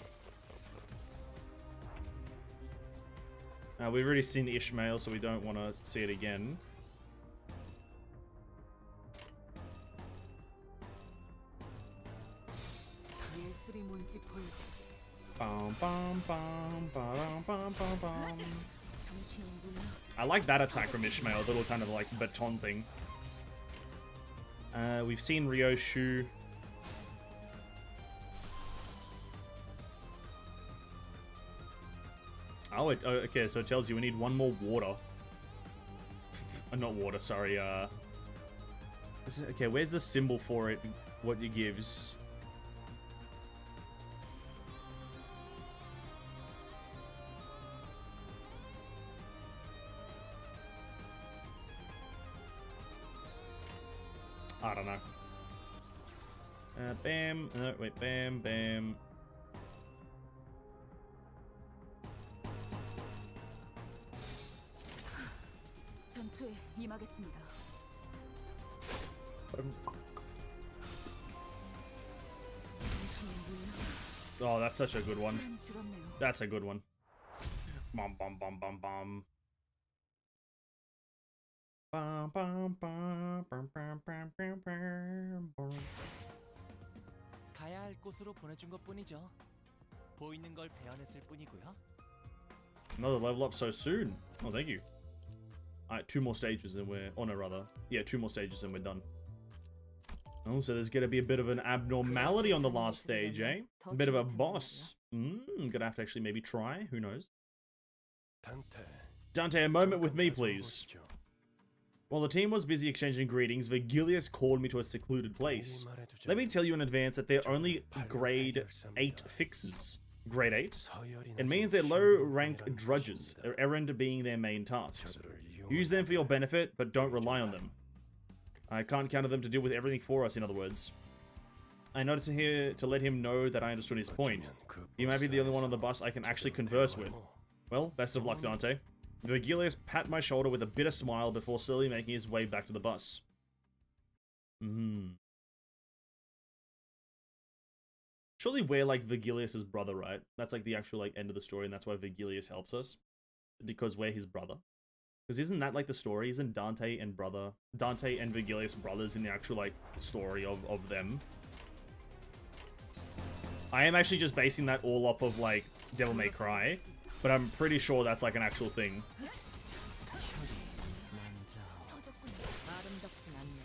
We've already seen Ishmael, so we don't want to see it again. 예술이 뭔지 보여주지. Bum bum bum ba-dum bum bum bum. 정신이군요. I like that attack from Ishmael, the little kind of like baton thing. We've seen Ryoshu. Oh, okay, so it tells you we need one more water. Not water, sorry, okay, where's the symbol for it? What it gives? I don't know. Bam. No, wait, bam, bam. 전투에 임하겠습니다. 정신이군요. Oh, that's such a good one. 소란이 줄었네요. That's a good one. Bum bum bum bum bum. Bum bum bum bum bum bum bum bum bum. 가야 할 곳으로 보내준 것뿐이죠. 보이는 걸 베어냈을 뿐이고요. Another level up so soon. Oh, thank you. Alright, 2 more stages and we're... Oh, no, rather. Yeah, 2 more stages and we're done. Oh, so there's gonna be a bit of an abnormality on the last stage, eh? A bit of a boss. Gonna have to actually maybe try. Who knows? Dante, a moment with me, please. While the team was busy exchanging greetings, Virgilius called me to a secluded place. Let me tell you in advance that they're only grade 8 fixers. Grade 8? It means they're low-rank drudges, errand being their main tasks. Use them for your benefit, but don't rely on them. I can't count on them to deal with everything for us, in other words. I noted to let him know that I understood his point. He might be the only one on the bus I can actually converse with. Well, best of luck, Dante. Virgilius pat my shoulder with a bitter smile before slowly making his way back to the bus. Surely we're like Virgilius' brother, right? That's like the actual like end of the story, and that's why Virgilius helps us. Because we're his brother. Because isn't that like the story? Isn't Dante and Virgilius brothers in the actual like story of them? I am actually just basing that all off of like Devil May Cry, but I'm pretty sure that's like an actual thing. 아름답진 않네.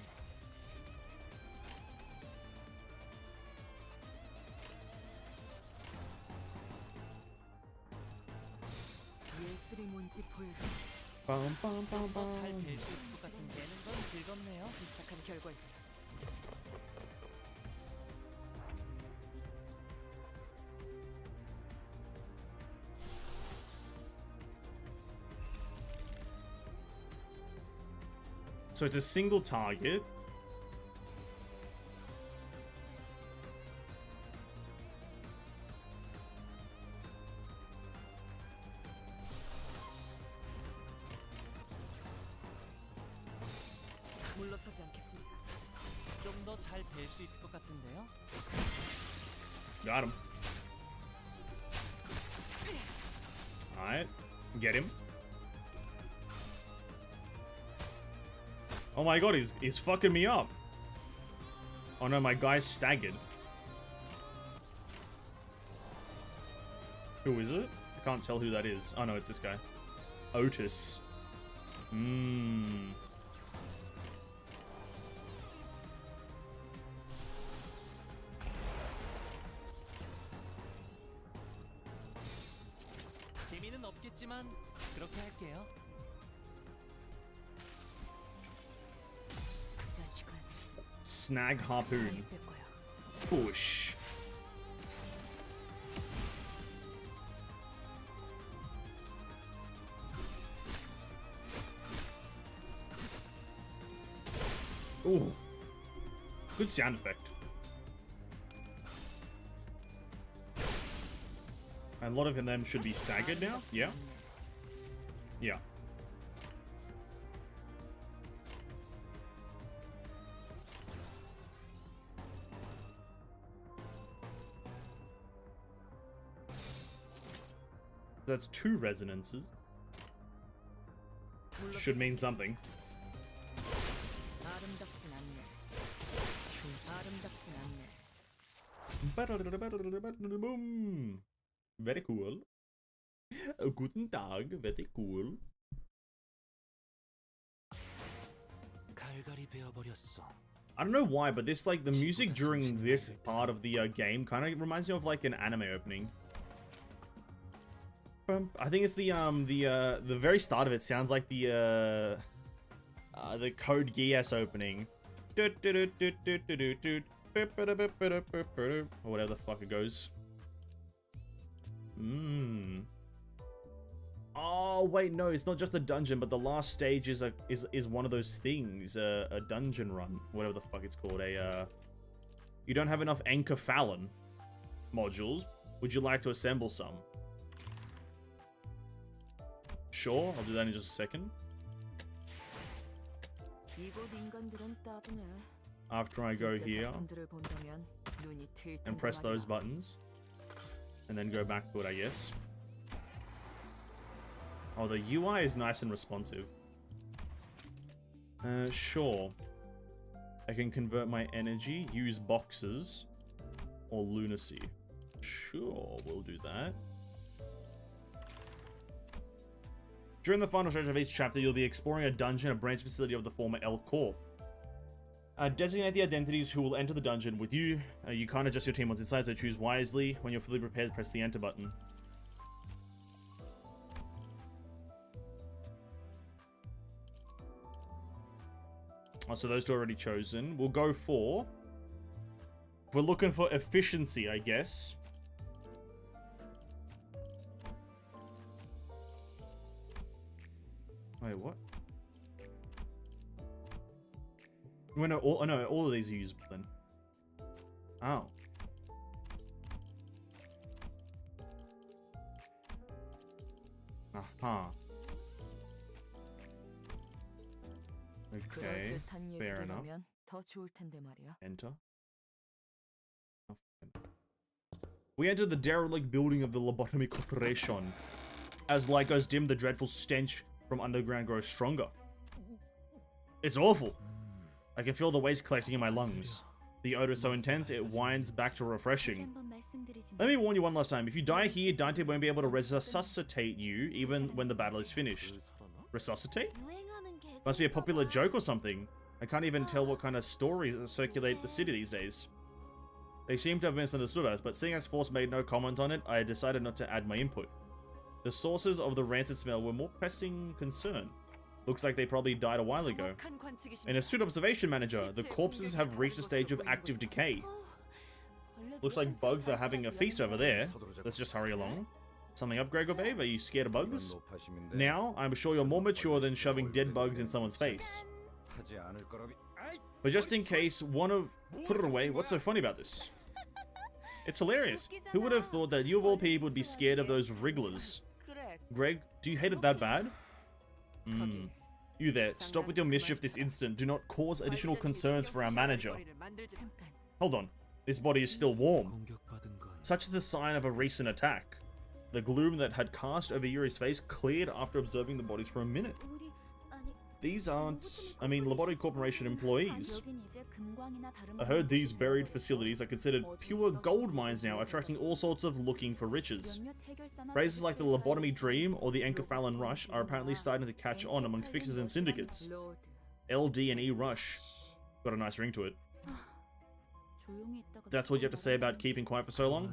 예술이 뭔지 보여주지. Bum, bum, bum, 더 잘 bum. 될 수 있을 것 같은 되는 건 즐겁네요. 침착한 결과입니다. So it's a single target. 물러서지 않겠습니다. 좀 더 잘 될 수 있을 것 같은데요. Got him. Alright. Get him. Oh my god, he's fucking me up. Oh no, my guy's staggered. Who is it? I can't tell who that is. Oh no, it's this guy. Otis. 재미는 없겠지만 그렇게 할게요. 그 자식은 Snag harpoon. 있을 거야. Push. Ooh. Good sound effect. And a lot of them should be staggered now. Yeah. Yeah. That's 2 resonances. Should mean something. 아름답진 않네. 아름답진 않네. Boom. Very cool. Guten Tag, very cool. 갈갈이 베어버렸어. I don't know why, but this, like, the music during this part of the game kind of reminds me of, like, an anime opening. I think it's the very start of it sounds like the Code Geass opening. Or whatever the fuck it goes. Oh wait, no, it's not just a dungeon, but the last stage is one of those things, a dungeon run, whatever the fuck it's called. You don't have enough Encephalon modules. Would you like to assemble some? Sure, I'll do that in just a second. 이곳 인간들은 따분해. After I go 진짜 here 작품들을 본다면 눈이 틀 and 텐데 press those 말이야. buttons, and then go back to it, I guess. Oh, the UI is nice and responsive. Sure. I can convert my energy, use boxes, or lunacy. Sure, we'll do that. During the final stretch of each chapter, you'll be exploring a dungeon, a branch facility of the former El Corp. Designate the identities who will enter the dungeon with you. You can't adjust your team once inside, so choose wisely. When you're fully prepared, press the enter button. Oh, so those two are already chosen. We'll go for... We're looking for efficiency, I guess. Wait, what? Well, no, all of these are usable then. Oh. Aha. Okay, 그럴듯한 fair 예술을 enough. 하면 더 좋을 텐데 말이야. Enter. We entered the derelict building of the Lobotomy Corporation. As light goes dim, the dreadful stench from underground grows stronger. It's awful. I can feel the waste collecting in my lungs. The odor is so intense, it winds back to 다시 refreshing. 한번 말씀드리지만 Let me warn you one last time. If you die here, Dante won't be able to resuscitate you even when the battle is finished. Resuscitate? 유행하는 게 Must be a popular joke or something. I can't even tell what kind of stories circulate the city these days. They seem to have misunderstood us, but seeing as Force made no comment on it, I decided not to add my input. The sources of the rancid smell were more pressing concern. Looks like they probably died a while ago. 정확한 관측이십니다. In astute observation, manager, the corpses have reached a stage of active decay. Looks like bugs are having a feast over there. Let's just hurry along. Something up, Gregor babe? Are you scared of bugs? Now, I'm sure you're more mature than shoving dead bugs in someone's face. But just in case one of... Put it away, what's so funny about this? It's hilarious. Who would have thought that you of all people would be scared of those wrigglers? 그래. Greg, do you hate it that bad? You there, stop with your mischief this instant. Do not cause additional concerns for our manager. 잠깐 Hold on, this body is still warm. 공격받은 건 Such is the sign of a recent attack. The gloom that had cast over Yuri's face cleared after observing the bodies for a minute. 우리 아니 These aren't, Lobotomy Corporation employees. 여긴 이제 금광이나 다른 I heard these buried facilities are considered pure gold mines now, attracting all sorts of looking for riches. 몇몇 해결사나 Phrases like the lobotomy dream or the Encephalon rush are apparently starting to catch on among fixers and syndicates. 로드. LD and E rush. Got a nice ring to it. 조용히 있다가 That's what you have to say about keeping quiet for so long?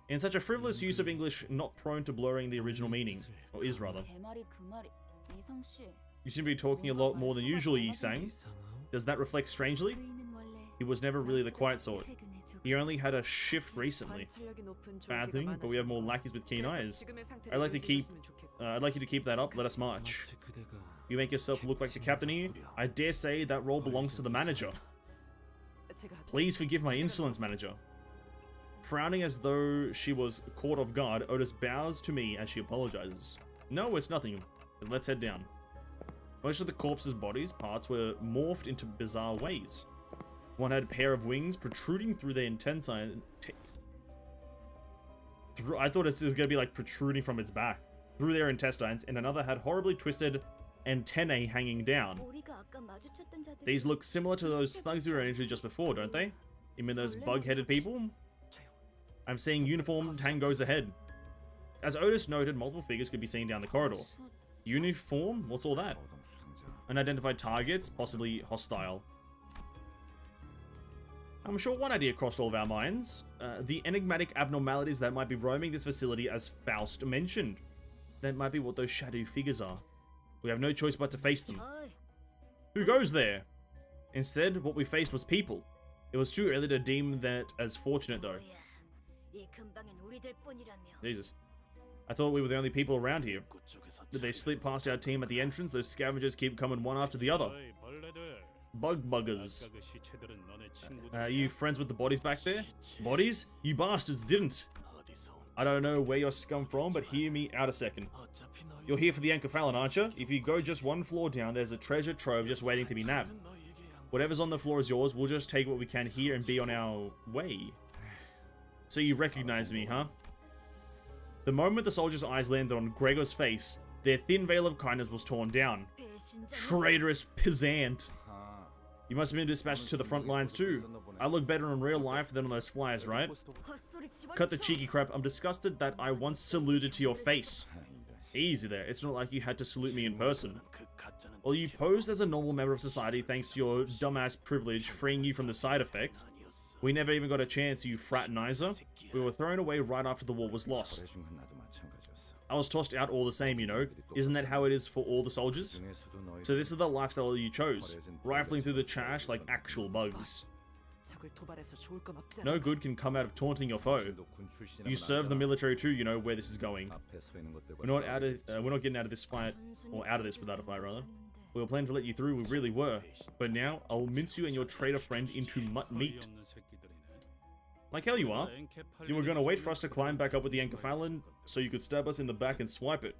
In such a frivolous use of English, not prone to blurring the original meaning. Or is, rather. 개말이 그 말이 이성 씨 You seem to be talking a lot more than usual, Yi Sang. 이상함? Does that reflect strangely? 그이는 원래 He was never really the quiet sort. 최근에 저 He only had a shift recently. 관찰력이 높은 Bad 조기가 thing, but we have more 많아졌구나. lackeys with keen 그래서 eyes. 지금의 상태를 I'd like to keep, 유지해줬으면 좋겠고. I'd like you to keep that up. Let us march. 마치 그대가 You make yourself look like the captain here. I dare say that role belongs to the manager. 제가 Please forgive my insolence, manager. Frowning as though she was caught off guard, Otis bows to me as she apologizes. No, it's nothing. Let's head down. Most of the corpses' bodies parts were morphed into bizarre ways. One had a pair of wings protruding through their intestine. I thought it was going to be like protruding from its back. through their intestines, and another had horribly twisted antennae hanging down. 우리가 아까 마주쳤던 자들이 These look similar to those slugs we ran into just before, don't they? You mean those bug-headed people? I'm seeing uniformed tangos ahead. As Otis noted, multiple figures could be seen down the corridor. Uniform? What's all that? Unidentified targets, possibly hostile. I'm sure one idea crossed all of our minds. The enigmatic abnormalities that might be roaming this facility, as Faust mentioned. That might be what those shadow figures are. We have no choice but to face them. 어이, Who goes there? Instead, what we faced was people. It was too early to deem that as fortunate though. 뭐야. 이 근방엔 우리들뿐이라며. Jesus. I thought we were the only people around here. Did they slip past our team at the entrance? Those scavengers keep coming one after the other. Bug buggers. Are you friends with the bodies back there? Bodies? You bastards didn't. I don't know where you're scum from, but hear me out a second. You're here for the Anchorphalon, aren't you? If you go just one floor down, there's a treasure trove just waiting to be nabbed. Whatever's on the floor is yours. We'll just take what we can here and be on our way. So you recognize me, huh? The moment the soldier's eyes landed on Gregor's face, their thin veil of kindness was torn down. 배신자. Traitorous peasant. You must have been dispatched to the front lines too. I look better in real life than on those flyers, right? 헛소리 집어치워. Cut the cheeky crap. I'm disgusted that I once saluted to your face. Easy there. It's not like you had to salute me in person. Well, you posed as a normal member of society thanks to your dumbass privilege freeing you from the side effects. We never even got a chance, you fraternizer. We were thrown away right after the war was lost. I was tossed out all the same, you know. Isn't that how it is for all the soldiers? So this is the lifestyle you chose. Rifling through the trash like actual bugs. 적을 도발해서 좋을 건 없잖아. No good can come out of taunting your foe. You serve the military too, you know where this is going. We're not getting out of this fight, or out of this without a fight rather. We were planning to let you through, we really were. But now, I'll mince you and your traitor friend into meat. Like hell you are. You were gonna wait for us to climb back up with the Anchorphalon so you could stab us in the back and swipe it.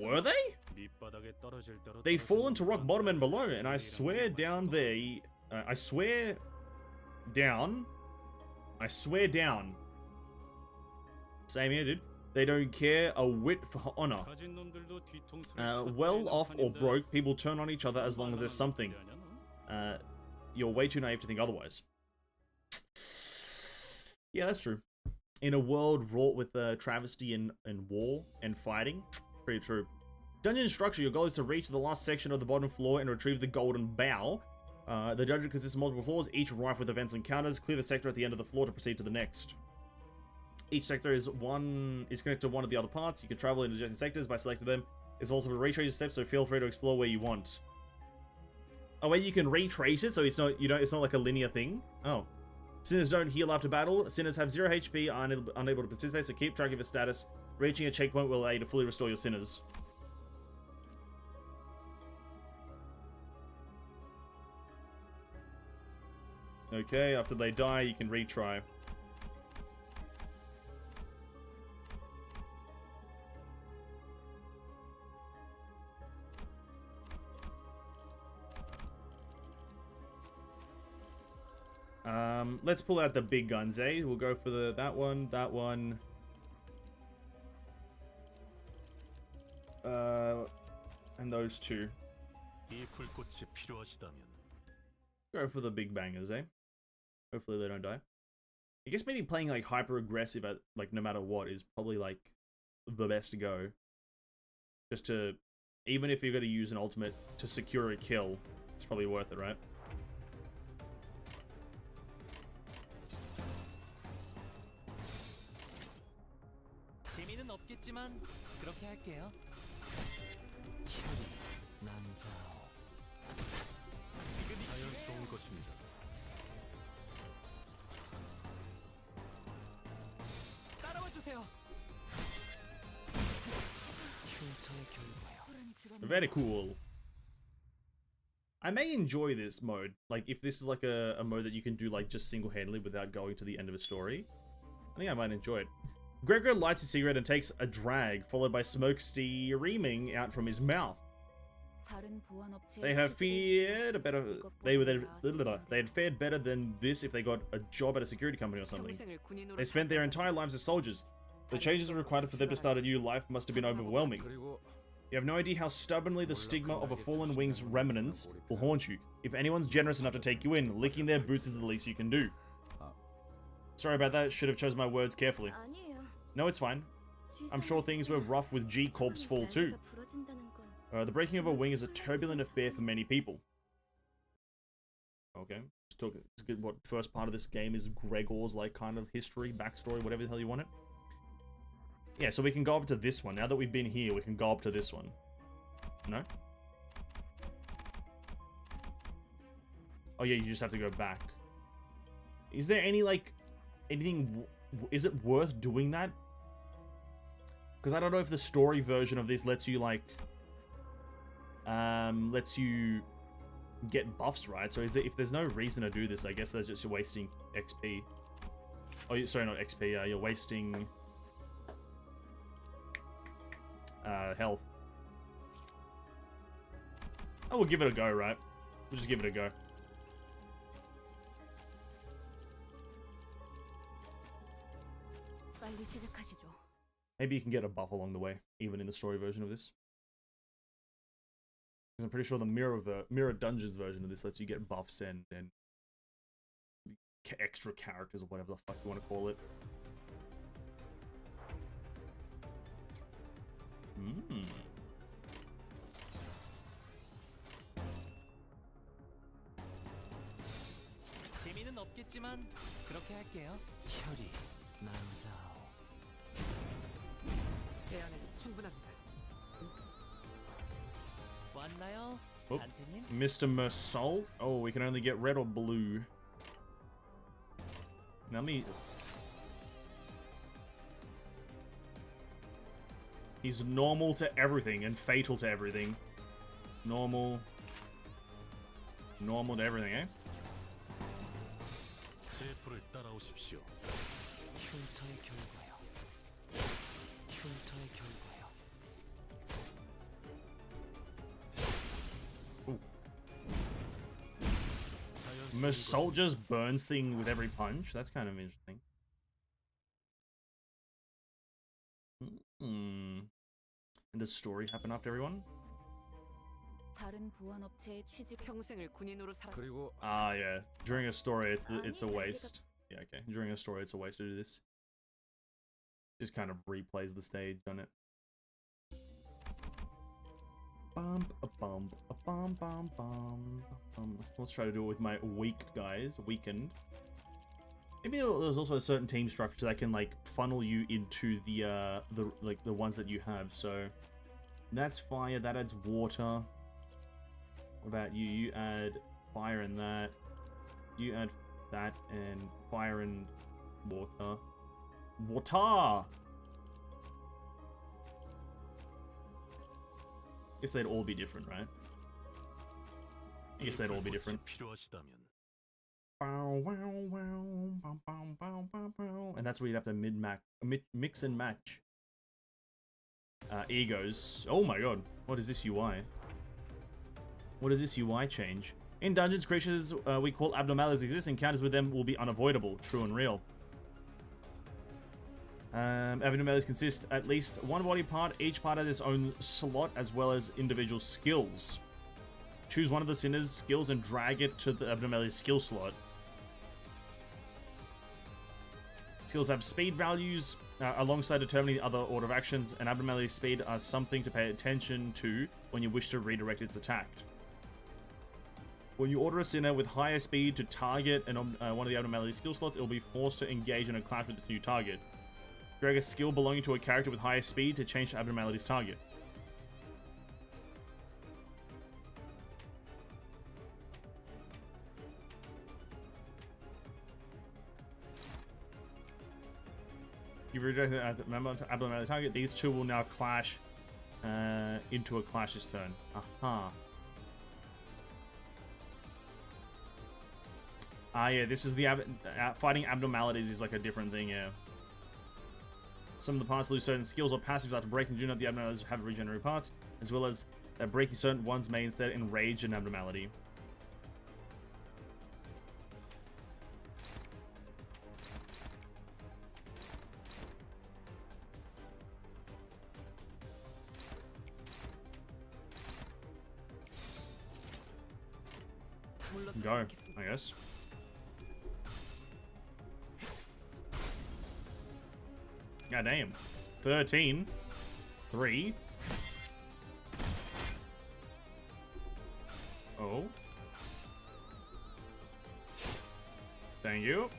Were they? They fall into rock bottom and below, and I swear down there, I swear down. Same here, dude. They don't care a whit for honor. Well off or broke, people turn on each other as long as there's something. You're way too naive to think otherwise. Yeah, that's true. In a world wrought with travesty and war and fighting, pretty true. Dungeon structure, your goal is to reach the last section of the bottom floor and retrieve the golden bow. The dungeon consists of multiple floors, each rife with events and counters. Clear the sector at the end of the floor to proceed to the next. Each sector is connected to one of the other parts. You can travel in adjacent sectors by selecting them. It's also a retrace your steps, so feel free to explore where you want. Oh wait, you can retrace it, so it's not like a linear thing. Oh. Sinners don't heal after battle. Sinners have 0 HP, are unable to participate, so keep track of your status. Reaching a checkpoint will allow you to fully restore your sinners. Okay, after they die, you can retry. Let's pull out the big guns, eh? We'll go for that one, and those two. Go for the big bangers, eh? Hopefully they don't die. I guess maybe playing like hyper aggressive at like no matter what is probably like the best to go. Just to, even if you're going to use an ultimate to secure a kill, it's probably worth it, right? 재미는 없겠지만 그렇게 할게요. 휴리, 남자오. 지금이 자연스러운 것입니다. 따라와 주세요. 흉터의 결과요. Very cool. I may enjoy this mode. Like, if this is like a mode that you can do like just single-handedly without going to the end of a story, I think I might enjoy it. Gregor lights a cigarette and takes a drag, followed by smoke steaming out from his mouth. They have feared better. They had fared better than this if they got a job at a security company or something. They spent their entire lives as soldiers. The changes required for them to start a new life must have been overwhelming. 그리고 You have no idea how stubbornly the stigma of a fallen wing's remnants will haunt you. If anyone's generous enough to take you in, licking their boots is the least you can do. Sorry about that, should have chosen my words carefully. 아니에요. No, it's fine. I'm sure things were rough with G Corp's fall too. The breaking of a wing is a turbulent affair for many people. Okay, let's talk. Let's get what first part of this game is Gregor's like kind of history, backstory, whatever the hell you want it. Yeah, so we can go up to this one. Now that we've been here, we can go up to this one. No? Oh yeah, you just have to go back. Is there any like anything? Is it worth doing that? Because I don't know if the story version of this lets you like lets you get buffs, right? So is there, if there's no reason to do this, I guess that's just you're wasting XP. Oh, sorry, not XP. You're wasting health. Oh, we'll give it a go, right? We'll just give it a go. 빨리 시작하시죠. Maybe you can get a buff along the way, even in the story version of this. Because I'm pretty sure the Mirror Dungeons version of this lets you get buffs and extra characters or whatever the fuck you want to call it. 재미는 없겠지만 그렇게 할게요. 혈이 남자오. 대안에는 충분합니다. 왔나요? Oh, 단테님? Mr. Mersol? Oh, we can only get red or blue. Now me. He's normal to everything and fatal to everything. Normal. Normal to everything, eh? 제프를 따라오십시오. 흉터의 결과요. 흉터의 결과요. Mersol just burns things with every punch. That's kind of interesting. And does story happen after everyone? 다른 보안업체에 취직 평생을 군인으로 살아. 그리고 Ah, yeah. During a story, it's a waste. Yeah, okay. During a story, it's a waste to do this. Just kind of replays the stage, doesn't it? Bump, a bump, a bum, bum, bum. Let's try to do it with my weakened. Maybe there's also a certain team structure that can like funnel you into the ones that you have. So that's fire. That adds water. What about you? You add fire and that. You add that and fire and water. Water! Guess they'd all be different, right? I guess they'd all be different. 필요하시다면 And that's where you'd have to mix and match. Egos. Oh my god. What is this UI? What does this UI change? In dungeons, creatures we call abnormalities exist. Encounters with them will be unavoidable. True and real. Abnormalities consist at least one body part. Each part has its own slot as well as individual skills. Choose one of the sinner's skills and drag it to the abnormality skill slot. Skills have speed values alongside determining the other order of actions, and abnormality speed are something to pay attention to when you wish to redirect its attack. When you order a sinner with higher speed to target one of the abnormality skill slots, it will be forced to engage in a clash with its new target. Drag a skill belonging to a character with higher speed to change the abnormality's target. You redirect the abnormality target. These two will now clash into a clash's turn. Aha. Ah, yeah, this is the fighting abnormalities is like a different thing, yeah. Some of the parts lose certain skills or passives after breaking. Do not the abnormalities have regenerative parts, as well as breaking certain ones may instead enrage an abnormality. 물러서지 Go, 않겠습니다. I guess. God damn. 13. 3. Oh. Thank you.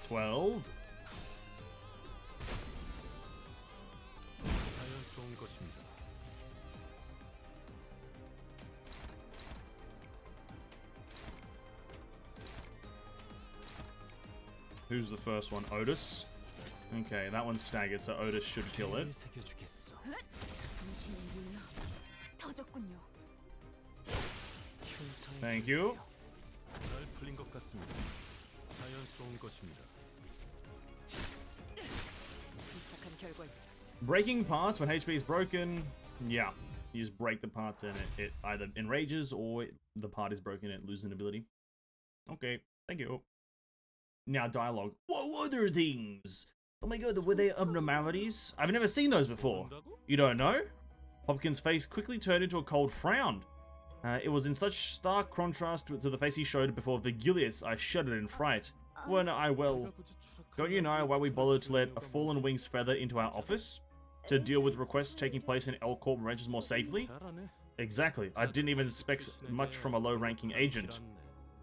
12. 자연스러운 것입니다. Who's the first one? Otis? Okay, that one's staggered, so Otis should kill it. 새겨주겠어. 정신이 물려 터졌군요. 흉터의 Thank you. 잘 풀린 것 같습니다. 자연스러운 것입니다. 침착한 결과입니다. Breaking parts when HP is broken. Yeah, you just break the parts and it either enrages or the part is broken and it loses an ability. Okay, thank you. Now dialogue. What other things? Oh my god, were there abnormalities? I've never seen those before. You don't know? Hopkins' face quickly turned into a cold frown. It was in such stark contrast to the face he showed before Vigilius. I shuddered in fright. Don't you know why we bothered to let a fallen wing's feather into our office? To deal with requests taking place in L Corp ranches more safely? 잘하네. Exactly. I didn't even expect much from a low-ranking agent.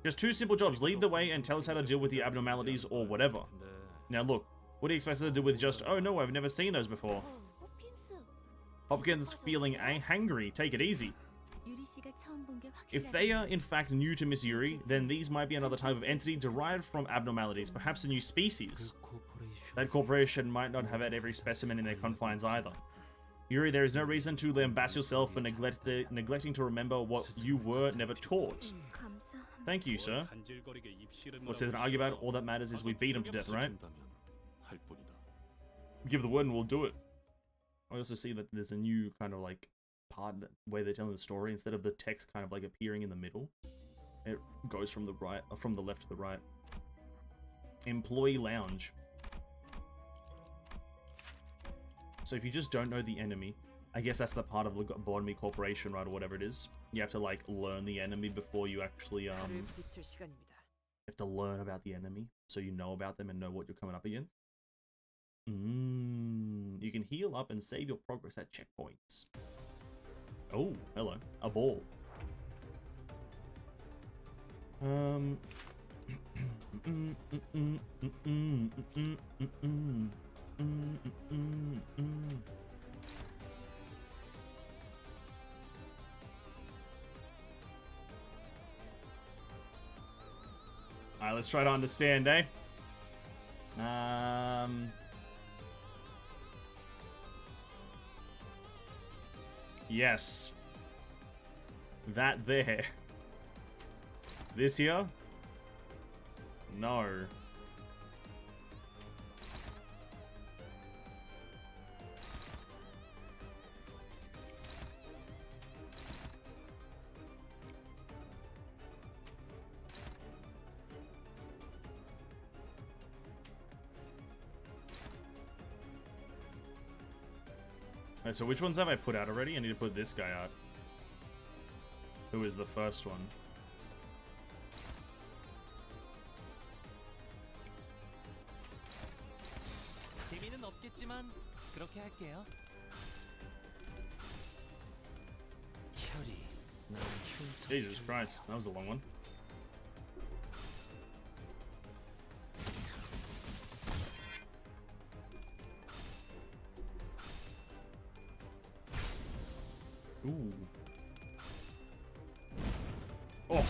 Just two simple jobs. Lead the way and tell us how to deal with the abnormalities or whatever. Now look, what do you expect us to do with just, oh no, I've never seen those before? 호핀스. Hopkins feeling hangry. Take it easy. 유리 씨가 처음 본 게 If 확실하게 they are in fact new to Miss Yuri, then these might be another type of entity derived from abnormalities, perhaps a new species. That corporation might not have had every specimen in their confines either. Yuri, there is no reason to lambast yourself for neglecting to remember what you were never taught. 감사합니다. Thank you, sir. What's there to argue about? All that matters is we beat him to death, right? Give the word and we'll do it. I also see that there's a new kind of like part where they're telling the story. Instead of the text kind of like appearing in the middle, it goes from the right, from the left to the right. Employee lounge. So if you just don't know the enemy, I guess that's the part of the Lobotomy Corporation, right, or whatever it is. You have to like learn the enemy before you actually 칼을 부딪힐 시간입니다. you have to learn about the enemy so you know about them and know what you're coming up against. You can heal up and save your progress at checkpoints. Oh, hello. A ball. Alright, let's try to understand, eh? Yes. That there. This here? No. Alright, so which ones have I put out already? I need to put this guy out. Who is the first one? 재미는 없겠지만 그렇게 할게요. 혈이 나는 흉터. Jesus Christ, that was a long one. Ooh. Oh.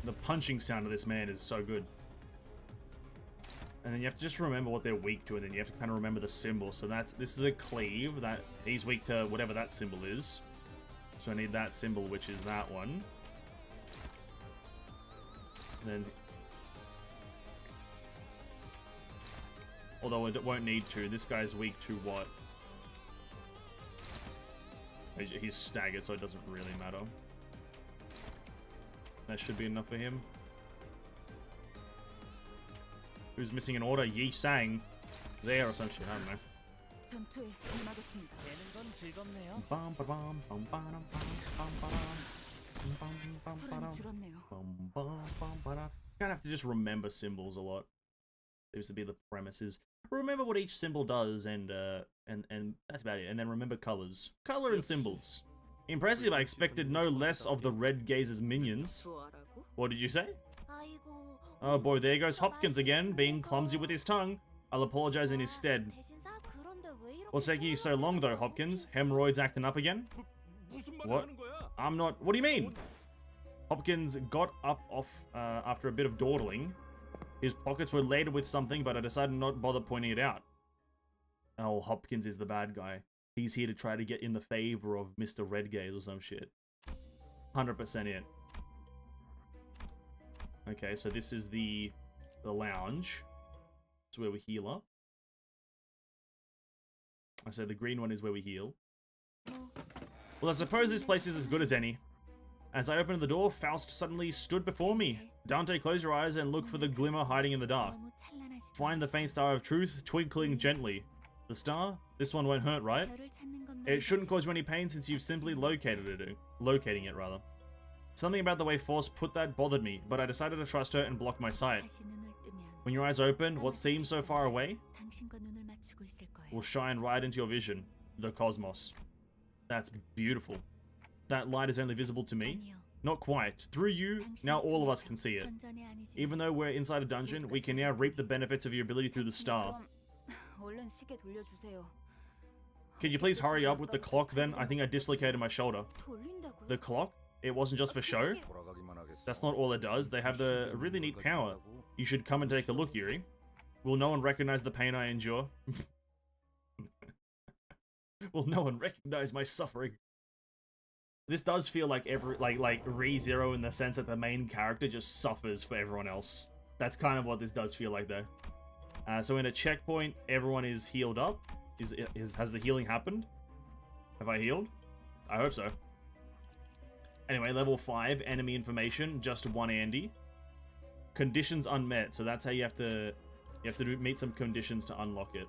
The punching sound of this man is so good. And then you have to just remember what they're weak to, and then you have to kind of remember the symbol. So this is a cleave, that he's weak to whatever that symbol is. So I need that symbol, which is that one. And then, although it won't need to, this guy's weak to what? He's staggered, so it doesn't really matter. That should be enough for him. Who's missing an order? Yi Sang. There or some shit, I don't know. 전투에 임하겠습니다. 되는 건 즐겁네요. Bum, ba, bum, bum, ba, dum, bum, bum, bum. 소란이 줄었네요. Kind of have to just remember symbols a lot. Seems to be the premises. Remember what each symbol does, and that's about it. And then remember colors. Color and symbols. Impressive. I expected no less of the Red Gaze's minions. 좋아라고? What did you say? 아이고. Oh boy, there goes Hopkins again, being clumsy with his tongue. I'll apologize in his stead. 대신사 그런데 왜 이렇게 What's taking you so long though, Hopkins? Hemorrhoids acting up again? 무슨 말을 What? 하는 거야? I'm not. What do you mean? Hopkins got up off after a bit of dawdling. His pockets were laden with something, but I decided not to bother pointing it out. Oh, Hopkins is the bad guy. He's here to try to get in the favor of Mr. Redgaze or some shit. 100% it. Okay, so this is the lounge. It's where we heal up. I said the green one is where we heal. Well, I suppose this place is as good as any. As I opened the door, Faust suddenly stood before me. Dante, close your eyes and look for the glimmer hiding in the dark. 너무 찬란하시다. Find the faint star of truth, twinkling gently. The star? This one won't hurt, right? 별을 찾는 것만 It shouldn't cause you any pain since you've simply locating it, rather. Something about the way Force put that bothered me, but I decided to trust her and block my sight. 다시 눈을 뜨면 When your eyes open, what seems so far away 당신과 눈을 맞추고 있을 거예요. will shine right into your vision. The cosmos. That's beautiful. That light is only visible to me. 아니요. Not quite. Through you, now all of us can see it. 전전에 아니지만 Even though we're inside a dungeon, we can now reap the benefits of your ability through the star. 그럼 얼른 시계 돌려주세요. Can you please hurry up with the clock then? I think I dislocated my shoulder. 돌린다고요? The clock? It wasn't just for show? That's not all it does. They have the really neat power. You should come and take a look, Yuri. Will no one recognize the pain I endure? Will no one recognize my suffering? This does feel like ReZero in the sense that the main character just suffers for everyone else. That's kind of what this does feel like though. So in a checkpoint, everyone is healed up. Has the healing happened? Have I healed? I hope so. Anyway, level 5, enemy information, just one Andy. Conditions unmet, so that's how you have to meet some conditions to unlock it.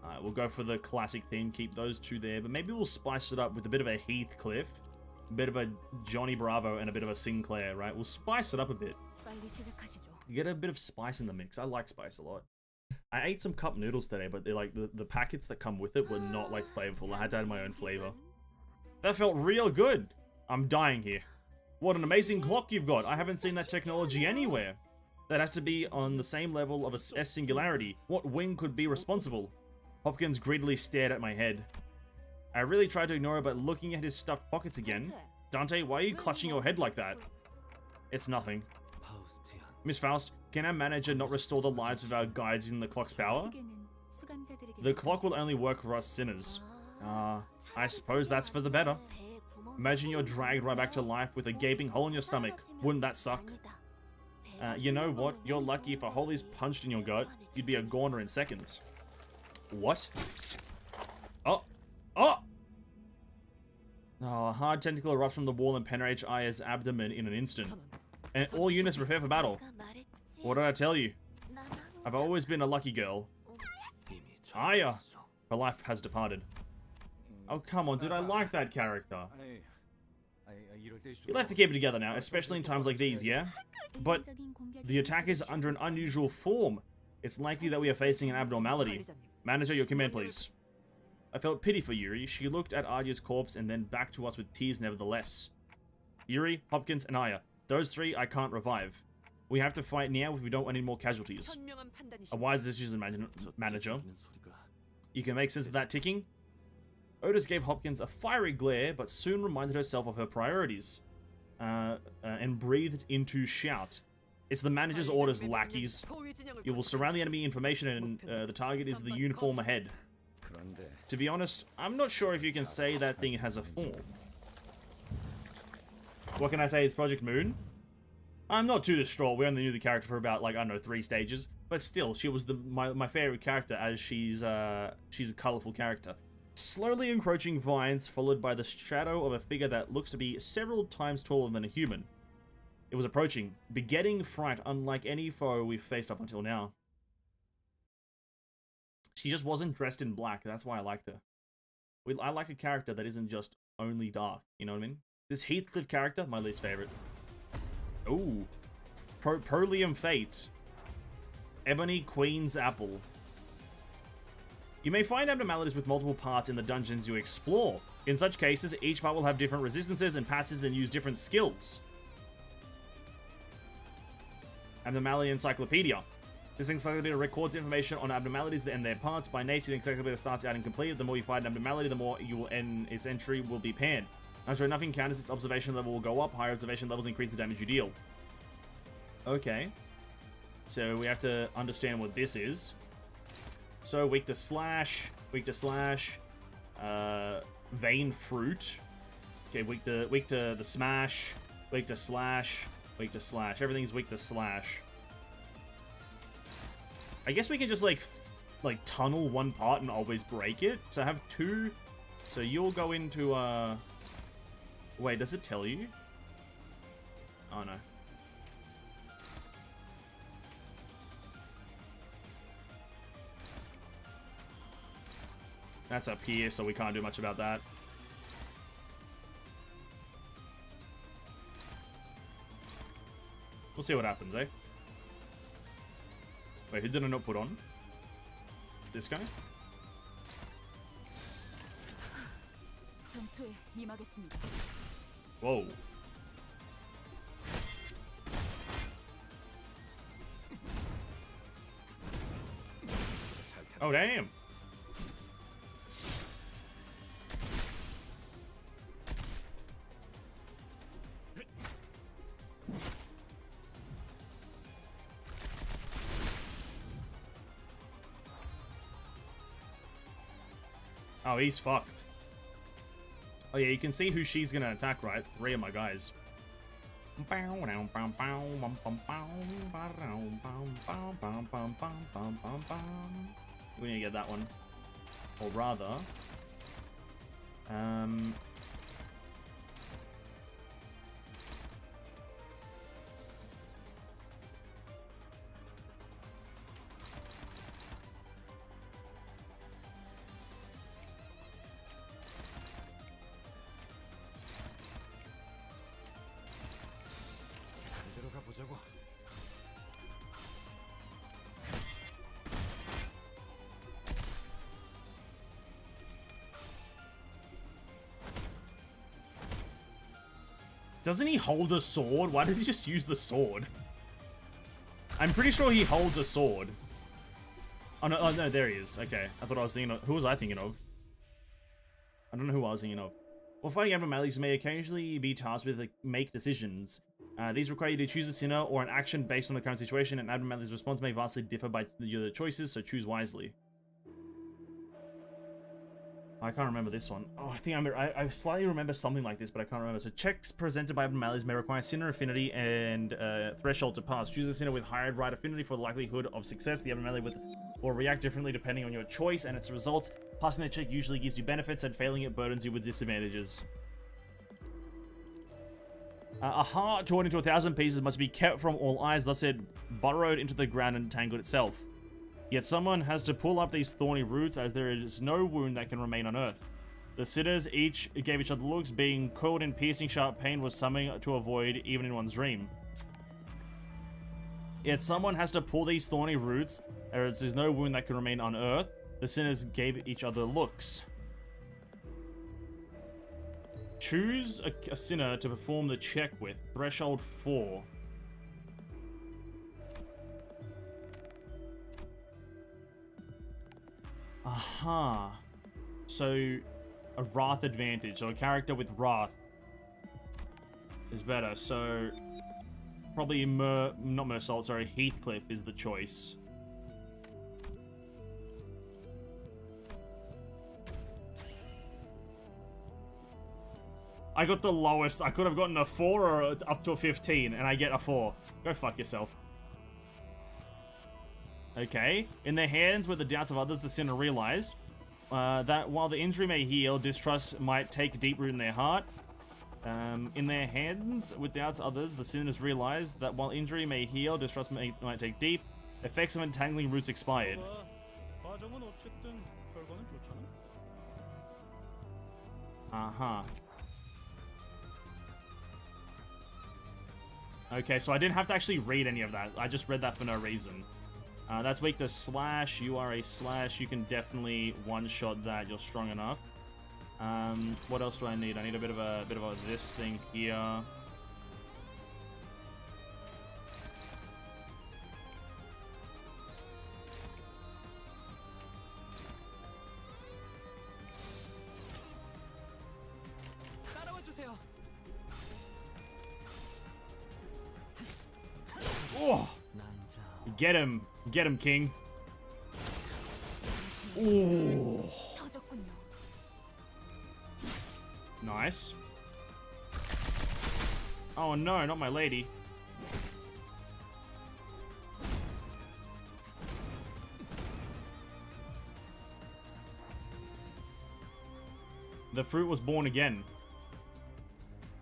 Alright, we'll go for the classic theme, keep those two there, but maybe we'll spice it up with a bit of a Heathcliff, a bit of a Johnny Bravo, and a bit of a Sinclair, right? We'll spice it up a bit. 빨리 시작하시죠. Get a bit of spice in the mix. I like spice a lot. I ate some cup noodles today, but they're like the packets that come with it were not like flavorful. I had to add my own flavor. That felt real good. I'm dying here. What an amazing clock you've got. I haven't seen that technology anywhere. That has to be on the same level of a S singularity. What wing could be responsible? Hopkins greedily stared at my head. I really tried to ignore it, but looking at his stuffed pockets again. Dante, why are you clutching your head like that? It's nothing. 파우스티안. Miss Faust, can our manager not restore the lives of our guides using the clock's power? 시계는 수감자들에게 The clock will only work for us sinners. I suppose that's for the better. Imagine you're dragged right back to life with a gaping hole in your stomach. Wouldn't that suck? You know what? You're lucky if a hole is punched in your gut, you'd be a goner in seconds. What? Oh! Oh! Oh, a hard tentacle erupts from the wall and penetrates Aya's abdomen in an instant. And all units prepare for battle. What did I tell you? I've always been a lucky girl. Aya! Her life has departed. Oh, come on, dude, I like that character. You'll have to keep it together now, especially in times like these, yeah? But the attack is under an unusual form. It's likely that we are facing an abnormality. 관리자님. Manager, your command, please. I felt pity for Yuri. She looked at Arya's corpse and then back to us with tears nevertheless. Yuri, Hopkins, and Aya. Those three I can't revive. We have to fight now if we don't want any more casualties. 현명한 판단이십니다. A wise decision, manager. You can make sense of that ticking? Otis gave Hopkins a fiery glare, but soon reminded herself of her priorities. And breathed into shout. It's the manager's orders, lackeys. You will surround the enemy information and the target is the uniform ahead. To be honest, I'm not sure if you can say that thing has a form. What can I say is Project Moon? I'm not too distraught. We only knew the character for about, like, I don't know, 3 stages. But still, she was my favorite character as she's a colorful character. Slowly encroaching vines, followed by the shadow of a figure that looks to be several times taller than a human. It was approaching, begetting fright unlike any foe we've faced up until now. She just wasn't dressed in black, that's why I liked her. I like a character that isn't just only dark, you know what I mean? This Heathcliff character, my least favorite. Ooh. Prolium Fate. Ebony Queen's Apple. You may find abnormalities with multiple parts in the dungeons you explore. In such cases, each part will have different resistances and passives and use different skills. Abnormality Encyclopedia. This encyclopedia records information on abnormalities and their parts. By nature, the encyclopedia starts out incomplete. The more you find an abnormality, the more you will end its entry will be panned. After enough encounters, its observation level will go up. Higher observation levels increase the damage you deal. Okay. So we have to understand what this is. So weak to slash, vein fruit. Okay, weak to the smash, weak to slash, weak to slash. Everything's weak to slash. I guess we can just like tunnel one part and always break it. So I have two. So you'll go into wait, does it tell you? Oh no. That's up here, so we can't do much about that. We'll see what happens, eh? Wait, who did I not put on? This guy? 전투에 임하겠습니다. Whoa. Oh, damn. Oh, he's fucked. Oh yeah, you can see who she's gonna attack, right? 3 of my guys. We're gonna get that one. Or rather... Doesn't he hold a sword? Why does he just use the sword? I'm pretty sure he holds a sword. Oh no, there he is. Okay, I thought I was thinking of... Who was I thinking of? I don't know who I was thinking of. While fighting abnormalities, you may occasionally be tasked with make decisions. These require you to choose a sinner or an action based on the current situation, and abnormalities' response may vastly differ by your choices, so choose wisely. I can't remember this one. Oh, I think I slightly remember something like this, but I can't remember. So checks presented by abnormalities may require sinner affinity and threshold to pass. Choose a sinner with higher right affinity for the likelihood of success. The abnormality will react differently depending on your choice and its results. Passing the check usually gives you benefits, and failing it burdens you with disadvantages. A heart torn into 1,000 pieces must be kept from all eyes, thus it burrowed into the ground and entangled itself. Yet someone has to pull up these thorny roots, as there is no wound that can remain unearthed. The sinners each gave each other looks. Being coiled in piercing sharp pain was something to avoid even in one's dream. Yet someone has to pull these thorny roots, as there is no wound that can remain unearthed. The sinners gave each other looks. Choose a sinner to perform the check with. Threshold 4. Aha. So, a Wrath advantage. So a character with Wrath is better. So, probably not Mersault, sorry, Heathcliff is the choice. I got the lowest. I could have gotten a 4 or up to a 15, and I get a 4. Go fuck yourself. Okay. In their hands, with the doubts of others, the sinner realized that while the injury may heal, distrust might take deep root in their heart. In their hands, with doubts of others, the sinners realized that while injury may heal, distrust might take deep. Effects of entangling roots expired. Okay, so I didn't have to actually read any of that. I just read that for no reason. That's weak to slash. You are a slash. You can definitely one-shot that. You're strong enough. What else do I need? I need a bit of a this thing here. 따라와 주세요. Oh, 남자. get him, King. Ooh, 터졌군요. nice. Oh no, not my lady. The fruit was born again.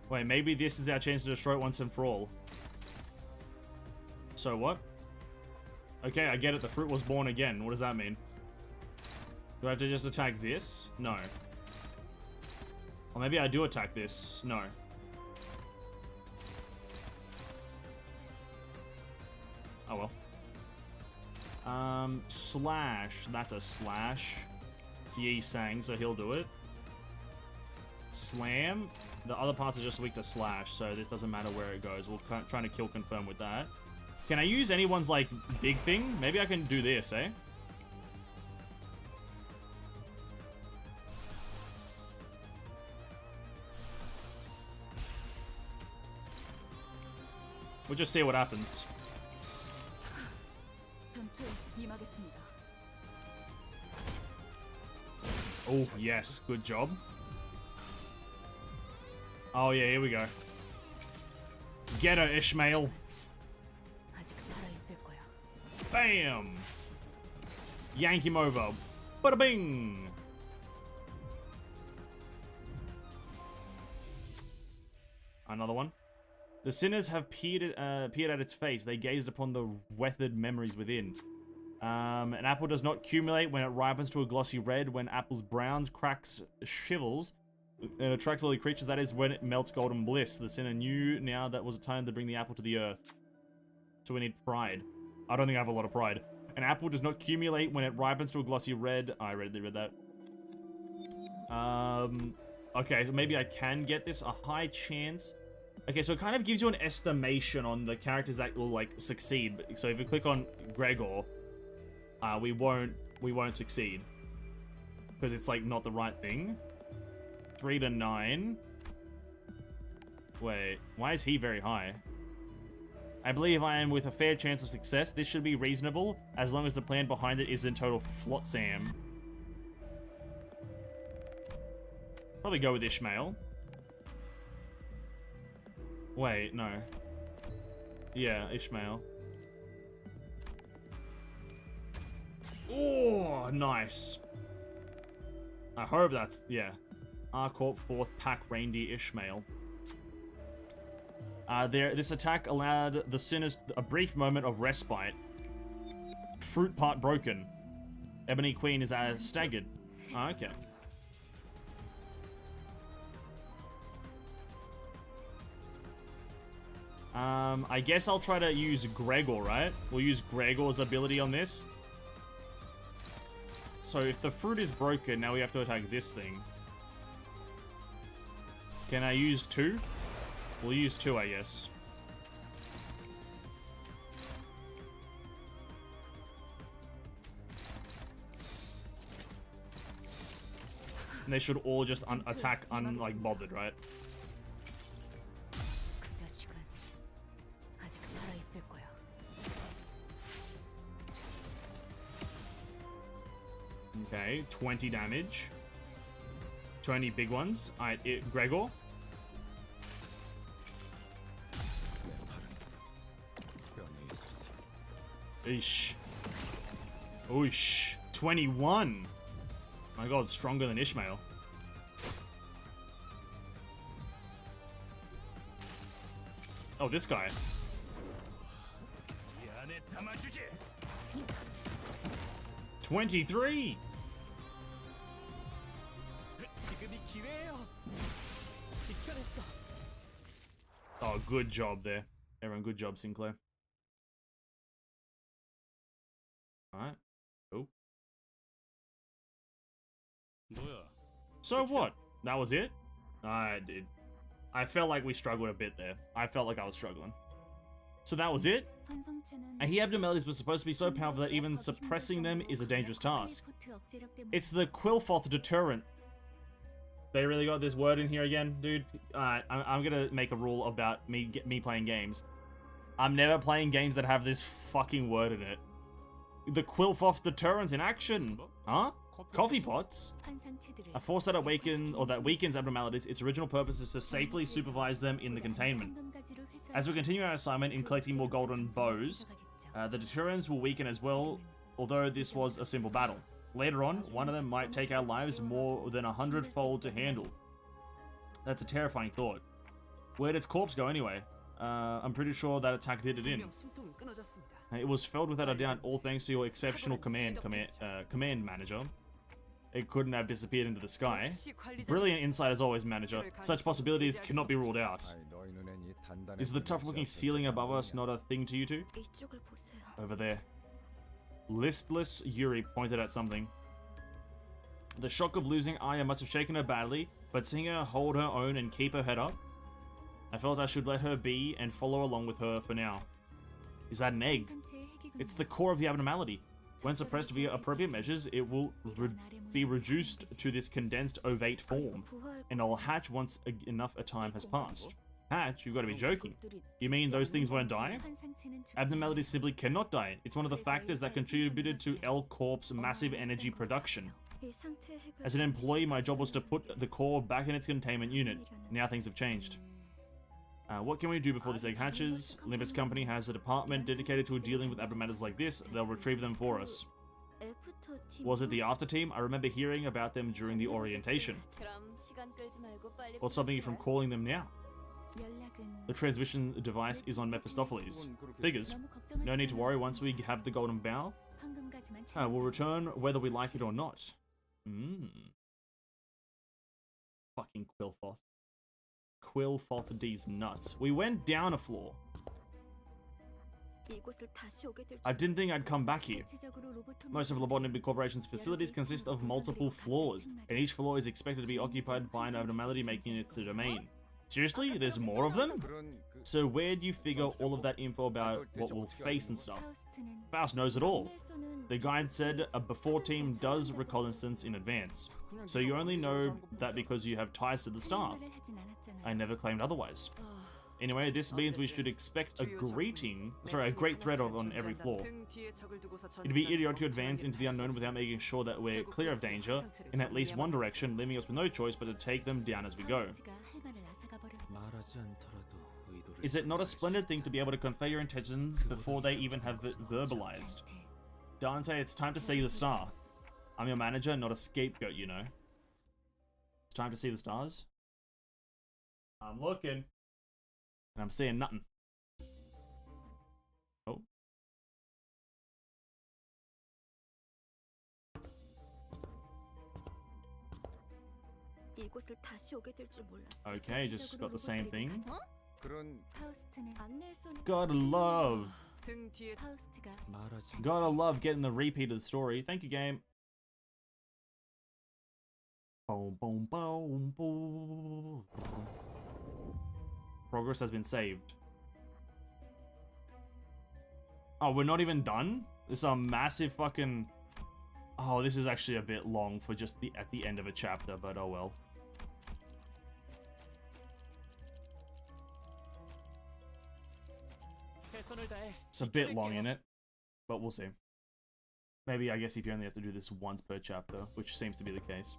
Wait, maybe this is our chance to destroy it once and for all. So what? Okay, I get it. The fruit was born again. What does that mean? Do I have to just attack this? No. Or maybe I do attack this. No. Oh well. Slash. That's a slash. It's Yi Sang, so he'll do it. Slam. The other parts are just weak to slash, so this doesn't matter where it goes. We'll try to kill confirm with that. Can I use anyone's, like, big thing? Maybe I can do this, eh? We'll just see what happens. 전투에 임하겠습니다. Oh, yes. Good job. Oh, yeah, here we go. Get her, Ishmael. 아직 살아있을 거야. Bam! Yank him over. Bada bing! Another one. The sinners have peered at its face. They gazed upon the weathered memories within. An apple does not accumulate when it ripens to a glossy red. When apples browns, cracks, shivels, and attracts lily creatures, that is when it melts golden bliss. The sinner knew now that was a time to bring the apple to the earth. So we need pride. I don't think I have a lot of pride. An apple does not accumulate when it ripens to a glossy red. I read that. Okay, so maybe I can get this. A high chance. Okay, so it kind of gives you an estimation on the characters that will, like, succeed. So if you click on Gregor, we won't succeed. Because it's, like, not the right thing. 3 to 9. Wait, why is he very high? I believe I am with a fair chance of success. This should be reasonable, as long as the plan behind it is in total flotsam. Probably go with Ishmael. Wait, no. Yeah, Ishmael. Oh, nice. I hope that's, yeah. R-Corp 4th Pack Reindeer Ishmael. This attack allowed the sinners a brief moment of respite. Fruit part broken. Ebony Queen is staggered. Oh, okay. I guess I'll try to use Gregor, right? We'll use Gregor's ability on this. So if the fruit is broken, now we have to attack this thing. Can I use 2? We'll use 2, I guess. And they should all just attack bothered, right? 그 자식은 아직 살아있을 거야. Okay, 20 damage. 20 big ones. Alright, Gregor. Eesh. Oosh. 21. My god, stronger than Ishmael. Oh, this guy. 23. 지금이 기회예요. 지켜냈어. Oh, good job there. Everyone, good job, Sinclair. Alright. Cool. So what? That was it? I felt like we struggled a bit there. I felt like I was struggling. So that was it? And he abnormalities were supposed to be so powerful that even suppressing them is a dangerous task. It's the Quillfoth deterrent. They really got this word in here again, dude. I'm gonna make a rule about me playing games. I'm never playing games that have this fucking word in it. The Quillfoth deterrent in action. Huh? Coffee pots? A force that weakens abnormalities. Its original purpose is to safely supervise them in the containment. As we continue our assignment in collecting more golden bows, the deterrents will weaken as well, although this was a simple battle. Later on, one of them might take our lives more than 100-fold to handle. That's a terrifying thought. Where did its corpse go anyway? I'm pretty sure that attack did it in. It was felled without a doubt, all thanks to your exceptional command manager. It couldn't have disappeared into the sky. Brilliant insight as always, manager. Such possibilities cannot be ruled out. Is the tough-looking ceiling above us not a thing to you two? Over there. Listless Yuri pointed at something. The shock of losing Aya must have shaken her badly, but seeing her hold her own and keep her head up, I felt I should let her be and follow along with her for now. Is that an egg? It's the core of the abnormality. When suppressed via appropriate measures, it will be reduced to this condensed ovate form, and it'll hatch once enough a time has passed. Hatch? You've got to be joking. You mean those things won't die? Abnormalities simply cannot die. It's one of the factors that contributed to L Corp's massive energy production. As an employee, my job was to put the core back in its containment unit. Now things have changed. What can we do before this egg hatches? Limbus Company has a department dedicated to dealing with abnormalities like this. They'll retrieve them for us. Was it the after team? I remember hearing about them during the orientation. What's stopping you from calling them now? The transmission device is on Mephistopheles. Figures. No need to worry once we have the golden bow. We'll return whether we like it or not. Fucking Quillfoth. Quillfoth D's nuts. We went down a floor. I didn't think I'd come back here. Most of Lobotomy Corporation's facilities consist of multiple floors, and each floor is expected to be occupied by an abnormality, making it its domain. Seriously? There's more of them? So where do you figure all of that info about what we'll face and stuff? Faust knows it all. The guide said a before team does reconnaissance in advance. So you only know that because you have ties to the staff. I never claimed otherwise. Anyway, this means we should expect a great threat on every floor. It'd be idiotic to advance into the unknown without making sure that we're clear of danger in at least one direction, leaving us with no choice but to take them down as we go. Is it not a splendid thing to be able to convey your intentions before they even have it verbalized? Dante, it's time to see the star. I'm your manager, not a scapegoat, you know. It's time to see the stars. I'm looking. And I'm seeing nothing. Oh. Okay, just got the same thing. Gotta love getting the repeat of the story. Thank you, game. Boom, boom, boom, boom. Progress has been saved. Oh, we're not even done? This is a massive fucking... Oh, this is actually a bit long for just at the end of a chapter, but oh well. It's a bit long in it, but we'll see. Maybe, I guess, if you only have to do this once per chapter, which seems to be the case.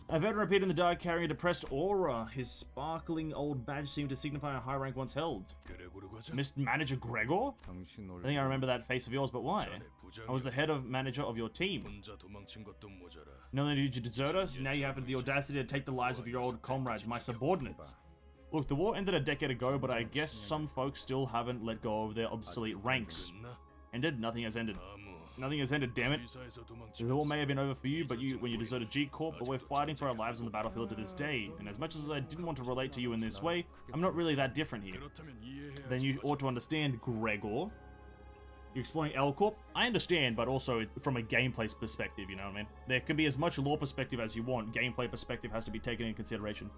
A veteran appeared in the dark carrying a depressed aura. His sparkling old badge seemed to signify a high rank once held. Mr. Manager Gregor? I think I remember that face of yours, but why? I was the head of manager of your team. Not only did you desert us, now you have the audacity to take the lives of your old comrades, my subordinates. Look, the war ended a decade ago, but I guess some folks still haven't let go of their obsolete ranks. Ended? Nothing has ended. Nothing has ended, damn it. It all may have been over for you, but when you deserted G Corp, but we're fighting for our lives on the battlefield to this day. And as much as I didn't want to relate to you in this way, I'm not really that different here. Then you ought to understand, Gregor. You're exploring L Corp? I understand, but also from a gameplay perspective, you know what I mean? There can be as much lore perspective as you want. Gameplay perspective has to be taken into consideration.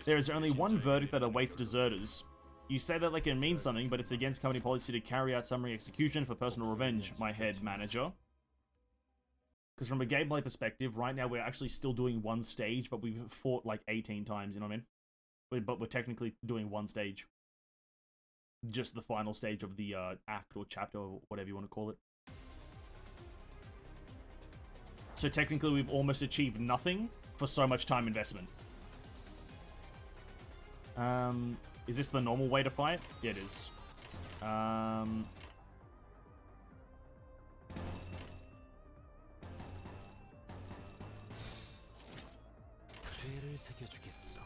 There is only one verdict that awaits deserters. You say that like it means something, but it's against company policy to carry out summary execution for personal revenge, my head manager. Because from a gameplay perspective, right now we're actually still doing one stage, but we've fought like 18 times, you know what I mean? But we're technically doing one stage. Just the final stage of the act or chapter or whatever you want to call it. So technically we've almost achieved nothing for so much time investment. Is this the normal way to fight? Yeah, it is. 죄를 새겨주겠어.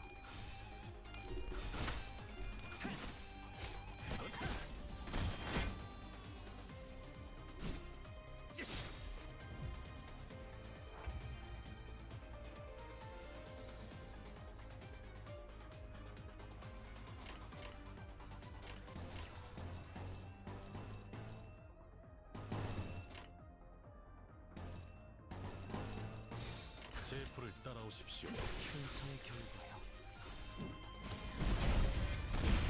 제 불을 따라오십시오. 흉터의 결과요.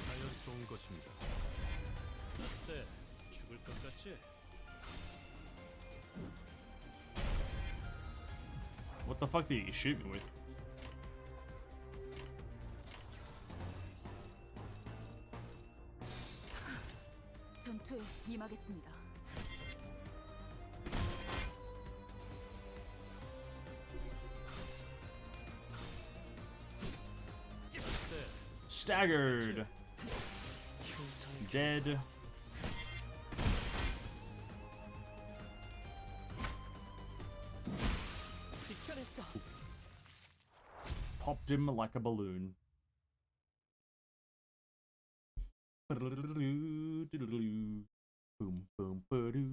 자연스러운 것입니다. 어때? 죽을 것 같지? What the fuck did you shoot me with? 전투에 임하겠습니다. Staggered. Dead. Popped him like a balloon. Boom, boom, ba-doo.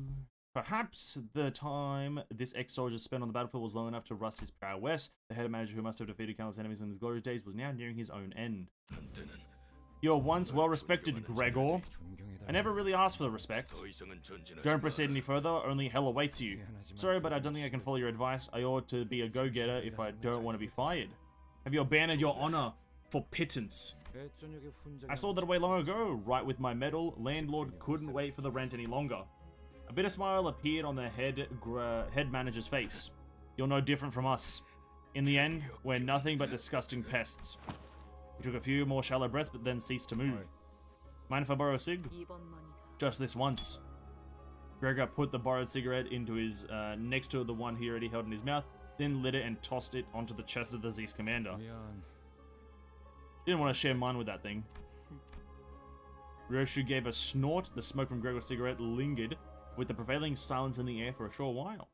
Perhaps the time this ex-soldier spent on the battlefield was long enough to rust his prowess. The head manager who must have defeated countless enemies in his glorious days was now nearing his own end. You're once well-respected, Gregor. I never really asked for the respect. Don't proceed any further, only hell awaits you. Sorry, but I don't think I can follow your advice. I ought to be a go-getter if I don't want to be fired. Have you abandoned your honor for pittance? I saw that away long ago, right with my medal. Landlord couldn't wait for the rent any longer. A bitter smile appeared on the head manager's face. You're no different from us. In the end, we're nothing but disgusting pests. He took a few more shallow breaths, but then ceased to move. Mind if I borrow a cig? Just this once. Gregor put the borrowed cigarette into his, next to the one he already held in his mouth, then lit it and tossed it onto the chest of the Z's commander. Didn't want to share mine with that thing. Ryoshu gave a snort. The smoke from Gregor's cigarette lingered, with the prevailing silence in the air for a short while.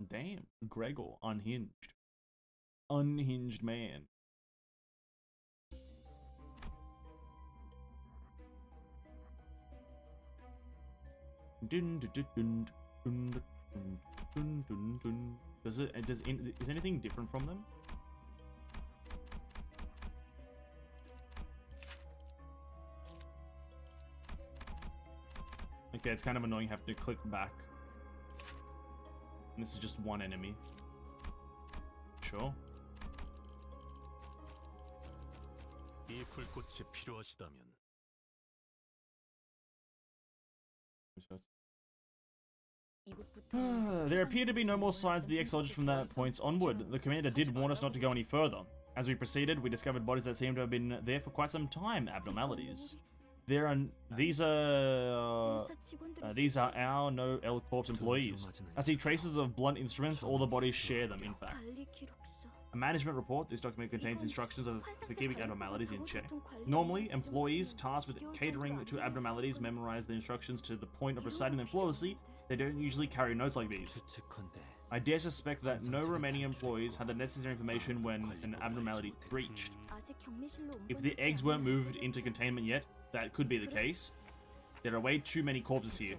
Damn, Gregor, unhinged. Unhinged man. Is anything different from them? Okay, it's kind of annoying having to click back. And this is just one enemy. Sure. 이 불꽃이 필요하시다면 There appear to be no more signs of the ex-soldiers from that point onward. The commander did warn us not to go any further. As we proceeded, we discovered bodies that seemed to have been there for quite some time. Abnormalities. These are our no L Corp's employees. I see traces of blunt instruments. All the bodies share them, in fact. A management report. This document contains instructions for keeping abnormalities in check. Normally, employees tasked with catering to abnormalities memorize the instructions to the point of reciting them flawlessly. They don't usually carry notes like these. I dare suspect that no remaining employees had the necessary information when an abnormality breached. If the eggs weren't moved into containment yet, that could be the case. There are way too many corpses here.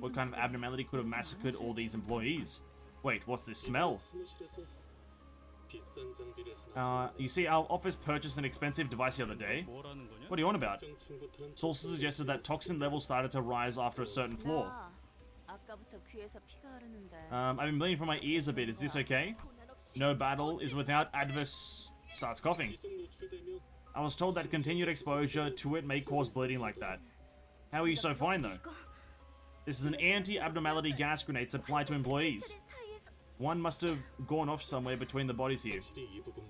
What kind of abnormality could have massacred all these employees? Wait, what's this smell? You see, our office purchased an expensive device the other day. What are you on about? Sources suggested that toxin levels started to rise after a certain floor. 아까부터 귀에서 피가 흐르는데. I've been bleeding from my ears a bit. Is this okay? No battle is without adverse... Starts coughing. I was told that continued exposure to it may cause bleeding like that. How are you so fine, though? This is an anti-abnormality gas grenade supplied to employees. One must have gone off somewhere between the bodies here.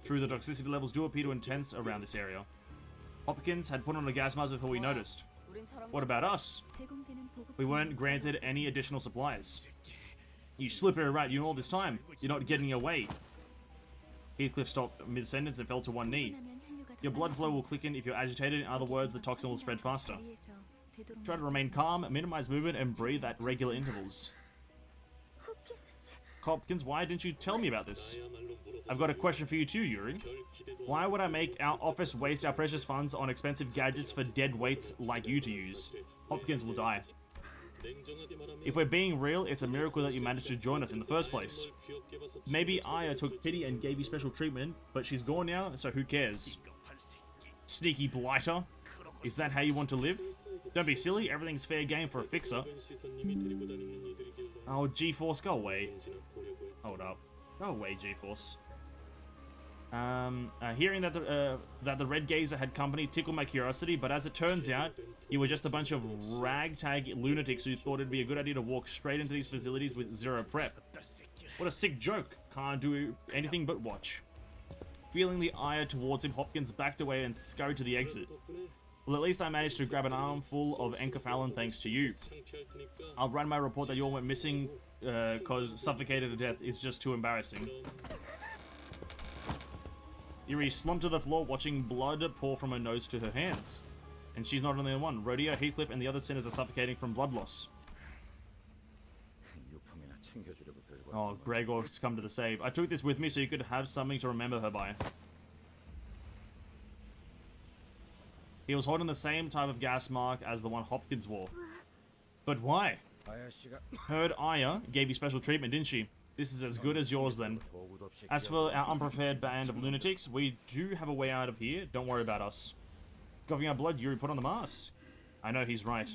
True, the toxicity levels do appear to intense around this area. Hopkins had put on a gas mask before we noticed. What about us? We weren't granted any additional supplies. You slippery rat, you know all this time. You're not getting away. Heathcliff stopped mid-sentence and fell to one knee. Your blood flow will click in if you're agitated. In other words, the toxin will spread faster. Try to remain calm, minimize movement, and breathe at regular intervals. Hopkins, why didn't you tell me about this? I've got a question for you too, Yuri. Why would I make our office waste our precious funds on expensive gadgets for dead weights like you to use? Hopkins will die. If we're being real, it's a miracle that you managed to join us in the first place. Maybe Aya took pity and gave you special treatment, but she's gone now, so who cares? Sneaky blighter. Is that how you want to live? Don't be silly, everything's fair game for a fixer. Oh, G-Force, go away. Hold up. Go away, G-Force. Hearing that the Red Gazer had company tickled my curiosity, but as it turns out, you were just a bunch of ragtag lunatics who thought it'd be a good idea to walk straight into these facilities with zero prep. What a sick joke. Can't do anything but watch. Feeling the ire towards him, Hopkins backed away and scurried to the exit. Well, at least I managed to grab an armful of enkephalin thanks to you. I'll write my report that you all went missing because suffocated to death is just too embarrassing. Yuri slumped to the floor, watching blood pour from her nose to her hands. And she's not the only one. Rhodia, Heathcliff, and the other sinners are suffocating from blood loss. Oh, Gregor's come to the save. I took this with me so you could have something to remember her by. He was holding the same type of gas mark as the one Hopkins wore. But why? Heard Aya gave you special treatment, didn't she? This is as good as yours then. As for our unprepared band of lunatics, we do have a way out of here. Don't worry about us. Coughing our blood, Yuri put on the mask. I know he's right.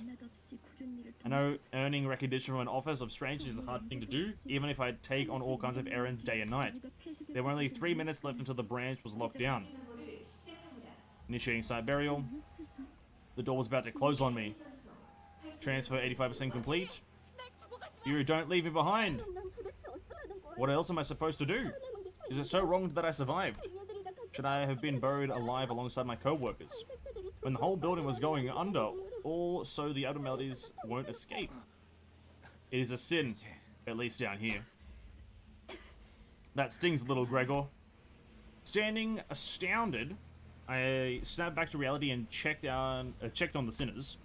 I know earning recognition from an office of strangers is a hard thing to do, even if I take on all kinds of errands day and night. There were only 3 minutes left until the branch was locked down. Initiating site burial. The door was about to close on me. Transfer 85% complete. Yuri, don't leave me behind. What else am I supposed to do? Is it so wrong that I survived? Should I have been buried alive alongside my co-workers? When the whole building was going under, all so the abnormalities won't escape. It is a sin, at least down here. That stings a little, Gregor. Standing astounded, I snapped back to reality and checked on the sinners.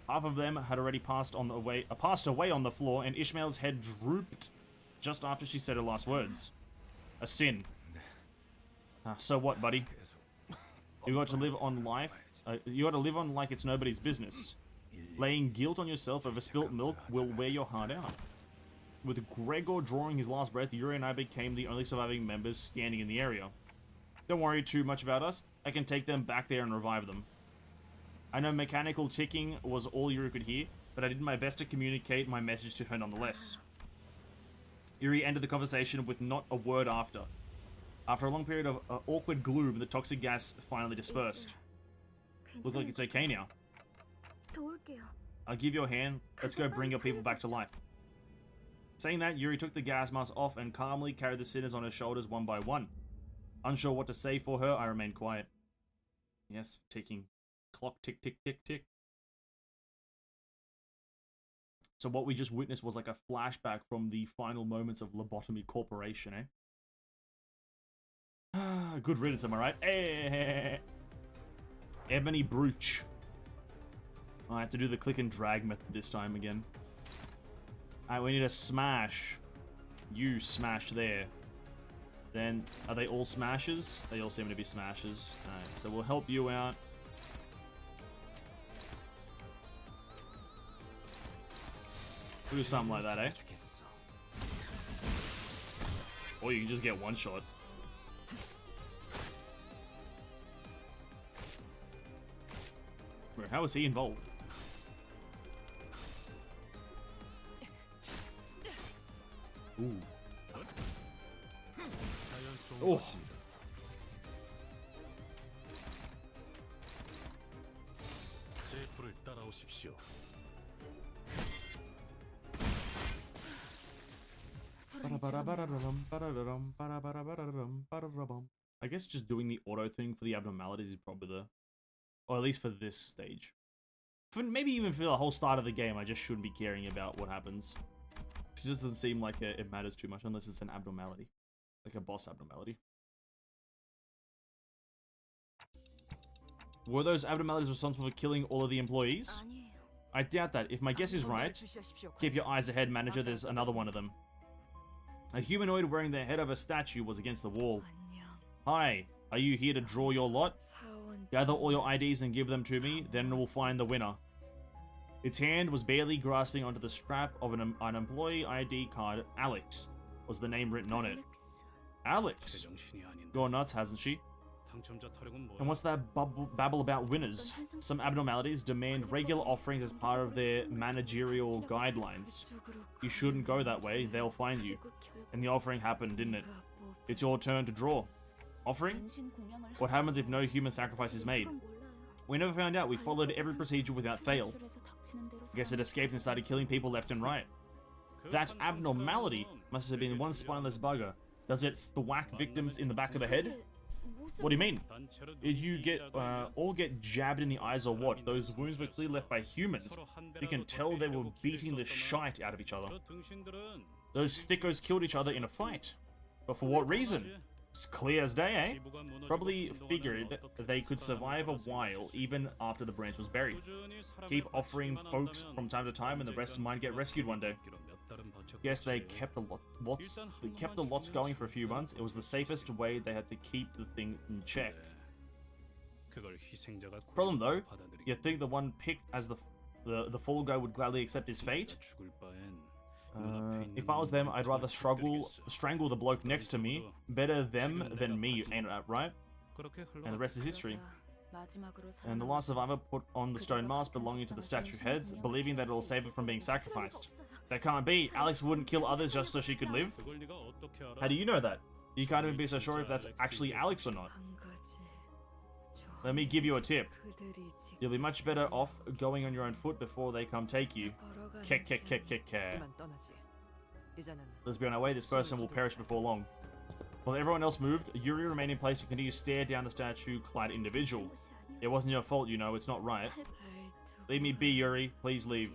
Half of them had already passed away on the floor, and Ishmael's head drooped just after she said her last words. A sin. So what, buddy? You got to live on life. You got to live on like it's nobody's business. Laying guilt on yourself over spilt milk will wear your heart out. With Gregor drawing his last breath, Yuri and I became the only surviving members standing in the area. Don't worry too much about us. I can take them back there and revive them. I know mechanical ticking was all Yuri could hear, but I did my best to communicate my message to her nonetheless. Yuri ended the conversation with not a word after. After a long period of awkward gloom, the toxic gas finally dispersed. Look like it's okay now. I'll give you a hand. Let's go bring your people back to life. Saying that, Yuri took the gas mask off and calmly carried the sinners on her shoulders one by one. Unsure what to say for her, I remained quiet. Yes, ticking. Clock tick, tick, tick, tick. So what we just witnessed was like a flashback from the final moments of Lobotomy Corporation, eh? Good riddance, am I right? Eh. Ebony Brooch. I have to do the click and drag method this time again. Alright, we need a smash. You smash there. Then, are they all smashes? They all seem to be smashes. Alright, so we'll help you out. We'll do something like that, eh? 주겠어. Or you can just get one shot. Bro, how is he involved? Ooh. 자연스러운 오. 것입니다. 제 불을 따라오십시오. I guess just doing the auto thing for the abnormalities is probably the, or at least for this stage. For maybe even for the whole start of the game, I just shouldn't be caring about what happens. It just doesn't seem like it matters too much unless it's an abnormality, like a boss abnormality. Were those abnormalities responsible for killing all of the employees? 아니에요. I doubt that. If my guess is right, keep your eyes ahead, manager. There's another one of them. A humanoid wearing the head of a statue was against the wall. Hi, are you here to draw your lot? Gather all your IDs and give them to me, then we'll find the winner. Its hand was barely grasping onto the strap of an employee ID card. Alex was the name written on it. Alex? 제정신이 아닌데. Gone nuts, hasn't she? 당첨자 타령은 뭐야? And what's that babble about winners? Some abnormalities demand regular offerings as part of their managerial guidelines. You shouldn't go that way, they'll find you. And the offering happened, didn't it? It's your turn to draw. Offering? What happens if no human sacrifice is made? We never found out. We followed every procedure without fail. Guess it escaped and started killing people left and right. That abnormality must have been one spineless bugger. Does it thwack victims in the back of the head? What do you mean? Did you get all get jabbed in the eyes or what? Those wounds were clearly left by humans. You can tell they were beating the shite out of each other. Those thickos killed each other in a fight. But for what reason? It's clear as day, eh? Probably figured they could survive a while even after the branch was buried. Keep offering folks from time to time and the rest might get rescued one day. Guess they kept the lots going for a few months. It was the safest way. They had to keep the thing in check. Problem though, you think the one picked as the fall guy would gladly accept his fate? If I was them, I'd rather strangle the bloke next to me. Better them than me, ain't that right? And the rest is history. And the last survivor put on the stone mask belonging to the statue heads, believing that it'll save it from being sacrificed. That can't be. Alex wouldn't kill others just so she could live. How do you know that? You can't even be so sure if that's actually Alex or not. Let me give you a tip. You'll be much better off going on your own foot before they come take you. Let's be on our way. This person will perish before long. While everyone else moved, Yuri remained in place and continued to stare down the statue-clad individual. It wasn't your fault, you know. It's not right. Leave me be, Yuri. Please leave.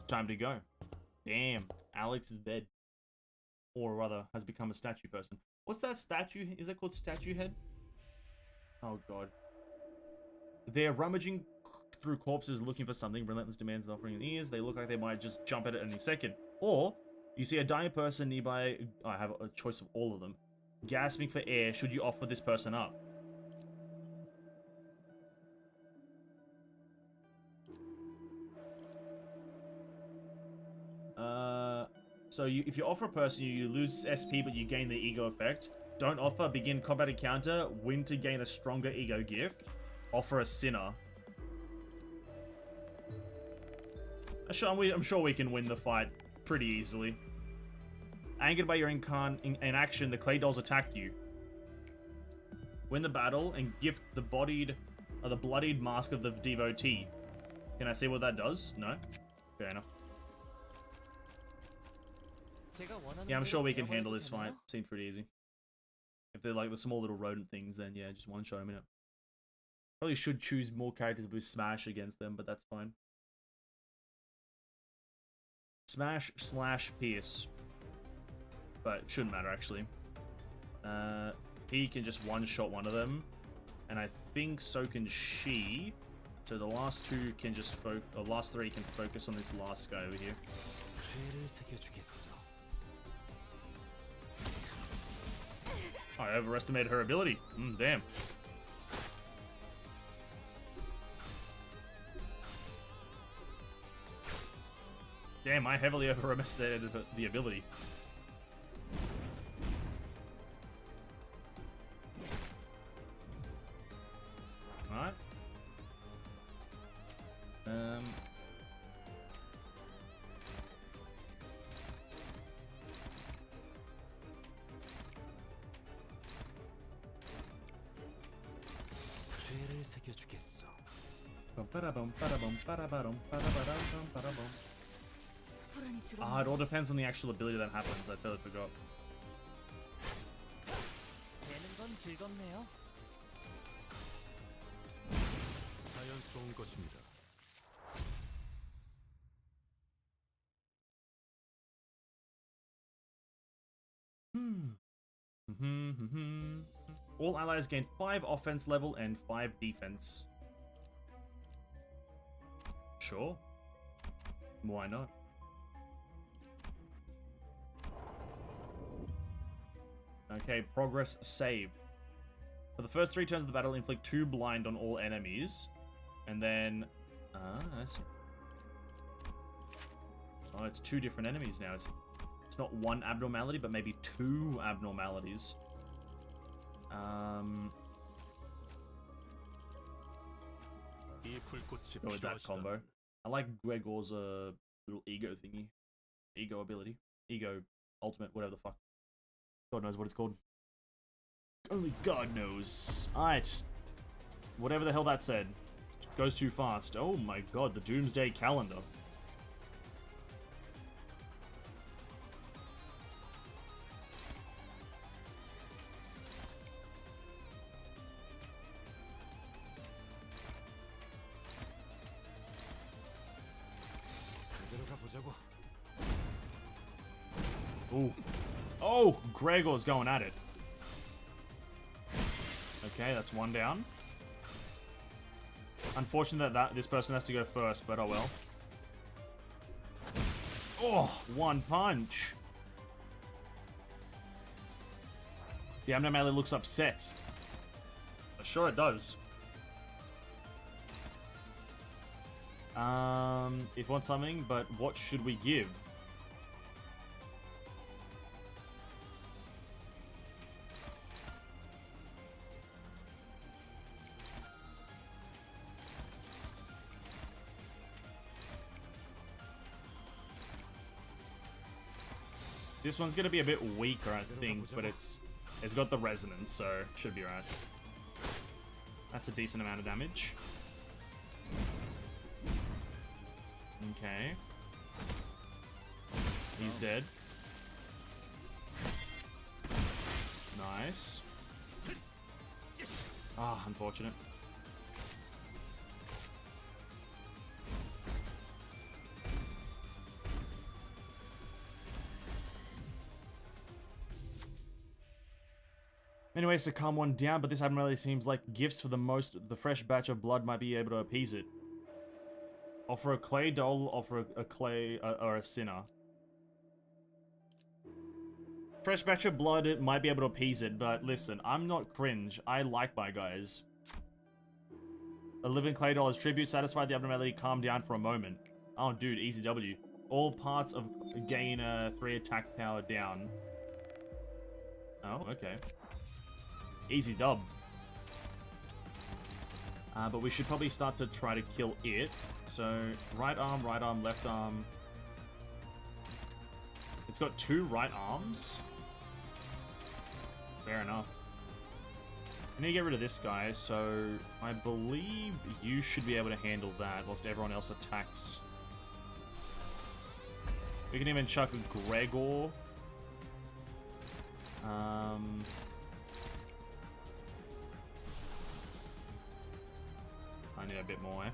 Time to go. Damn. Alex is dead. Or rather, has become a statue person. What's that statue? Is that called statue head? Oh, God. They're rummaging through corpses looking for something. Relentless demands and offering in ears. They look like they might just jump at it any second. Or, you see a dying person nearby. I have a choice of all of them. Gasping for air. Should you offer this person up? So if you offer a person, you lose SP, but you gain the ego effect. Don't offer, begin combat encounter, win to gain a stronger ego gift. Offer a sinner. I'm sure we can win the fight pretty easily. Angered by your inaction, the clay dolls attack you. Win the battle and gift the bloodied mask of the devotee. Can I see what that does? No? Fair enough. Yeah, I'm sure we can handle this fight. Seems pretty easy. If they're like the small little rodent things, then yeah, just one shot them in it. Probably should choose more characters with Smash against them, but that's fine. Smash/Pierce. But it shouldn't matter, actually. He can just one-shot one of them. And I think so can she. So the last two can just last three can focus on this last guy over here. I overestimated her ability. Damn. Damn, I heavily overestimated the ability. Alright. 죄를 새겨주겠어. 소란이 줄어. Ah, it all depends on the actual ability that happens. I totally forgot. 되는 건 즐겁네요. 자연스러운 것입니다. All allies gain 5 offense level and 5 defense. Sure. Why not? Okay, progress saved. For the first 3 turns of the battle, inflict 2 blind on all enemies. And then... I see. Oh, it's 2 different enemies now. It's not 1 abnormality, but maybe 2 abnormalities. 이 불꽃이 Go with that combo. I like Gregor's little ego thingy. Ego ability. Ego ultimate, whatever the fuck. God knows what it's called. Only God knows. Alright. Whatever the hell that said. Goes too fast. Oh my god, the Doomsday Calendar. 들어가 보자고. Ooh. Oh, Gregor's going at it. Okay, that's 1 down. Unfortunate that this person has to go first, but oh well. Oh, 1 punch. The abnormality looks upset. Sure it does. It wants something, but what should we give? This one's gonna be a bit weaker, I think, but it's got the resonance, so should be right. That's a decent amount of damage. Okay. He's dead. Nice. Ah, unfortunate. Many ways to calm one down, but this abnormality seems like gifts for the most. The fresh batch of blood might be able to appease it. Offer a clay doll, offer a clay, or a sinner. Fresh batch of blood, it might be able to appease it, but listen, I'm not cringe. I like my guys. A living clay doll as tribute, satisfy the abnormality, calm down for a moment. Oh, dude, easy W. All parts of gain 3 attack power down. Oh, okay. Easy dub. But we should probably start to try to kill it. So, right arm, left arm. It's got 2 right arms. Fair enough. I need to get rid of this guy, so I believe you should be able to handle that whilst everyone else attacks. We can even chuck Gregor. I need a bit more.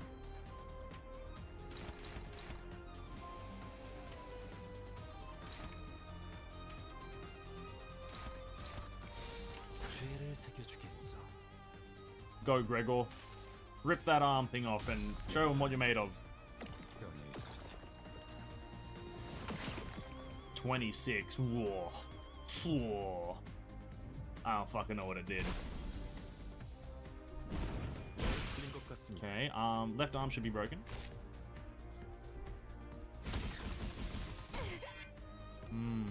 죄를 새겨주겠어. Go, Gregor. Rip that arm thing off and show him what you're made of. 26. Whoa. Whoa. I don't fucking know what it did. Okay, left arm should be broken. Hmm.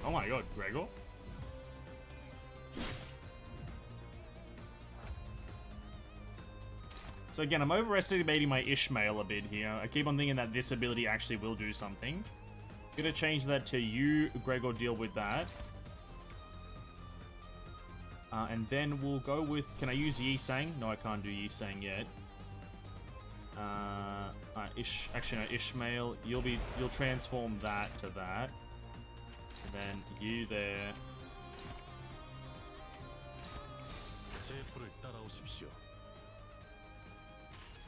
Oh my god, Gregor? So again, I'm overestimating my Ishmael a bit here. I keep on thinking that this ability actually will do something. Gonna change that to you, Gregor, deal with that. And then we'll go with... Can I use Yi Sang? No, I can't do Yi Sang yet. Actually, no, Ishmael. You'll transform that to that. And then you there.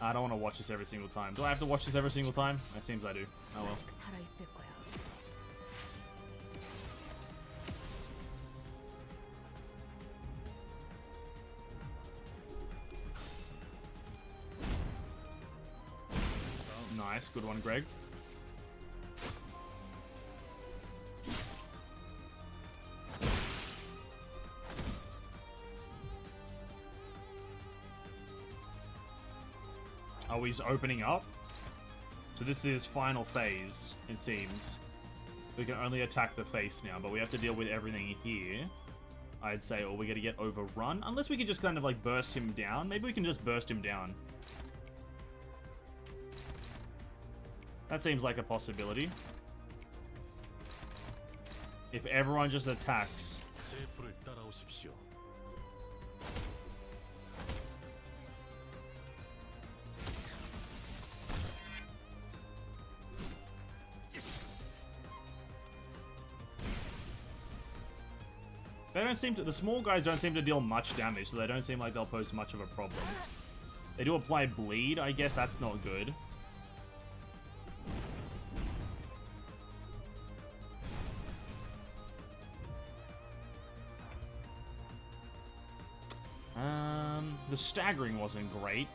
I don't want to watch this every single time. Do I have to watch this every single time? It seems I do. Oh well. 아직 살아있을 거야. Nice, good one, Greg. Oh, he's opening up? So this is final phase, it seems. We can only attack the face now, but we have to deal with everything here, I'd say, or we're gonna get overrun. Unless we can just kind of like burst him down. Maybe we can just burst him down. That seems like a possibility. If everyone just attacks. They don't seem to, the small guys don't seem to deal much damage, so they don't seem like they'll pose much of a problem. They do apply bleed, I guess that's not good. The staggering wasn't great.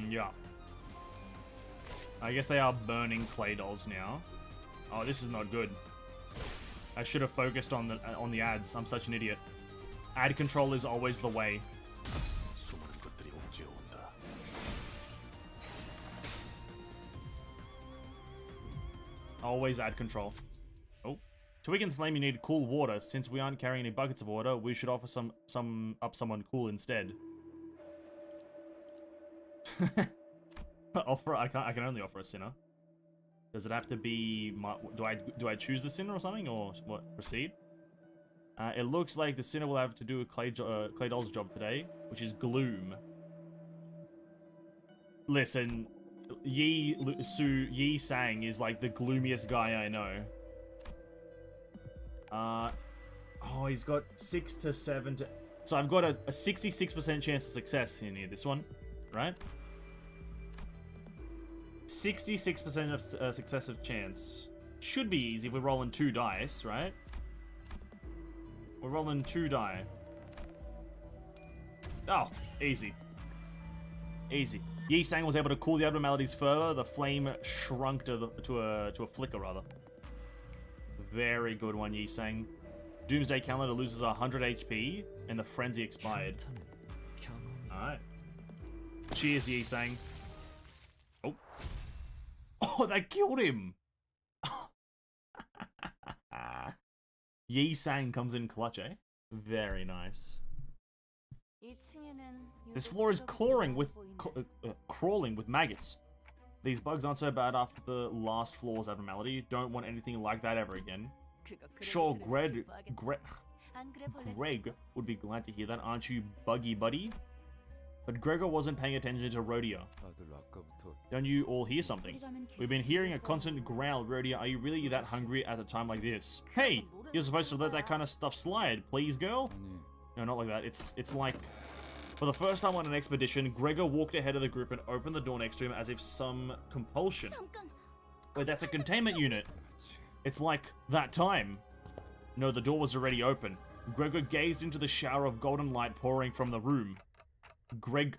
Yeah. I guess they are burning clay dolls now. Oh, this is not good. I should have focused on the ads. I'm such an idiot. Ad control is always the way. Always ad control. Oh. To weaken the flame, you need cool water. Since we aren't carrying any buckets of water, we should offer someone cool instead. I can only offer a sinner. Does it have to be do I choose the sinner or something, or what? Proceed. It looks like the sinner will have to do a clay doll's job today, which is gloom. Listen, Yi Sang is like the gloomiest guy I know. Oh, he's got 6 to 7 to... So I've got a 66% chance of success in here, this one, right? 66% of successive chance. Should be easy if we're rolling 2 dice, right? We're rolling 2 die. Oh, easy. Easy. Yi Sang was able to cool the abnormalities further. The flame shrunk to a flicker, rather. Very good one, Yi Sang. Doomsday Calendar loses 100 HP, and the frenzy expired. Alright. Cheers, Yi Sang. Oh. Oh, that killed him! Yi Sang comes in clutch, eh? Very nice. This floor is crawling with maggots. These bugs aren't so bad after the last floor's abnormality. Don't want anything like that ever again. Sure, Greg would be glad to hear that, aren't you, Buggy Buddy? But Gregor wasn't paying attention to Rodeo. Don't you all hear something? We've been hearing a constant growl. Rodeo, are you really that hungry at a time like this? Hey, you're supposed to let that kind of stuff slide, please, girl? No, not like that. It's like... For the first time on an expedition, Gregor walked ahead of the group and opened the door next to him as if some compulsion. Wait, that's a containment unit. It's like that time. No, the door was already open. Gregor gazed into the shower of golden light pouring from the room. 우리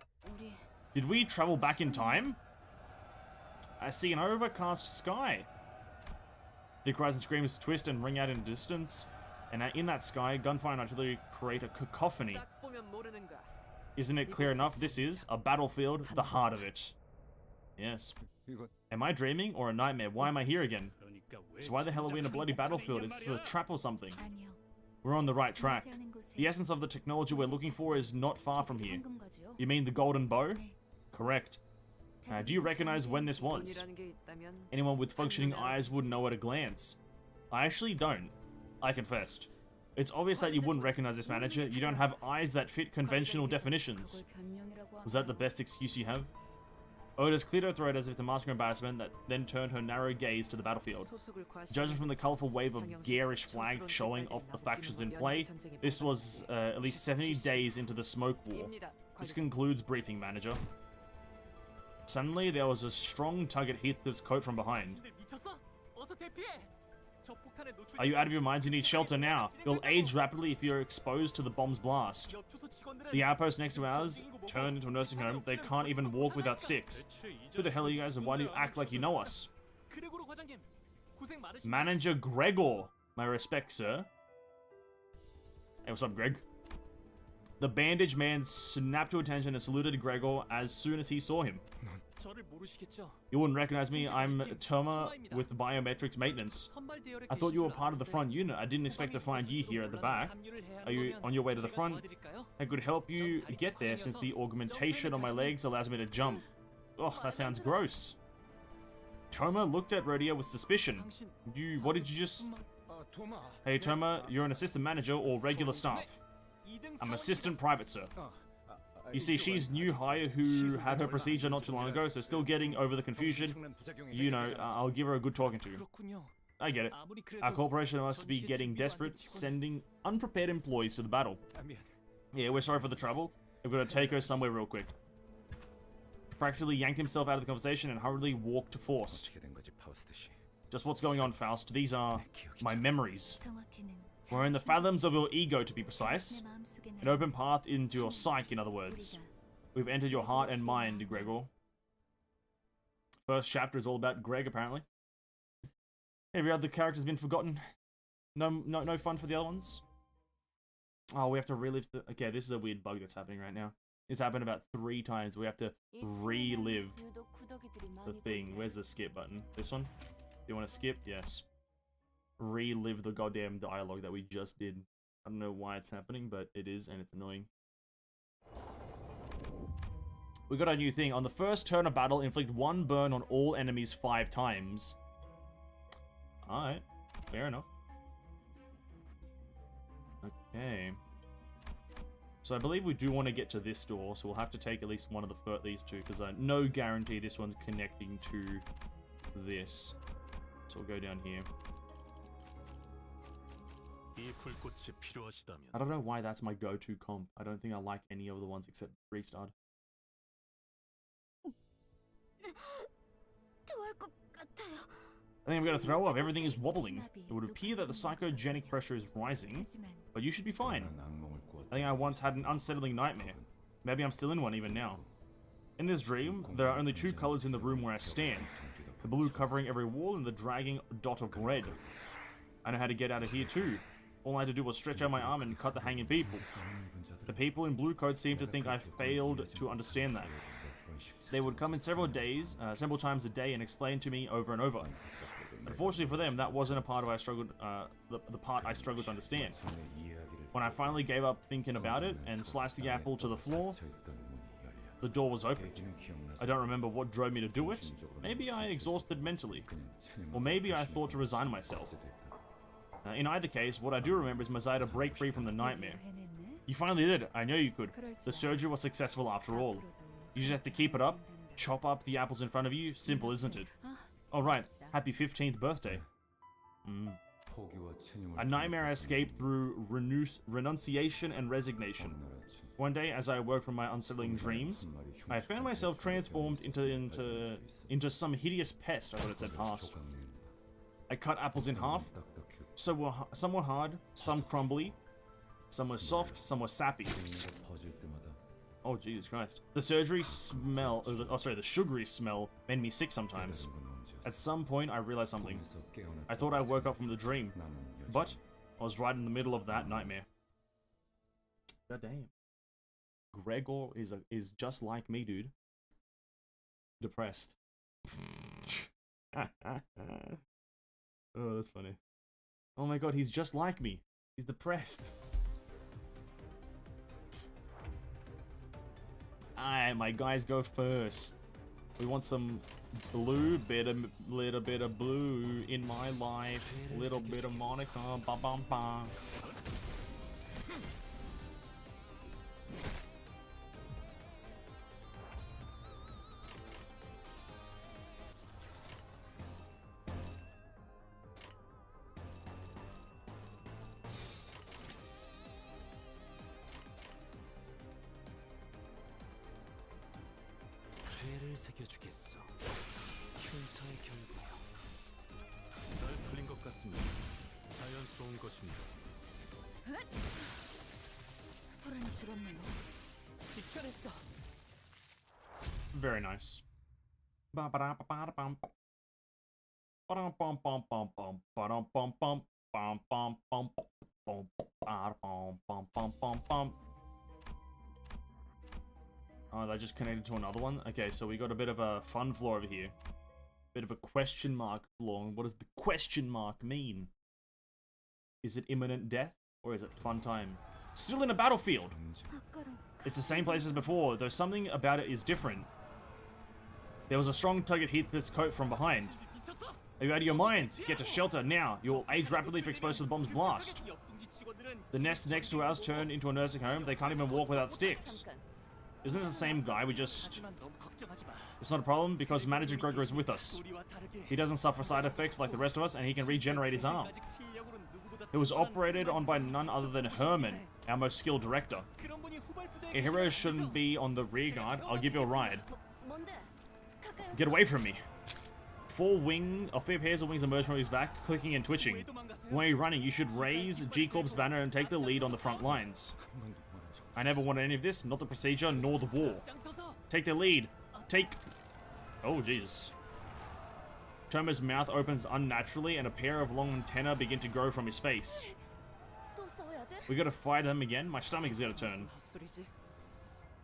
Did we travel back in time? I see an overcast sky. The cries and screams twist and ring out in the distance, and in that sky, gunfire and artillery create a cacophony. 딱 보면 모르는가. Isn't it clear enough? This is a battlefield, the heart of it. Yes. Am I dreaming or a nightmare? Why am I here again? So why the hell are we in a bloody battlefield? Is this a trap or something? 아니요. We're on the right track. 하는 곳에 The essence of the technology we're looking for is not far from here. 방금 거죠? You mean the golden bow? 네. Correct. Do you recognize when this was? 돈이라는 게 있다면 Anyone with functioning eyes would know at a glance. I actually don't. I confessed. It's obvious that you wouldn't recognize this manager. You don't have eyes that fit conventional definitions. 그걸 변명이라고 Was that the 하나요? best excuse you have? Otis cleared her throat as if to mask her embarrassment, that then turned her narrow gaze to the battlefield. 소속을 과시하는 Judging from the colourful wave of garish flag showing off the factions in play, this was at least 70 days into the smoke war. 입니다. This concludes briefing, manager. Suddenly, there was a strong tug at Heathcliff's coat from behind. 당신들 미쳤어? 어서 대피해. 저 폭탄에 노출. Are you out of your minds? You need shelter now. You'll age rapidly if you're exposed to the bomb's blast. 옆 주소 직원들은 The outpost next to ours turned into a nursing home. They can't even walk without sticks. Who the hell are you guys and why do you act like you know us? 그레고로 과장님, 고생 많으십니다. Manager Gregor. My respects, sir. Hey, what's up, Greg? The bandage man snapped to attention and saluted Gregor as soon as he saw him. 저를 모르시겠죠? You wouldn't recognize me. I'm Terma with biometrics maintenance. 선발 대열에 I thought you were 계신 줄 part of the 알았는데 front unit. I didn't expect to find you here at the back. 합류를 해야 하는 Are you 거면 on your way to the 제가 front? 도와드릴까요? I could help you get there since the augmentation on my legs allows me to jump. Oh, that sounds gross. Toma looked at Rodia with suspicion. 당신 What did you just... 도마. Hey, Toma, you're an assistant manager or regular staff? I'm assistant private, sir. You see, she's new hire who had her procedure not too long ago, so still getting over the confusion. You know, I'll give her a good talking to. 그렇군요. I get it. 아무리 그래도 Our corporation must be getting desperate, sending unprepared employees to the battle. 미안. Yeah, we're sorry for the trouble. We've got to take her somewhere real quick. Practically yanked himself out of the conversation and hurriedly walked to Forst. 어떻게 된 거지, 파우스트 씨? Just what's going on, Faust? These are my memories. 정확히는 We're in the fathoms of your ego, to be precise. 내 마음속에 An open path into your psyche, in other words. We've entered your heart and mind, Gregor. First chapter is all about Greg, apparently. Every other character's been forgotten. No fun for the other ones. Oh, we have to relive the... Okay, this is a weird bug that's happening right now. It's happened about 3 times. We have to relive the thing. Where's the skip button? This one? Do you want to skip? Yes. Relive the goddamn dialogue that we just did. I don't know why it's happening, but it is, and it's annoying. We got a new thing. On the first turn of battle, inflict 1 burn on all enemies 5 times. Alright. Fair enough. Okay. So I believe we do want to get to this door, so we'll have to take at least one of these 2, because no guarantee this one's connecting to this. So we'll go down here. 이 불꽃이 필요하시다면 I don't know why that's my go-to comp. I don't think I like any of the ones except Restart. 토할 것 같아요. I think I'm gonna throw up. Everything is wobbling. It would appear that the psychogenic pressure is rising, 하지만 but you should be fine. 난 악몽을 꾸었다. I think I once had an unsettling nightmare. Maybe I'm still in one even now. In this dream, there are only 2 colors in the room where I stand. The blue covering every wall and the dragging dot of red. I know how to get out of here too. All I had to do was stretch out my arm and cut the hanging people. The people in blue coats seem to think I failed to understand that. They would come in several times a day and explain to me over and over. Unfortunately for them, that wasn't a part of I struggled, the part I struggled to understand. When I finally gave up thinking about it and sliced the apple to the floor, the door was opened. I don't remember what drove me to do it. Maybe I exhausted mentally. Or maybe I thought to resign myself. In either case, what I do remember is my desire to break free from the nightmare. You finally did it. I know you could. The surgery was successful after all. You just have to keep it up, chop up the apples in front of you. Simple, isn't it? Alright, happy 15th birthday. A nightmare I escaped through renunciation and resignation. One day, as I awoke from my unsettling dreams, I found myself transformed into some hideous pest. I thought it said past. I cut apples in half. Some were hard, some crumbly. Some were soft, some were sappy. 종이가 퍼질 때마다 Oh, Jesus Christ. The surgery smell, the sugary smell made me sick sometimes. 깨달은 건 언제였어? At some point, I realized something. 꿈에서 깨어났다고 I thought I woke up from the dream, 나는 여전히 but I was right in the middle of that nightmare. God damn. Gregor is just like me, dude. Depressed. Oh, that's funny. Oh my god, he's just like me. He's depressed. Alright, my guys go first. We want some blue, little bit of blue in my life. Little bit of Monica, ba bum bum. 죄를 새겨주겠어. 흉터의 결과야. 널 풀린 것 같습니다. 자연스러운 것입니다. 소란이 줄었네 너. 지켜냈어. Very nice. Ba-ba-da-ba-ba-da-bum. Ba-dum-bum-bum-bum-bum. Ba-dum-bum-bum. Bum-bum-bum. Bum. Ba-da-bum-bum-bum-bum-bum. Oh, that just connected to another one? Okay, so we got a bit of a fun floor over here. Bit of a question mark floor. What does the question mark mean? Is it imminent death? Or is it fun time? Still in a battlefield! 아까랑 It's the same place as before, though something about it is different. There was a strong tug at Heathcliff's coat from behind. Are you out of your minds? Get to shelter now. You'll age rapidly if exposed to the bomb's blast. The nest next to ours turned into a nursing home. They can't even walk without sticks. 잠깐. Isn't it the same guy we just... 하지만 너무 걱정하지 마. It's not a problem because Manager Gregor is with us. 우리와 다르게 He doesn't suffer side effects like the rest of us and he can regenerate his arm. 지금까지 실력으로는 누구보다 It was 뛰어난 operated on by none other than Herman, our most skilled director. 그런 분이 후발 부대에 A hero 계시다는 shouldn't 거죠? be on the rear guard. I'll give you a ride. 뭔데? 가까이 Get away from me. Four pairs of wings emerge from his back, clicking and twitching. 왜 도망가세요? When you're running, you should raise G-Corp's banner and take the lead on the front lines. 한 번도 말한 적 I never wanted any of this, not the procedure, nor the war. 앞장 서서 Take the lead. Take... Oh, Jesus. Toma's mouth opens unnaturally and a pair of long antennae begin to grow from his face. 또 싸워야 돼? We gotta fight them again? My stomach is gonna turn. 헛소리지.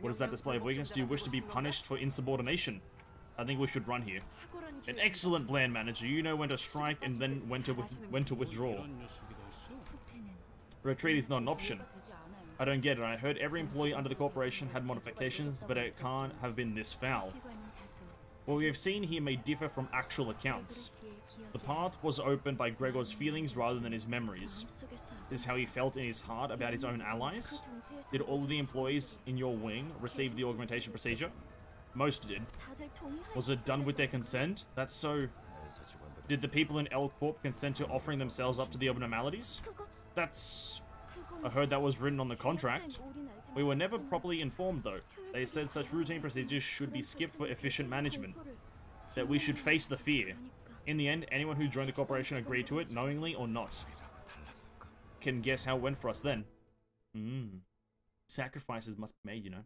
What is that display of weakness? Do you wish to be punished for insubordination? I think we should run here. 탁월한 An 계획이 excellent plan, manager. You know when to strike and then when to withdraw. 후퇴는 Retreat is not an option. 이해가 되지 않아요. I don't get it. I heard every employee under the corporation had modifications, but it can't have been this foul. 세관은 다소 What we have seen here may differ from actual accounts. 그리스의 The 기억이 path was opened by Gregor's feelings rather than his memories. 마음속에서 This is how he felt in his heart about his own allies. 그 둥지에서 Did all of the employees in your wing receive the augmentation procedure? Most did. 다들 동의할 Was it done with their consent? That's so... 사직원들은 Did the people in L Corp consent to offering themselves up to the abnormalities? 그거 That's... 그건 I heard that was written on the contract. 우린 알지 We were never 못하지만 properly informed though. They said such routine procedures should be skipped for efficient management. 공포를 That we should face the fear. 그러니까 In the end, anyone who joined the corporation agreed to it, knowingly or not. 이라고 달랐을까? Can guess how it went for us then. Sacrifices must be made, you know.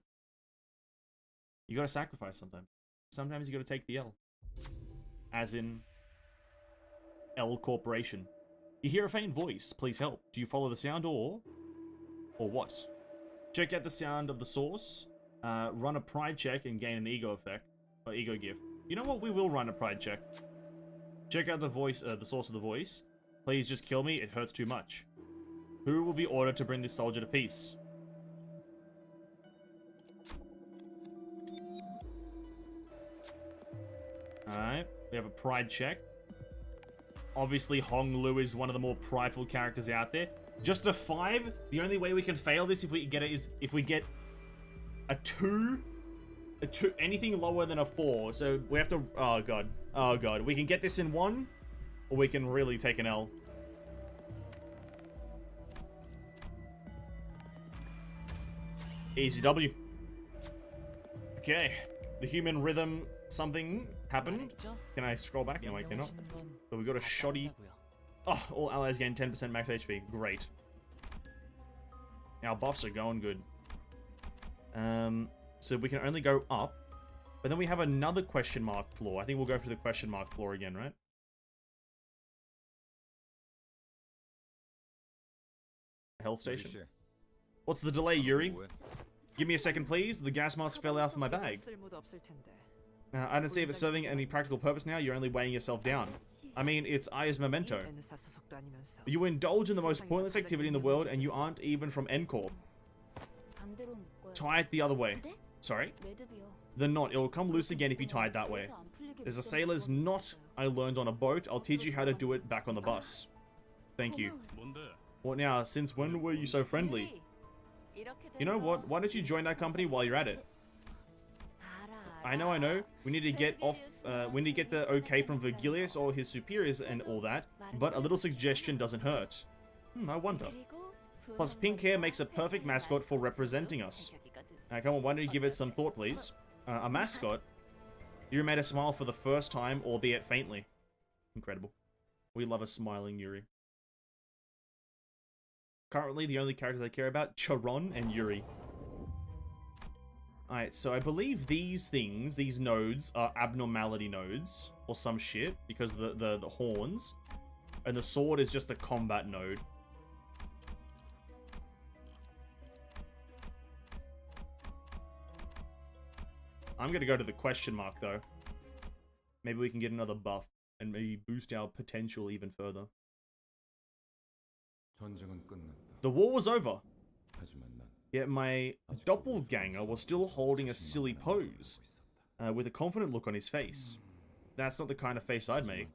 You gotta sacrifice sometimes. Sometimes you gotta take the L. As in... L Corporation. You hear a faint voice. Please help. Do you follow the sound or what? Check out the sound of the source. Run a pride check and gain an ego effect. Or ego gift. You know what? We will run a pride check. Check out the voice, the source of the voice. Please just kill me. It hurts too much. Who will be ordered to bring this soldier to peace? Alright, we have a pride check. Obviously, Hong Lu is one of the more prideful characters out there. Just a 5? The only way we can fail this if we get it is if we get a 2. Anything lower than a 4. So we have to... Oh, God. Oh, God. We can get this in 1, or we can really take an L. Easy W. Okay. The human rhythm something happened. 알겠죠? Can I scroll back? No, I cannot. 명령하시는 건 So we got a 다 shoddy... 따른다고요. Oh, all allies gain 10% max HP. Great. Our buffs are going good. So we can only go up. But then we have another question mark floor. I think we'll go for the question mark floor again, right? Health station. What's the delay, Yuri? Give me a second, please. The gas mask fell out of my bag. I don't see if it's serving any practical purpose now. You're only weighing yourself down. I mean, it's Aya's memento. You indulge in the most pointless activity in the world, and you aren't even from N-Corp. Tie it the other way. Sorry? The knot. It will come loose again if you tie it that way. There's a sailor's knot I learned on a boat. I'll teach you how to do it back on the bus. Thank you. What now? Since when were you so friendly? You know what? Why don't you join that company while you're at it? I know. We need to get off. We need to get the okay from Virgilius or his superiors and all that. But a little suggestion doesn't hurt. I wonder. Plus, pink hair makes a perfect mascot for representing us. Come on, why don't you give it some thought, please? A mascot? You made a smile for the first time, albeit faintly. Incredible. We love a smiling Yuri. Currently, the only characters I care about, Charon and Yuri. Alright, so I believe these things, these nodes, are abnormality nodes, or some shit, because the horns. And the sword is just a combat node. I'm gonna go to the question mark, though. Maybe we can get another buff, and maybe boost our potential even further. The war was over. Yet my doppelganger was still holding a silly pose, with a confident look on his face. That's not the kind of face I'd make.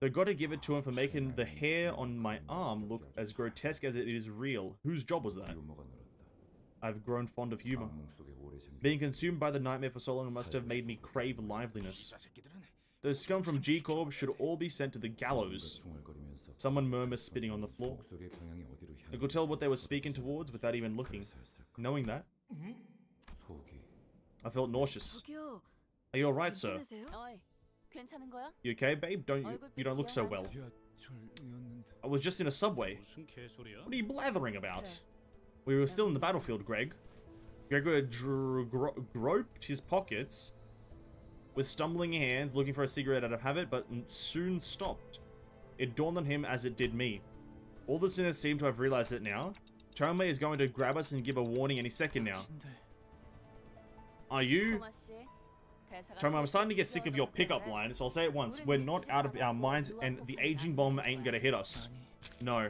Though gotta give it to him for making the hair on my arm look as grotesque as it is real. Whose job was that? I've grown fond of humor. Being consumed by the nightmare for so long must have made me crave liveliness. Those scum from G-Corp should all be sent to the gallows. Someone murmurs, spitting on the floor. I could tell what they were speaking towards without even looking. Knowing that, I felt nauseous. Are you alright, sir? You okay, babe? You don't look so well. I was just in a subway. What are you blathering about? We were still in the battlefield, Greg. Gregor groped his pockets with stumbling hands, looking for a cigarette out of habit, but soon stopped. It dawned on him as it did me. All the sinners seem to have realized it now. Chome is going to grab us and give a warning any second now. Are you? Chome, I'm starting to get sick of your pickup line, so I'll say it once. We're not out of our minds, and the aging bomb ain't gonna hit us. No.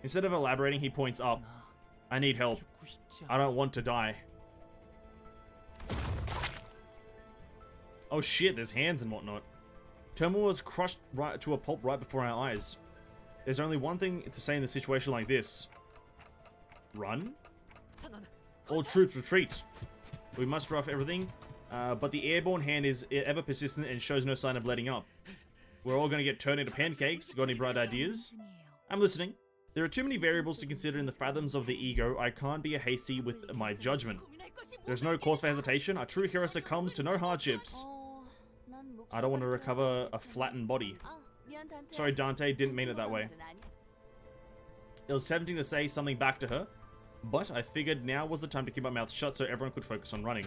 Instead of elaborating, he points up. I need help. I don't want to die. Oh shit, there's hands and whatnot. Terminal was crushed right to a pulp right before our eyes. There's only one thing to say in a situation like this. Run? All troops retreat. We must rough everything, but the airborne hand is ever persistent and shows no sign of letting up. We're all gonna get turned into pancakes. Got any bright ideas? I'm listening. There are too many variables to consider in the fathoms of the ego. I can't be hasty with my judgment. There's no cause for hesitation. A true hero succumbs to no hardships. I don't want to recover a flattened body. Sorry, Dante, didn't mean it that way. It was tempting to say something back to her, but I figured now was the time to keep my mouth shut so everyone could focus on running.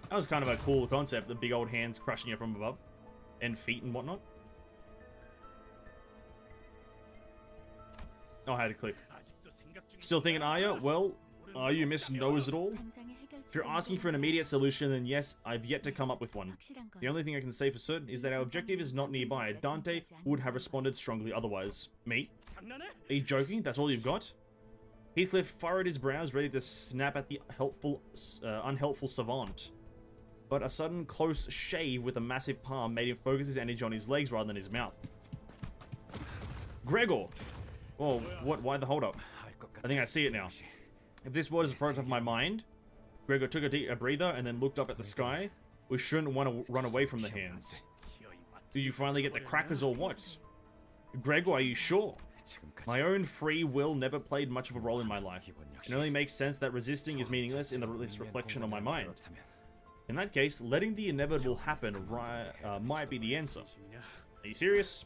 That was kind of a cool concept, the big old hands crushing you from above, and feet and whatnot. Oh, I had to click. Still thinking, are you? Well, are you Miss Knows It All? If you're asking for an immediate solution, then yes, I've yet to come up with one. The only thing I can say for certain is that our objective is not nearby. Dante would have responded strongly otherwise. Me? Are you joking? That's all you've got? Heathcliff furrowed his brows, ready to snap at the unhelpful savant. But a sudden close shave with a massive palm made him focus his energy on his legs rather than his mouth. Gregor! Oh, what? Why the hold-up? I think I see it now. If this word is a product of my mind, Gregor took a breather and then looked up at the sky. We shouldn't want to run away from the hands. Did you finally get the crackers or what? Gregor, are you sure? My own free will never played much of a role in my life. It only makes sense that resisting is meaningless in this reflection of my mind. In that case, letting the inevitable happen might be the answer. Are you serious?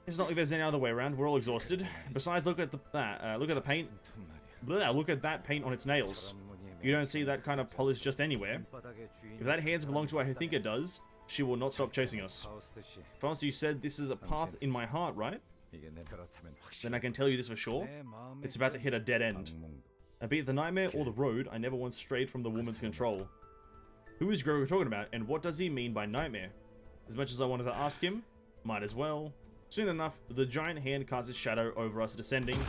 It's not like there's any other way around. We're all exhausted. Besides, look at the paint. Blah, look at that paint on its nails. You don't see that kind of polish just anywhere. If that hands belong to her, I think it does. She will not stop chasing us. Faust, you said this is a path in my heart, right? Then I can tell you this for sure. It's about to hit a dead end. And be it the nightmare or the road, I never once strayed from the woman's control. Who is Gregor talking about, and what does he mean by nightmare? As much as I wanted to ask him, might as well. Soon enough, the giant hand casts its shadow over us, descending.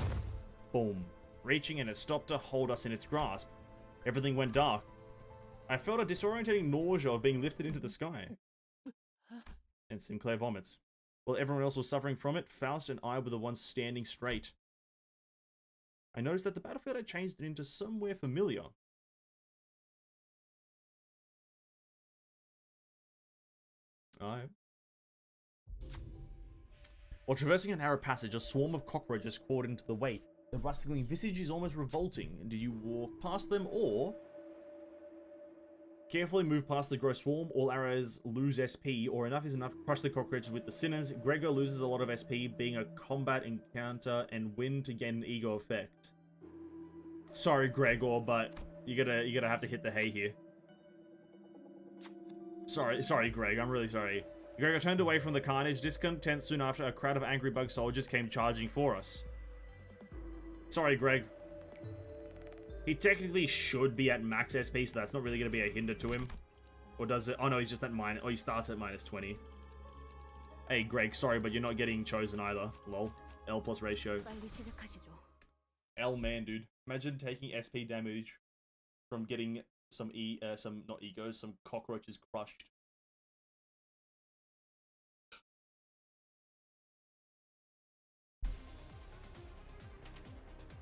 Boom. Reaching, and it stopped to hold us in its grasp. Everything went dark. I felt a disorientating nausea of being lifted into the sky. And Sinclair vomits. While everyone else was suffering from it, Faust and I were the ones standing straight. I noticed that the battlefield had changed it into somewhere familiar. Alright. While traversing a narrow passage, a swarm of cockroaches crawled into the way. The rustling visage is almost revolting. Do you walk past them, or carefully move past the gross swarm? All arrows lose SP, or enough is enough. Crush the cockroaches with the sinners. Gregor loses a lot of SP, being a combat encounter, and win to gain an ego effect. Sorry, Gregor, but you're gonna have to hit the hay here. Sorry, Greg. I'm really sorry. Gregor turned away from the carnage, discontent. Soon after, a crowd of angry bug soldiers came charging for us. Sorry, Greg. He technically should be at max SP, so that's not really going to be a hinder to him. Or does it? Oh no, he's just at minus. Oh, he starts at minus 20. Hey, Greg, sorry, but you're not getting chosen either. Lol. L plus ratio. L man, dude. Imagine taking SP damage from getting some some cockroaches crushed.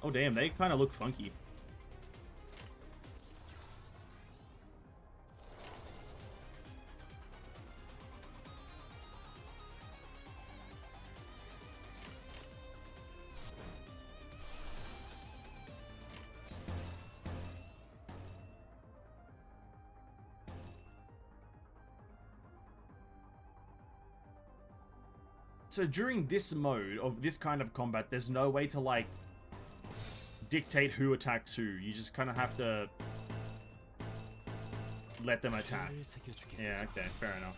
Oh damn, they kind of look funky. So during this mode of this kind of combat, there's no way to like dictate who attacks who. You just kind of have to let them attack. Yeah, okay, fair enough.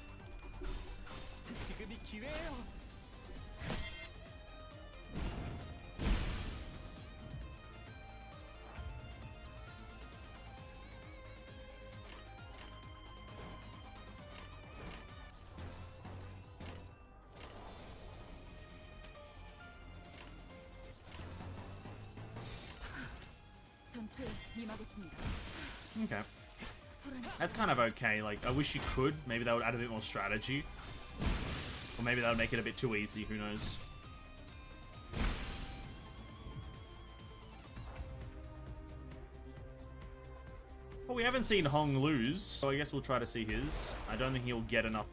Okay. That's kind of okay. Like, I wish you could. Maybe that would add a bit more strategy. Or maybe that would make it a bit too easy. Who knows? Well, we haven't seen Hong lose, so I guess we'll try to see his. I don't think he'll get enough.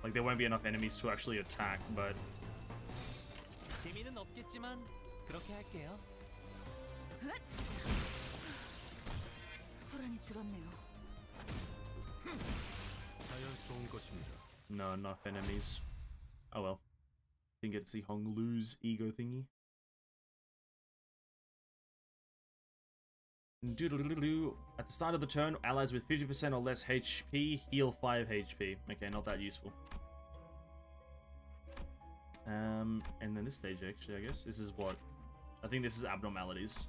Like, there won't be enough enemies to actually attack, but... 재미는 없겠지만 그렇게 할게요. No, enough enemies. Oh well. Didn't get to see Hong lose ego thingy. Doodle-doodle-doo. At the start of the turn, allies with 50% or less HP heal 5 HP. Okay, not that useful. And then this stage, actually, I guess. This is what? I think this is abnormalities.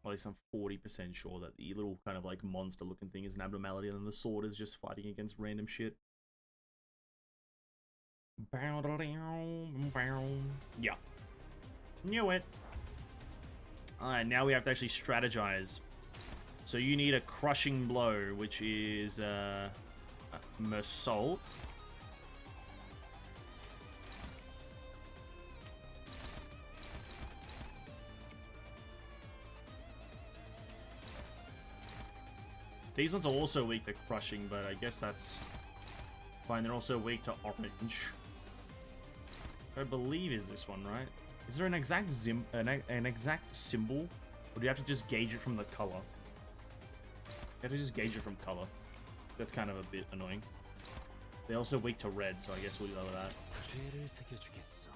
At least I'm 40% sure that the little kind of like monster looking thing is an abnormality, and then the sword is just fighting against random shit. Yeah. Knew it. Alright, now we have to actually strategize. So you need a crushing blow, which is Mersault. These ones are also weak to crushing, but I guess that's fine. They're also weak to orange. I believe is this one, right? Is there an exact an exact symbol, or do you have to just gauge it from the color? You have to just gauge it from color. That's kind of a bit annoying. They're also weak to red, so I guess we'll go with that. 죄를 새겨주겠어.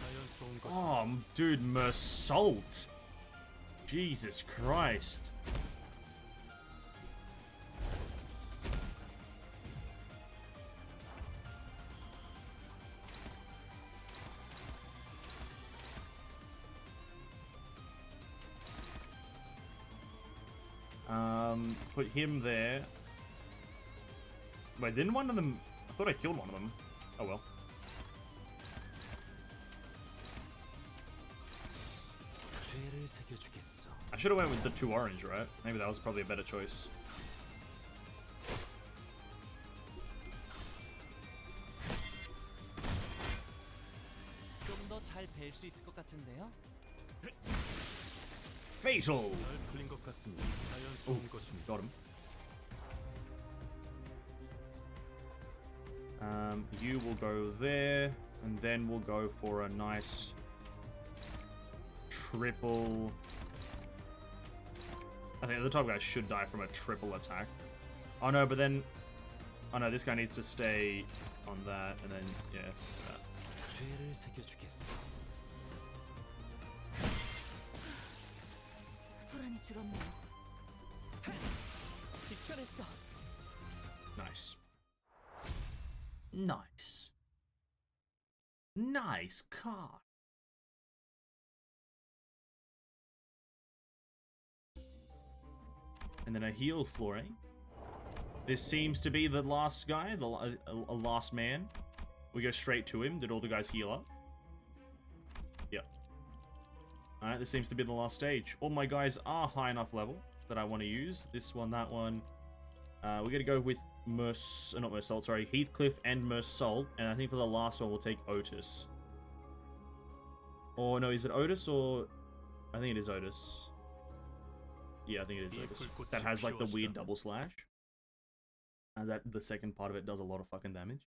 자연스러운 것. Oh, dude, Mersault. Jesus Christ. Put him there. Wait, didn't one of them... I thought I killed one of them. Oh well. 죄를 새겨주겠어. I should have went with the 2 orange, right? Maybe that was probably a better choice. 좀 더 잘 뵐 수 있을 것 같은데요? Fatal! 잘 풀린 것 같습니다. 자연스러운 것입니다. Got him. You will go there, and then we'll go for a nice triple. I think the top guy should die from a triple attack. Oh no, but then, oh no, this guy needs to stay on that, and then yeah. That. 죄를 새겨주겠어. 소란이 줄었네요. 지켜냈어. Nice. Nice. Nice card. And then a heal flooring. This seems to be the last guy, the last man. We go straight to him. Did all the guys heal up? Yep. Alright, this seems to be the last stage. All my guys are high enough level that I want to use. This one, that one. We're going to go with Heathcliff and Mersault. And I think for the last one, we'll take Otis. Or no, is it Otis or... I think it is Otis. Yeah, I think it is Otis. That has like the weird double slash. And that the second part of it does a lot of fucking damage.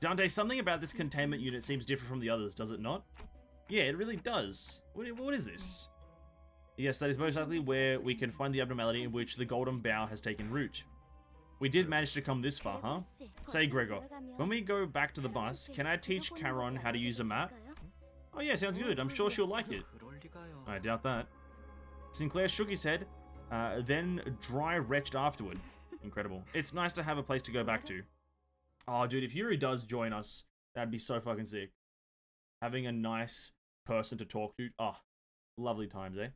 Dante, something about this containment unit seems different from the others, does it not? Yeah, it really does. What is this? Yes, that is most likely where we can find the abnormality in which the golden bough has taken root. We did manage to come this far, huh? Say, Gregor, when we go back to the bus, can I teach Charon how to use a map? Oh yeah, sounds good. I'm sure she'll like it. I doubt that. Sinclair shook his head, then dry retched afterward. Incredible. It's nice to have a place to go back to. Oh, dude, if Yuri does join us, that'd be so fucking sick. Having a nice person to talk to. Oh, lovely times, eh?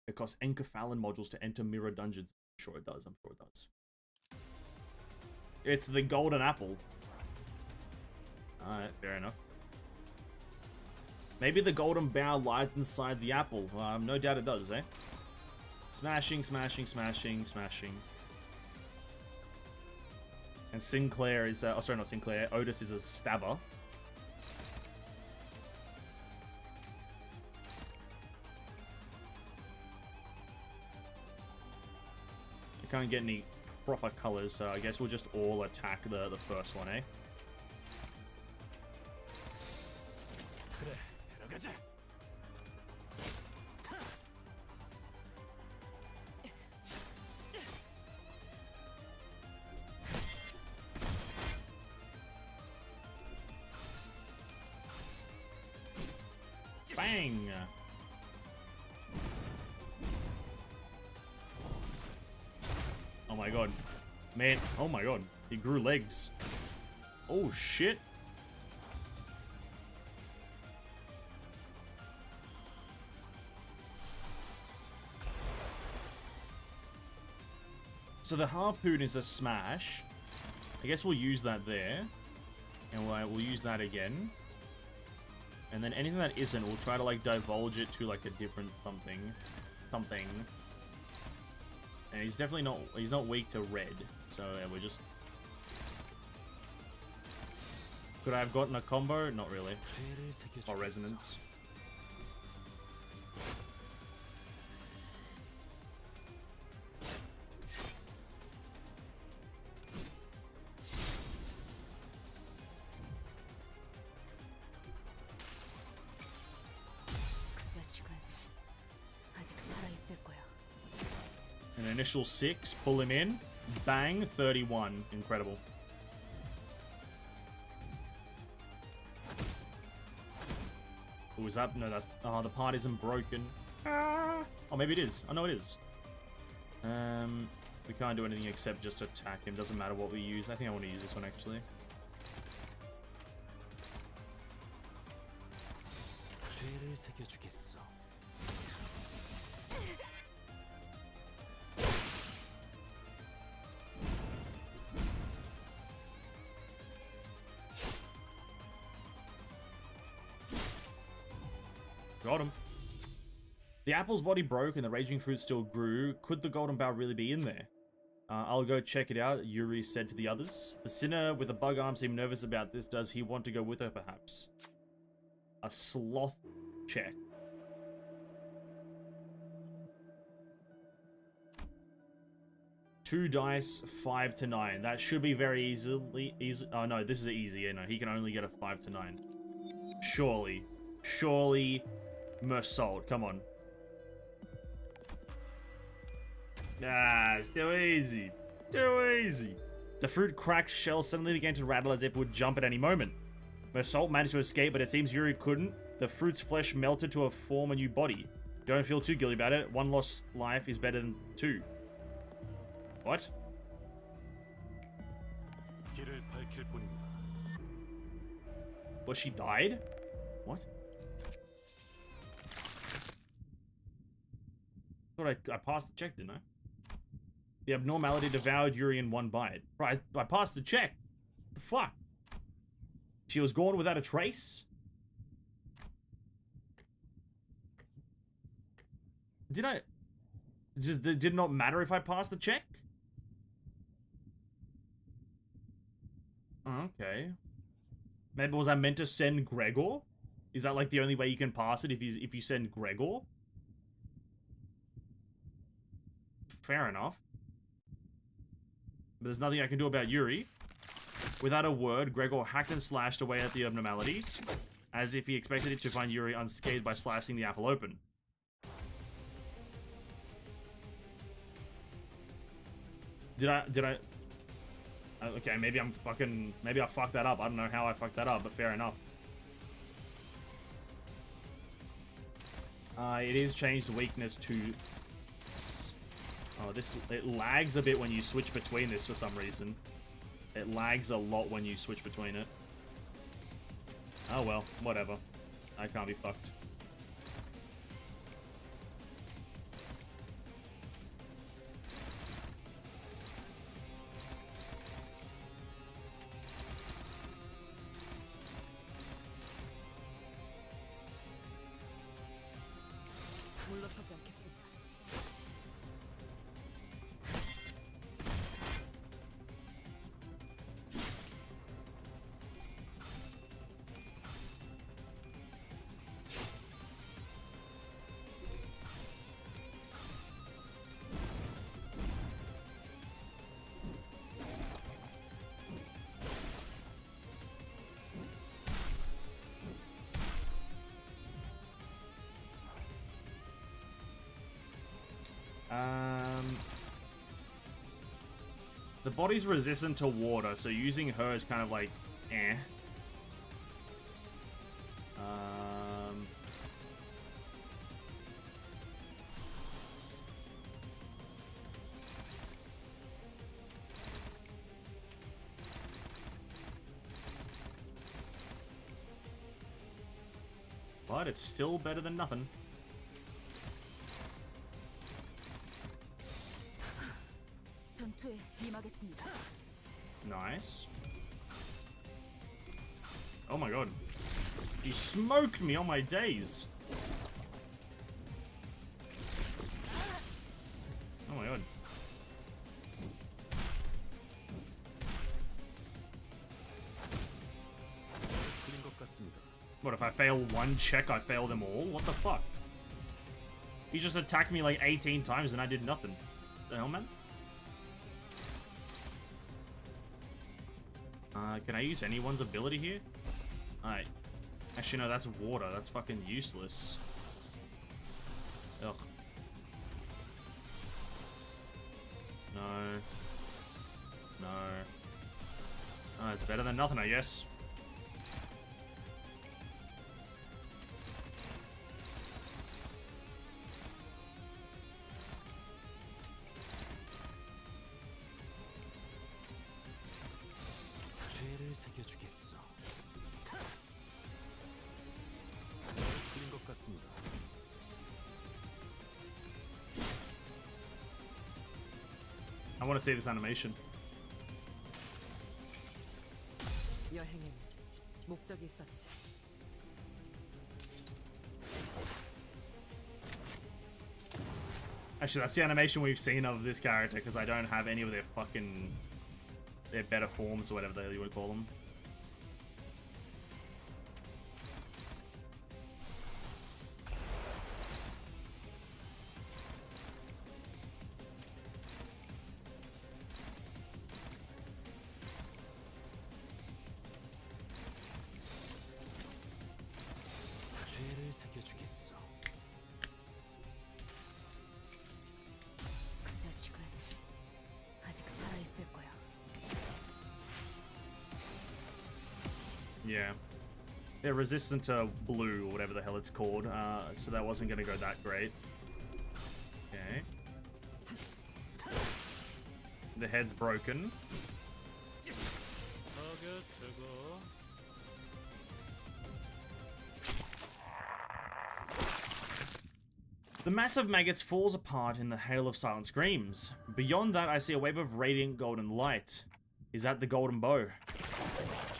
It costs Encephalon modules to enter mirror dungeons. I'm sure it does. I'm sure it does. It's the golden apple. Alright, fair enough. Maybe the golden bough lies inside the apple. No doubt it does, eh? Smashing, smashing, smashing, smashing. And Sinclair is... oh, sorry, not Sinclair. Otis is a stabber. I can't get any proper colors, so I guess we'll just all attack the first one, eh? 그래, 내려가자. Bang! Oh my god. Man, oh my god. He grew legs. Oh shit. So the harpoon is a smash. I guess we'll use that there. And we'll use that again. And then anything that isn't, we'll try to like divulge it to like a different something. And he's definitely not, he's not weak to red. So yeah, we're just... Could I have gotten a combo? Not really. Or resonance. initial 6, pull him in, bang, 31. Incredible. Oh, is that? No, that's... Oh, the part isn't broken. Ah. Oh, maybe it is. Oh, no, it is. We can't do anything except just attack him. Doesn't matter what we use. I think I want to use this one, actually. 죄를 새겨주겠어. Got him. The apple's body broke and the raging fruit still grew. Could the golden bough really be in there? I'll go check it out, Yuri said to the others. The sinner with the bug arm seemed nervous about this. Does he want to go with her, perhaps? A sloth check. Two dice, 5 to 9. That should be very easy. Oh, no, this is easy. You know, he can only get a 5 to 9. Surely. Surely. Mersault, come on. Ah, it's too easy. Too easy. The fruit cracked shell suddenly began to rattle as if it would jump at any moment. Mersault managed to escape, but it seems Yuri couldn't. The fruit's flesh melted to form a new body. Don't feel too guilty about it. One lost life is better than 2. What? 길을 밝힐 뿐입니다. Well, she died? What? Thought I passed the check, didn't I? The abnormality devoured Yuri in one bite. Right, I passed the check. The fuck? She was gone without a trace? Did I... Just did it not matter if I passed the check? Okay. Maybe was I meant to send Gregor? Is that like the only way you can pass it if you send Gregor? Fair enough. But there's nothing I can do about Yuri. Without a word, Gregor hacked and slashed away at the abnormality, as if he expected it to find Yuri unscathed by slicing the apple open. Did I... Okay, maybe I fucked that up. I don't know how I fucked that up, but fair enough. It is changed weakness to... Oh, it lags a bit when you switch between this for some reason. It lags a lot when you switch between it. Oh well, whatever. I can't be fucked. 물러서지 않겠습니다. The body's resistant to water, so using her is kind of like, eh. But it's still better than nothing. 전투에 임하겠습니다. Nice. Oh my god. He smoked me on my days. Oh my god. 틀린 것 같습니다. What, if I fail one check, I fail them all? What the fuck? He just attacked me like 18 times and I did nothing. The hell, man? Can I use anyone's ability here? Alright. Actually, no, that's water. That's fucking useless. Ugh. No. Oh, it's better than nothing, I guess. 죄를 새겨주겠어. 그린 것 같습니다. I want to see this animation. 여행에는 목적이 있었지. Actually, that's the animation we've seen of this character, because I don't have any of their fucking... their better forms, or whatever the hell you would call them. 죄를 새겨주겠어. 그 자식은 아직 살아있을 거야. Yeah. They're resistant to blue, or whatever the hell it's called, so that wasn't going to go that great. Okay. The head's broken. 타겟 제거. The massive maggots falls apart in the hail of silent screams. Beyond that, I see a wave of radiant golden light. Is that the golden bow?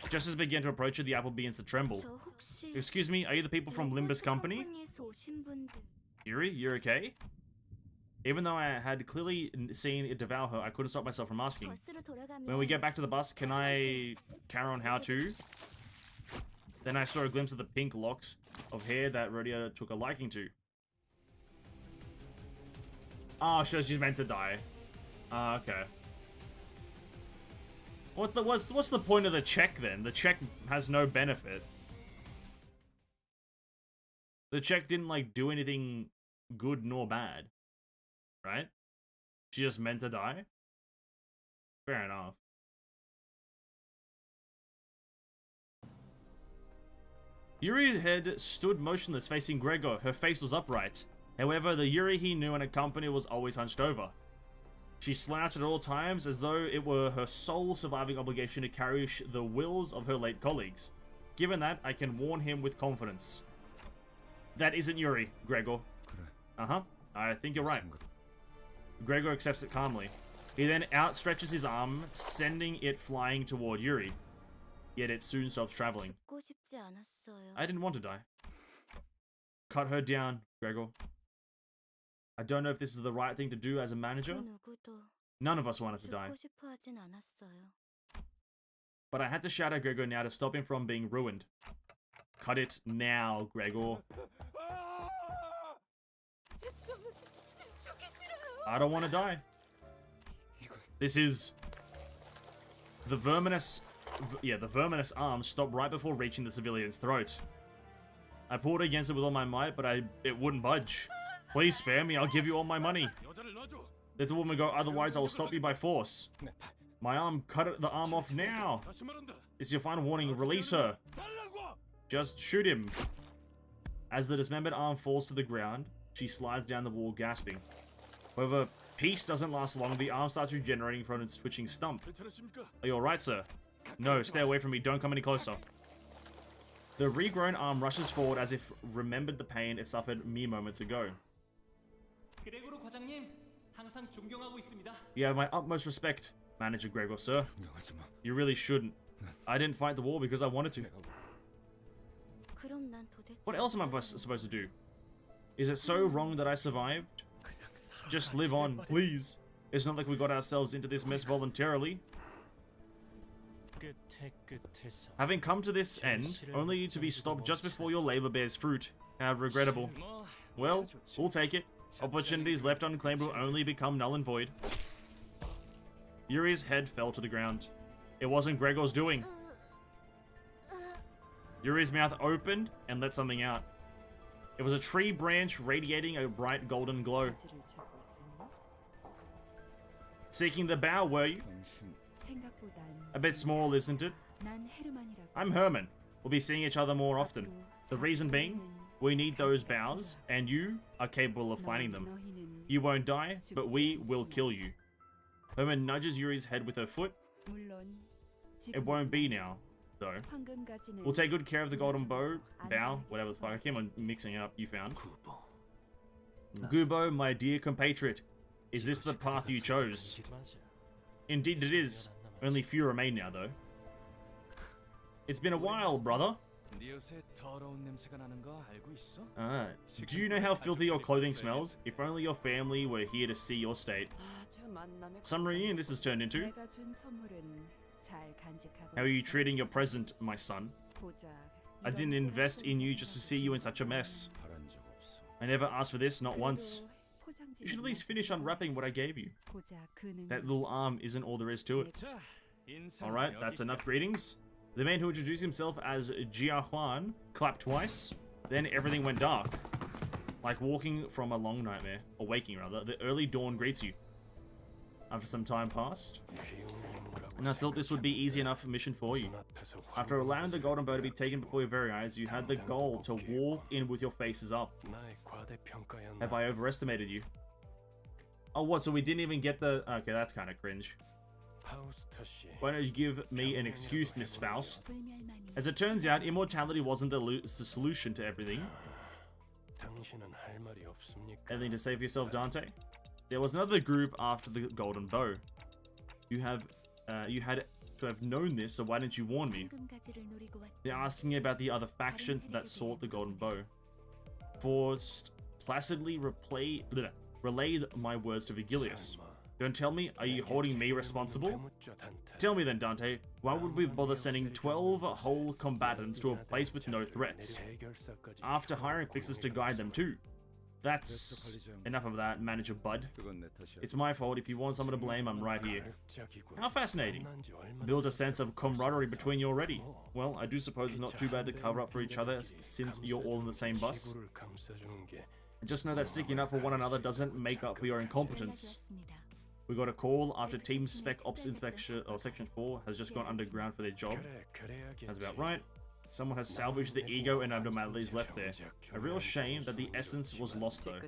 Just as I begin to approach it, the apple begins to tremble. 저 혹시 Excuse me, are you the people from Limbus Company? 컴퍼니에서 오신 분들 Yuri, you're okay? Even though I had clearly seen it devour her, I couldn't stop myself from asking. 버스로 돌아가면 When we get back to the bus, can I carry on how to? Then I saw a glimpse of the pink locks of hair that Rhodia took a liking to. Oh, so she's meant to die. Okay. What's the point of the check then? The check has no benefit. The check didn't like do anything good nor bad. Right? She just meant to die? Fair enough. Yuri's head stood motionless, facing Gregor. Her face was upright. However, the Yuri he knew in a company was always hunched over. She slouched at all times, as though it were her sole surviving obligation to carry the wills of her late colleagues. Given that, I can warn him with confidence. That isn't Yuri, Gregor. 그래. Uh-huh. I think you're right. Gregor accepts it calmly. He then outstretches his arm, sending it flying toward Yuri. Yet it soon stops traveling. 죽고 싶지 않았어요. I didn't want to die. Cut her down, Gregor. I don't know if this is the right thing to do as a manager. 그 누구도 None of us wanted to die. 죽고 싶어 하진 않았어요. But I had to shout at Gregor now to stop him from being ruined. Cut it now, Gregor. I don't want to die. This is... The verminous... Yeah, the verminous arm stopped right before reaching the civilian's throat. I pulled against it with all my might, but it wouldn't budge. Please spare me, I'll give you all my money. 여자를 놔줘. Let the woman go, otherwise I will stop you by force. My arm, cut the arm off now. 다시 말한다. This is your final warning, release her. 달라고. Just shoot him. As the dismembered arm falls to the ground, she slides down the wall, gasping. However, peace doesn't last long. The arm starts regenerating from its twitching stump. 괜찮으십니까? Are you alright, sir? No, stay away from me. Don't come any closer. The regrown arm rushes forward as if remembered the pain it suffered mere moments ago. 그레고로 과장님, 항상 존경하고 있습니다. You have my utmost respect, Manager Gregor, sir. 존경하지 마. You really shouldn't. I didn't fight the war because I wanted to. 그럼 난 도대체 What else am I supposed to do? Is it so wrong that I survived? Just live on, please. It's not like we got ourselves into this mess voluntarily. 끝에 끝에서. Having come to this end, only to be stopped just before your labor bears fruit. How regrettable. 뭐, Well, we'll take it. Opportunities left unclaimed will only become null and void. Yuri's head fell to the ground. It wasn't Gregor's doing. Yuri's mouth opened and let something out. It was a tree branch radiating a bright golden glow. 가지를 찾고 있었니? Seeking the bow, were you? A bit small, isn't it? I'm Herman. We'll be seeing each other more often. The reason being, we need those bows, and you are capable of finding them. You won't die, but we will kill you. Herman nudges Yuri's head with her foot. It won't be now, though. We'll take good care of the golden bow, whatever the fuck. I keep on mixing up. You found. Gubo, my dear compatriot, is this the path you chose? Indeed it is. Only few remain now, though. It's been a while, brother. Do you know how filthy your clothing smells? If only your family were here to see your state. Some reunion this has turned into. How are you treating your present, my son? I didn't invest in you just to see you in such a mess. I never asked for this, not once. You should at least finish unwrapping what I gave you. That little arm isn't all there is to it. Alright, that's enough greetings. The man who introduced himself as Jia Huan clapped twice, then everything went dark. Like walking from a long nightmare, or waking rather, the early dawn greets you. After some time passed, and I thought this would be easy enough mission for you. After allowing the golden bow to be taken before your very eyes, you had the goal to walk in with your faces up. Have I overestimated you? Oh, what? So we didn't even get the... Okay, that's kind of cringe. Why don't you give me an excuse, Miss Faust? As it turns out, immortality wasn't the solution to everything. Anything to say for yourself, Dante? There was another group after the golden bow. You had to have known this, so why didn't you warn me? They're asking about the other factions that sought the golden bow. Forced placidly relayed my words to Vigilius. Don't tell me, are you holding me responsible? Tell me then, Dante, why would we bother sending 12 whole combatants to a place with no threats? After hiring fixers to guide them too. That's enough of that, Manager Bud. It's my fault. If you want someone to blame, I'm right here. How fascinating. Build a sense of camaraderie between you already. Well, I do suppose it's not too bad to cover up for each other since you're all in the same bus. Just know that sticking up for one another doesn't make up for your incompetence. We got a call after Team Spec Ops Inspection or Section 4 has just gone underground for their job. That's about right. Someone has salvaged the ego and abnormalities left there. A real shame that the essence was lost though.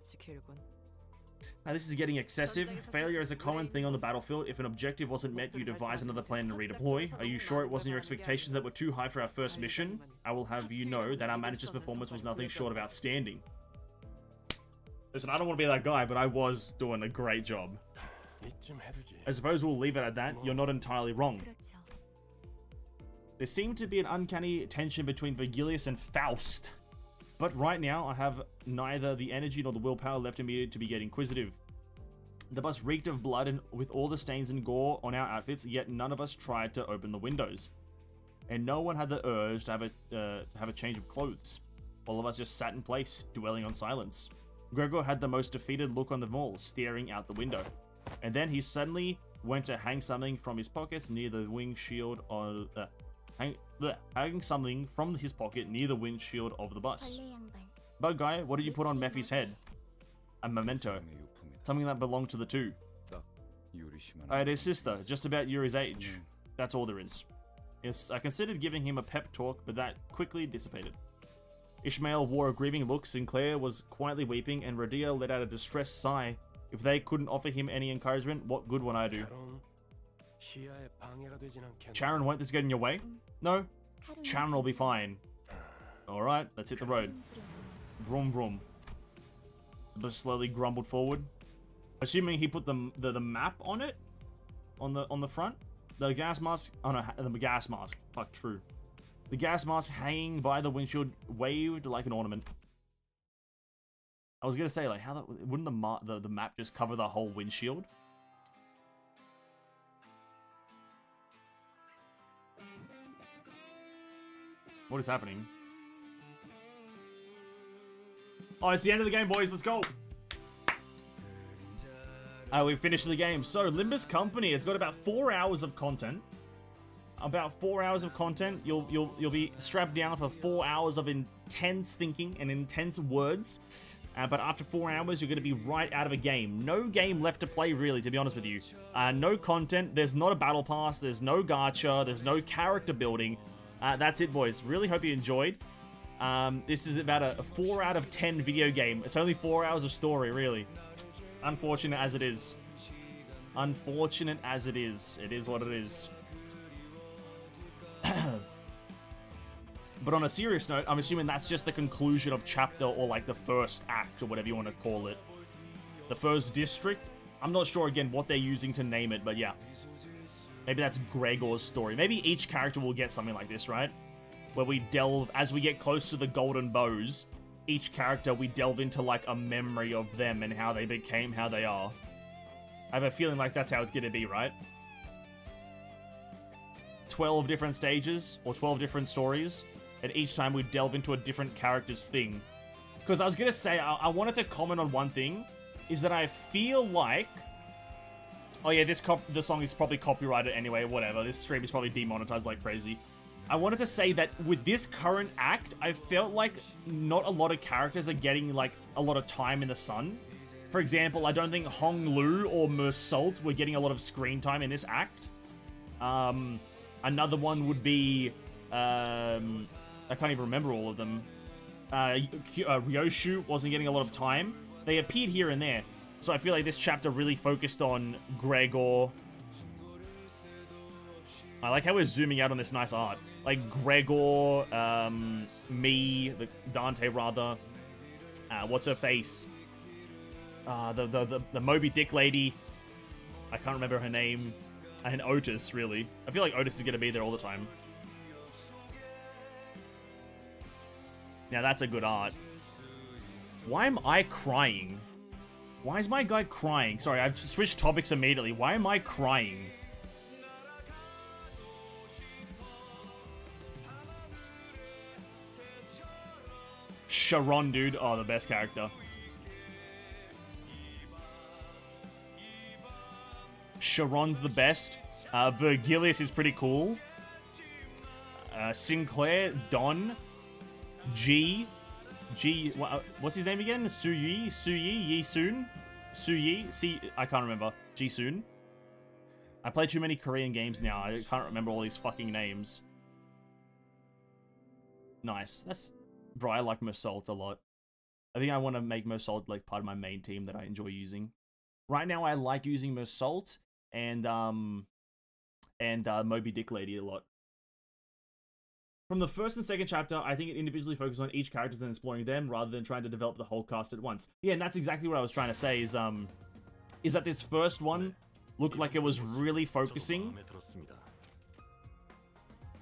Now this is getting excessive. Failure is a common thing on the battlefield. If an objective wasn't met, you devise another plan and redeploy. Are you sure it wasn't your expectations that were too high for our first mission? I will have you know that our manager's performance was nothing short of outstanding. Listen, I don't want to be that guy, but I was doing a great job. I suppose we'll leave it at that. You're not entirely wrong. There seemed to be an uncanny tension between Vigilius and Faust. But right now, I have neither the energy nor the willpower left in me to be getting inquisitive. The bus reeked of blood and with all the stains and gore on our outfits, yet none of us tried to open the windows. And no one had the urge to have a change of clothes. All of us just sat in place, dwelling on silence. Gregor had the most defeated look on them all, staring out the window. And then he suddenly went to hang something from his pockets near the windshield of... hang something from his pocket near the windshield of the bus. Bug guy, what did you put on Mephi's head? A memento. Something that belonged to the two. I had his sister, just about Yuri's age. That's all there is. Yes, I considered giving him a pep talk, but that quickly dissipated. Ishmael wore a grieving look, Sinclair was quietly weeping, and Radia let out a distressed sigh. If they couldn't offer him any encouragement, what good would I do? Sharon, won't this get in your way? No, Sharon will be fine. Alright, let's hit the road. Vroom vroom. The bus slowly grumbled forward. Assuming he put the map on it? On the front? The gas mask... Oh no, the gas mask. Fuck, true. The gas mask hanging by the windshield waved like an ornament. I was gonna say, like, how that... Wouldn't the map just cover the whole windshield? What is happening? Oh, it's the end of the game, boys. Let's go. We finished the game. So, Limbus Company. It's got about 4 hours of content. About 4 hours of content. You'll be strapped down for 4 hours of intense thinking and intense words. But after 4 hours, you're going to be right out of a game. No game left to play, really, to be honest with you. No content. There's not a battle pass. There's no gacha. There's no character building. That's it, boys. Really hope you enjoyed. This is about a 4 out of 10 video game. It's only 4 hours of story, really. Unfortunate as it is. Unfortunate as it is. It is what it is. But on a serious note, I'm assuming that's just the conclusion of chapter, or like the first act, or whatever you want to call it. The first district? I'm not sure, again, what they're using to name it, but yeah. Maybe that's Gregor's story. Maybe each character will get something like this, right? Where we delve, as we get close to the golden bows, each character, we delve into like a memory of them and how they became how they are. I have a feeling like that's how it's going to be, right? 12 different stages, or 12 different stories. And each time we delve into a different character's thing. Because I was going to say, I wanted to comment on one thing. Is that I feel like... Oh yeah, this song is probably copyrighted anyway, whatever. This stream is probably demonetized like crazy. I wanted to say that with this current act, I felt like not a lot of characters are getting like a lot of time in the sun. For example, I don't think Hong Lu or Mersault were getting a lot of screen time in this act. Another one would be... I can't even remember all of them. Ryoshu wasn't getting a lot of time. They appeared here and there. So I feel like this chapter really focused on Gregor. I like how we're zooming out on this nice art. Like Gregor, the Dante rather. What's her face? The Moby Dick lady. I can't remember her name. And Otis, really. I feel like Otis is going to be there all the time. Now that's a good art. Why am I crying? Why is my guy crying? Sorry, I've switched topics immediately. Why am I crying? Sharon, dude. Oh, the best character. Sharon's the best. Virgilius is pretty cool. Sinclair, Don, what's his name again? Yi Soon? I can't remember. Ji Soon? I play too many Korean games now. I can't remember all these fucking names. Nice. Bro, I like Mersault a lot. I think I want to make Mersault like part of my main team that I enjoy using. Right now, I like using Mersault and Moby Dick Lady a lot. From the first and second chapter, I think it individually focuses on each character and exploring them rather than trying to develop the whole cast at once. Yeah, and that's exactly what I was trying to say is that this first one looked like it was really focusing.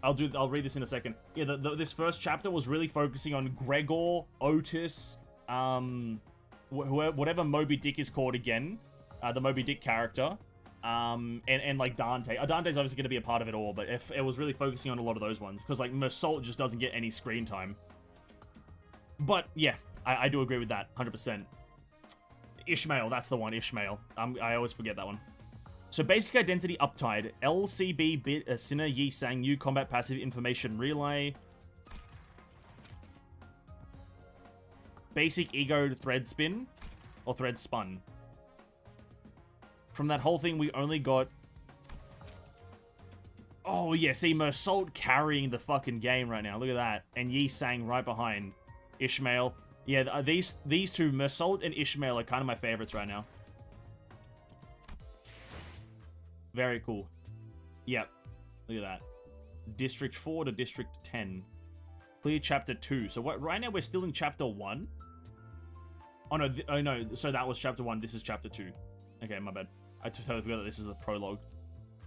I'll read this in a second. Yeah, this first chapter was really focusing on Gregor, Otis, whatever Moby Dick is called again, the Moby Dick character. And like Dante. Dante's obviously going to be a part of it all, but if it was really focusing on a lot of those ones, because like Mersault just doesn't get any screen time. But yeah, I do agree with that, 100%. Ishmael, that's the one, Ishmael. I always forget that one. So basic identity uptide, LCB bit Sinner Yi Sang new combat passive information relay. Basic ego thread spin or thread spun. From that whole thing, we only got... Oh, yeah, see, Mersault carrying the fucking game right now. Look at that. And Yi Sang right behind Ishmael. Yeah, these two, Mersault and Ishmael, are kind of my favorites right now. Very cool. Yep. Look at that. District 4 to District 10. Clear Chapter 2. So what? Right now, we're still in Chapter 1. Oh, no. Oh, no. So that was Chapter 1. This is Chapter 2. Okay, my bad. I totally forgot that this is the prologue.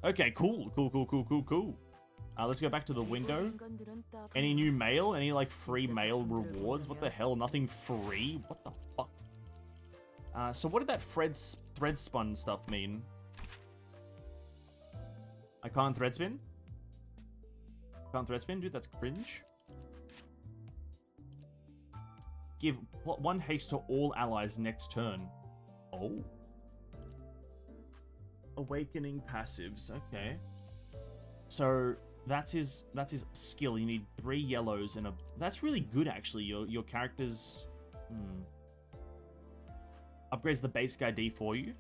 Okay, cool. Cool. Let's go back to the window. Any new mail? Any, like, free mail rewards? What the hell? Nothing free? What the fuck? So what did that thread spun stuff mean? I can't thread spin? Can't thread spin? Dude, that's cringe. Give +1 haste to all allies next turn. Oh. Awakening passives. Okay. So that's his skill. You need 3 yellows and a... That's really good, actually. Your character's... Upgrades the basic ID for you.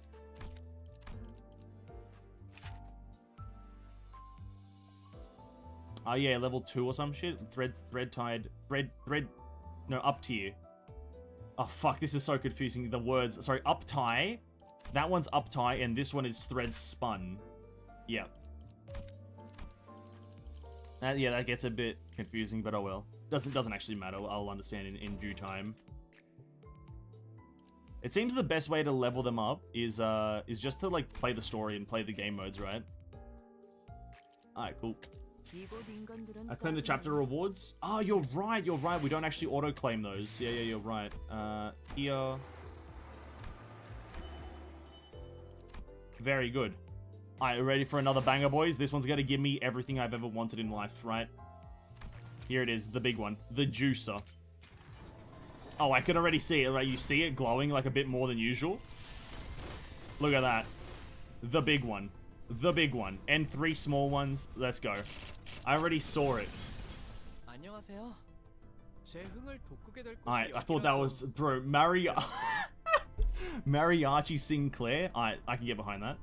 Oh yeah, level 2 or some shit. No, up tier. Oh fuck, this is so confusing. The words, sorry, up tie. That one's up tie, and this one is thread spun. Yeah. Yeah, that gets a bit confusing, but oh well. Doesn't actually matter. I'll understand in due time. It seems the best way to level them up is just to like play the story and play the game modes, right? Alright, cool. I claim the chapter rewards. Oh, you're right. We don't actually auto-claim those. Yeah, you're right. Here. Very good. Alright, ready for another banger, boys? This one's gonna give me everything I've ever wanted in life, right? Here it is, the big one. The juicer. Oh, I can already see it, right? You see it glowing like a bit more than usual? Look at that. The big one. The big one. And 3 small ones. Let's go. I already saw it. 안녕하세요. 제 흥을 돋구게 될 Alright, 곳이 I thought that was... Bro, Mariachi Sinclair? Alright, I can get behind that.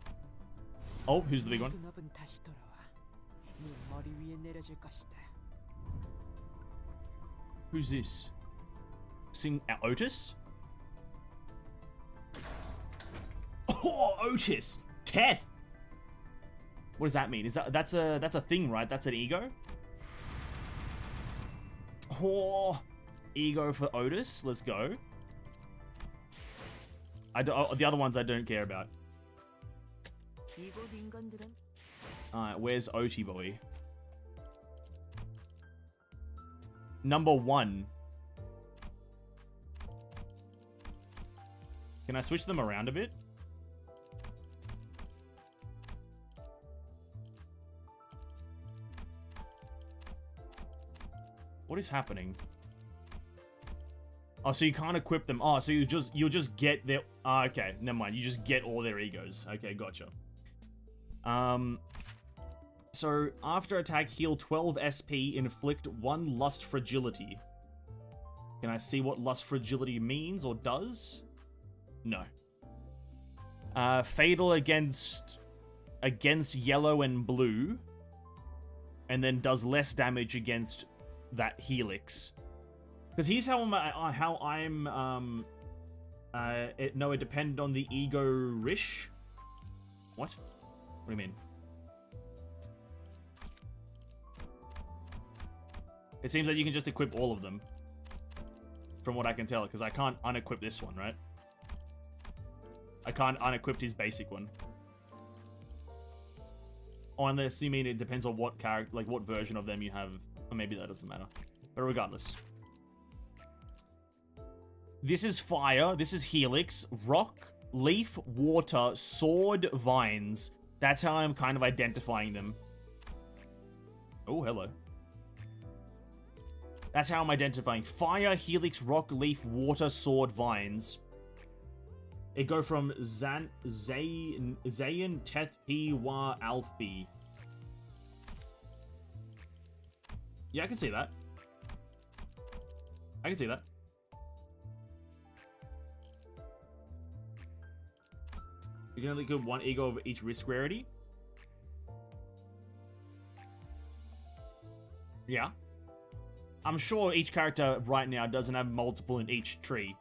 Oh, who's the big one? 눈앞은 다시 돌아와. 네 머리 위에 내려질 것이다. Who's this? Otis? Oh, Otis! Teth! What does that mean? Is that's a thing, right? That's an ego? Oh, ego for Otis. Let's go. The other ones I don't care about. Alright, where's Oti boy? Number 1. Can I switch them around a bit? What is happening? Oh, so you can't equip them. Oh, so you'll just get their... Oh, okay, never mind. You just get all their egos. Okay, gotcha. So after attack, heal 12 SP, inflict 1 lust fragility. Can I see what lust fragility means or does? No. Fatal against yellow and blue, and then does less damage against that helix. Because here's how it depended on the ego rish. What? What do you mean? It seems that you can just equip all of them, from what I can tell, because I can't unequip this one, right? I can't unequip his basic one. Oh, unless you mean it depends on what character, like what version of them you have. Or maybe that doesn't matter. But regardless. This is fire. This is helix. Rock, leaf, water, sword, vines. That's how I'm kind of identifying them. Oh, hello. That's how I'm identifying. Fire, helix, rock, leaf, water, sword, vines. It go from Zayn, Teth, Wa, Alfie. Yeah, I can see that. I can see that. You can only get 1 ego of each risk rarity. Yeah. I'm sure each character right now doesn't have multiple in each tree.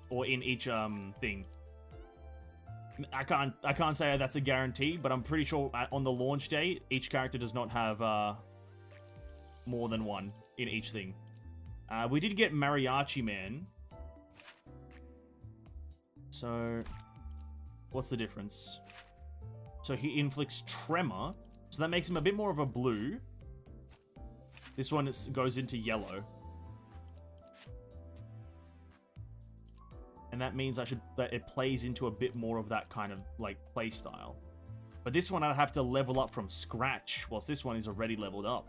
Or in each thing. I can't say that's a guarantee, but I'm pretty sure on the launch day, each character does not have more than 1 in each thing. We did get Mariachi Man. So, what's the difference? So he inflicts Tremor. So that makes him a bit more of a blue. This one goes into yellow. And that means that it plays into a bit more of that kind of, like, play style. But this one I'd have to level up from scratch, whilst this one is already leveled up.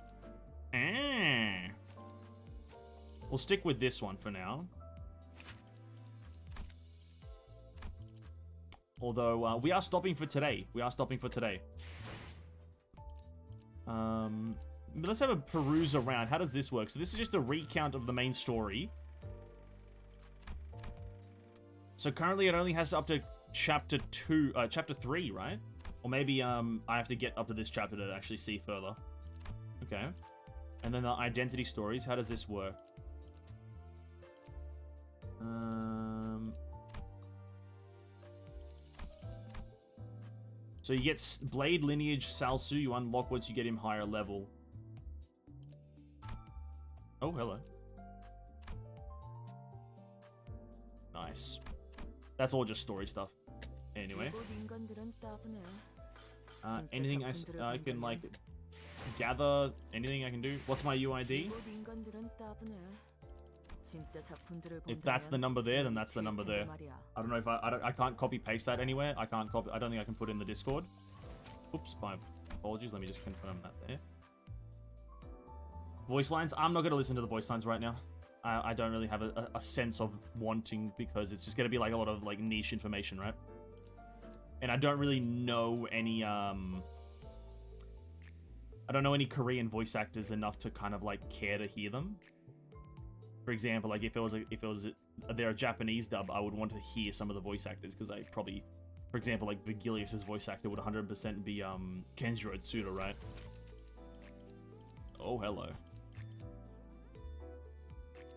We'll stick with this one for now. Although, we are stopping for today. We are stopping for today. Let's have a peruse around. How does this work? So this is just a recount of the main story. So currently it only has up to chapter 3, right? Or maybe I have to get up to this chapter to actually see further. Okay. And then the identity stories, how does this work? So you get Blade Lineage Salsu, you unlock once you get him higher level. Oh, hello. Nice. That's all just story stuff. Anyway. Anything I can, like, gather? Anything I can do? What's my UID? If that's the number there, then that's the number there. I don't know if I can't copy paste that anywhere. I don't think I can put it in the Discord. Oops, my apologies. Let me just confirm that there. Voice lines. I'm not going to listen to the voice lines right now. I don't really have a sense of wanting, because it's just going to be like a lot of like niche information, right? And I don't really know any I don't know any Korean voice actors enough to kind of like care to hear them. For example, like if they're a Japanese dub, I would want to hear some of the voice actors, because I probably, for example, like Vigilius's voice actor would 100% be Kenjiro Tsuda, right? Oh, hello.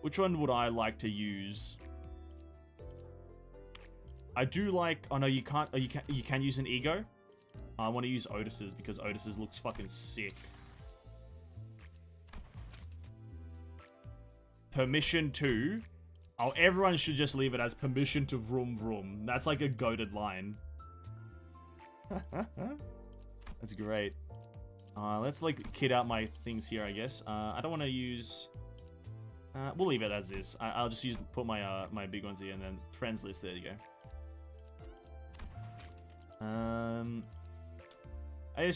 Which one would I like to use? I do like. Oh no, you can't. Oh, you can use an ego. I want to use Otis's, because Otis's looks fucking sick. Permission to. Oh, everyone should just leave it as permission to vroom vroom. That's like a goated line. That's great. Let's like kid out my things here, I guess. I don't want to use. We'll leave it as is. I'll just put my my big ones here, and then friends list. There you go. I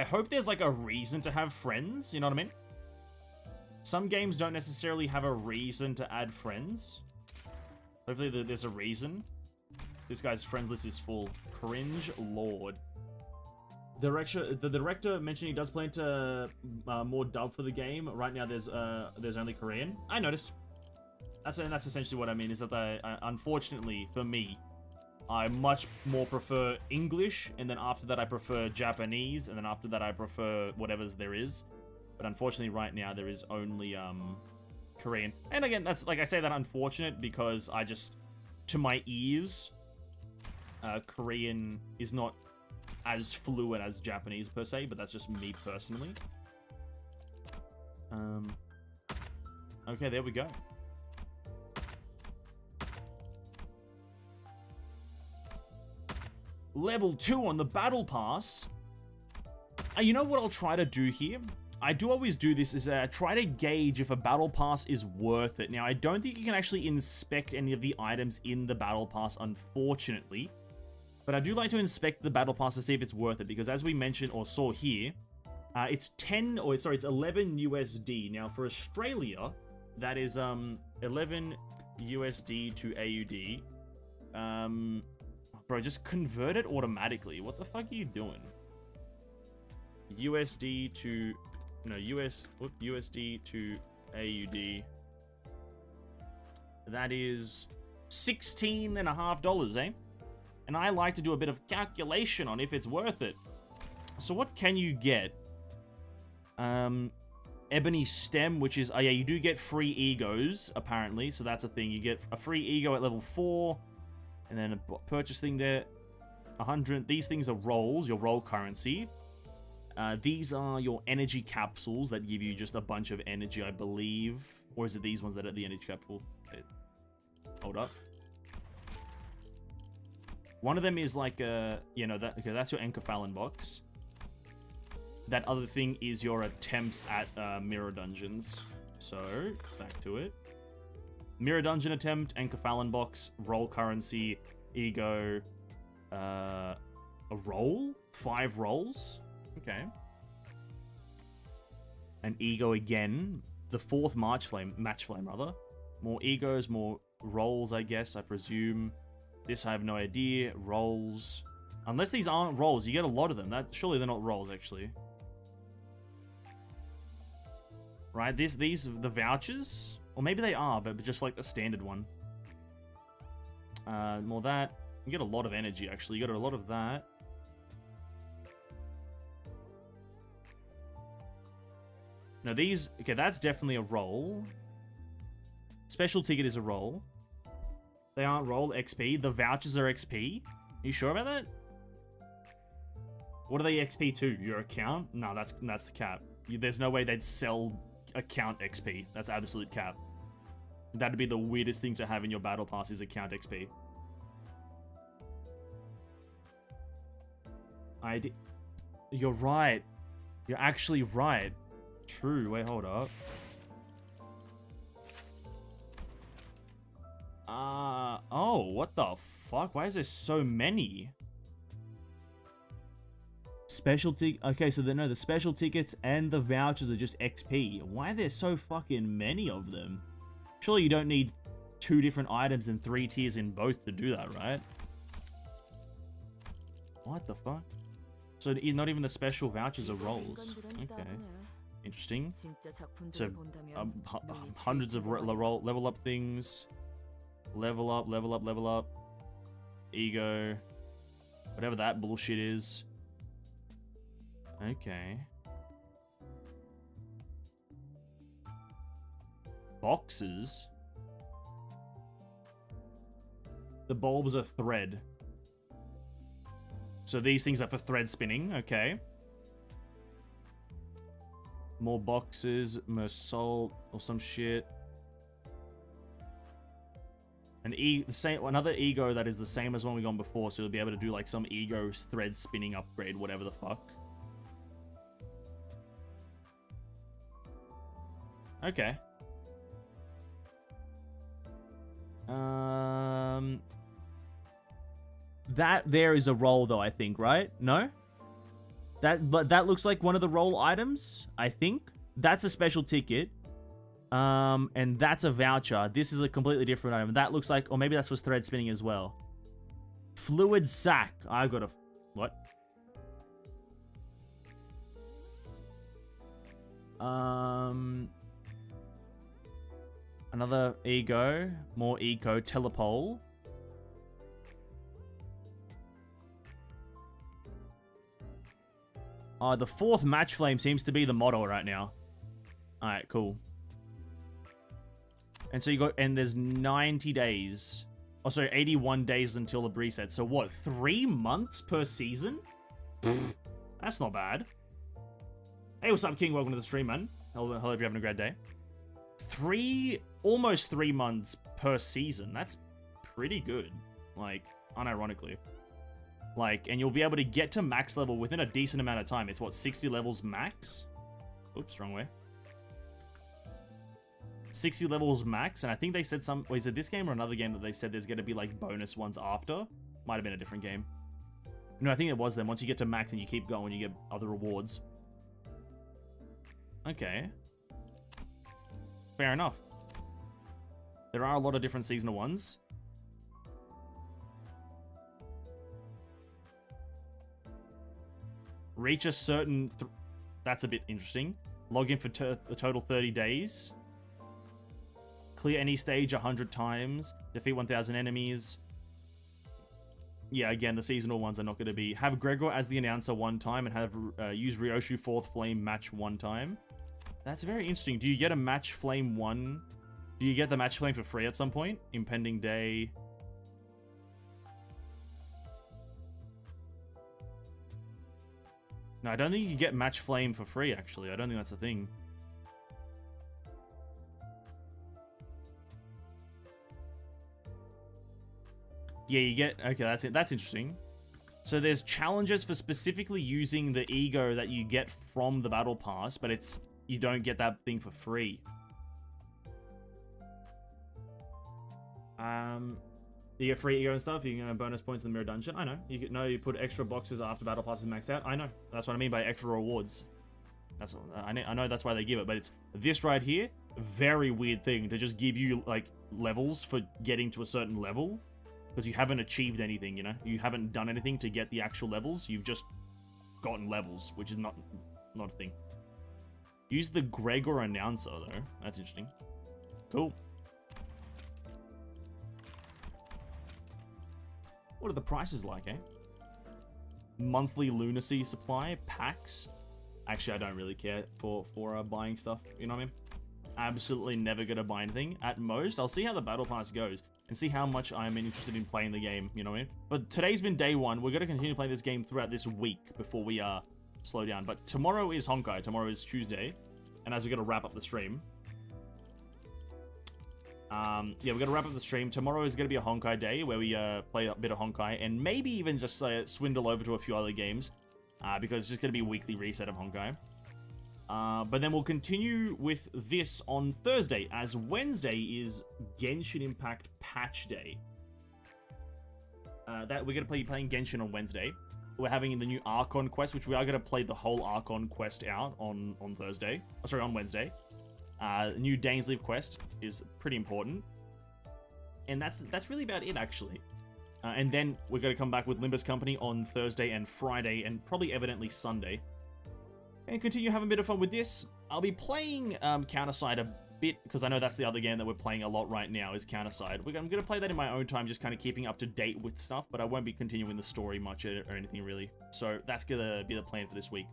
hope there's like a reason to have friends. You know what I mean? Some games don't necessarily have a reason to add friends. Hopefully there's a reason. This guy's friend list is full. Cringe Lord. The director mentioned he does plan to more dub for the game. Right now there's only Korean. I noticed. That's essentially what I mean, is that I unfortunately for me, I much more prefer English, and then after that I prefer Japanese, and then after that I prefer whatever there is. But unfortunately right now there is only Korean. And again, that's like I say that unfortunate because I just, to my ears, Korean is not as fluent as Japanese per se, but that's just me personally. Okay, there we go. Level 2 on the Battle Pass. You know what I'll try to do here? I do always do this, is try to gauge if a Battle Pass is worth it. Now, I don't think you can actually inspect any of the items in the Battle Pass, unfortunately. But I do like to inspect the Battle Pass to see if it's worth it, because as we mentioned or saw here, it's 11 USD. Now, for Australia, that is 11 USD to AUD. Bro, just convert it automatically. What the fuck are you doing? USD to... No, USD to AUD. That is $16.50, eh? And I like to do a bit of calculation on if it's worth it. So what can you get? Ebony Stem, which is... Oh yeah, you do get free egos, apparently. So that's a thing. You get a free ego at level 4. And then a purchase thing there. 100. These things are rolls, your roll currency. These are your energy capsules that give you just a bunch of energy, I believe. Or is it these ones that are the energy capsule? Hold up. One of them is like a, okay, that's your Encephalon box. That other thing is your attempts at mirror dungeons. So, back to it. Mirror dungeon attempt, Encephalon box, roll currency, ego, a roll? 5 rolls? Okay. An ego again. The 4th match flame, rather. More egos, more rolls, I guess, I presume. This I have no idea. Rolls. Unless these aren't rolls, you get a lot of them. Surely they're not rolls, actually. Right, these the vouchers? Or maybe they are, but just like the standard one. More that. You get a lot of energy, actually. You got a lot of that. Now these... Okay, that's definitely a roll. Special ticket is a roll. They aren't roll XP. The vouchers are XP. You sure about that? What are they XP to? Your account? No, that's the cap. There's no way they'd sell account XP. That's absolute cap. That'd be the weirdest thing to have in your battle pass is account XP. You're right. You're actually right. True. Wait, hold up. Oh, what the fuck? Why is there so many? Special ticket. Okay, so no, the special tickets and the vouchers are just XP. Why are there so fucking many of them? Surely you don't need 2 different items and 3 tiers in both to do that, right? What the fuck? So not even the special vouchers are rolls. Okay. Interesting. So hundreds of level up things. Level up, level up, level up. Ego. Whatever that bullshit is. Okay. Boxes. The bulbs are thread. So these things are for thread spinning. Okay. More boxes, more salt or some shit. Another ego that is the same as one we gone before, so you'll be able to do like some ego thread spinning upgrade, whatever the fuck. Okay. That there is a roll though, I think, right? No? But that looks like one of the roll items, I think. That's a special ticket. And that's a voucher. This is a completely different item. That looks like, or maybe that's for thread spinning as well. Fluid sack. I've got a... What? Another ego. More eco. Telepole. The 4th match flame seems to be the motto right now. Alright, cool. And so you got, and there's 90 days. Oh, sorry, 81 days until the reset. So what, 3 months per season? That's not bad. Hey, what's up, King? Welcome to the stream, man. Hope you're having a great day. Almost 3 months per season. That's pretty good. Like, unironically. Like, and you'll be able to get to max level within a decent amount of time. It's what, 60 levels max? Oops, wrong way. 60 levels max, and I think they said is it this game or another game that they said there's going to be like bonus ones after? Might have been a different game. No, I think it was then. Once you get to max and you keep going, you get other rewards. Okay. Fair enough. There are a lot of different seasonal ones. Reach a certain... That's a bit interesting. Log in for a total 30 days. Clear any stage 100 times. Defeat 1,000 enemies. Yeah, again, the seasonal ones are not going to be... Have Gregor as the announcer 1 time and have use Ryoshu 4th Flame match 1 time. That's very interesting. Do you get a match flame 1? Do you get the match flame for free at some point? Impending day... No, I don't think you can get match flame for free, actually. I don't think that's a thing. Yeah, you get... Okay, that's it. That's interesting. So there's challenges for specifically using the ego that you get from the battle pass, but it's... You don't get that thing for free. You get free ego and stuff. You can get bonus points in the mirror dungeon. I know. You put extra boxes after battle pass is maxed out. I know. That's what I mean by extra rewards. That's what, I know that's why they give it, but it's this right here. Very weird thing to just give you like levels for getting to a certain level because you haven't achieved anything. You know, you haven't done anything to get the actual levels. You've just gotten levels, which is not a thing. Use the Gregor announcer though. That's interesting. Cool. What are the prices like, eh? Monthly lunacy supply packs. Actually, I don't really care for buying stuff. You know what I mean? Absolutely never gonna buy anything. At most, I'll see how the battle pass goes and see how much I'm interested in playing the game. You know what I mean? But today's been day one. We're gonna continue playing this game throughout this week before we slow down. But tomorrow is Honkai. Tomorrow is Tuesday, and as we're gonna wrap up the stream. Yeah, we're gonna wrap up the stream. Tomorrow is gonna be a Honkai day where we play a bit of Honkai and maybe even just swindle over to a few other games because it's just gonna be a weekly reset of Honkai. But then we'll continue with this on Thursday, as Wednesday is Genshin Impact Patch Day. That we're gonna be playing Genshin on Wednesday. We're having the new Archon quest, which we are gonna play the whole Archon quest out on Thursday. Oh, sorry, on Wednesday. New Dainsleif quest is pretty important, and that's really about it actually. And then we're gonna come back with Limbus Company on Thursday and Friday, and probably evidently Sunday. And continue having a bit of fun with this. I'll be playing Counterside a bit, because I know that's the other game that we're playing a lot right now, is Counterside. I'm going to play that in my own time, just kind of keeping up to date with stuff, but I won't be continuing the story much or anything really. So that's going to be the plan for this week.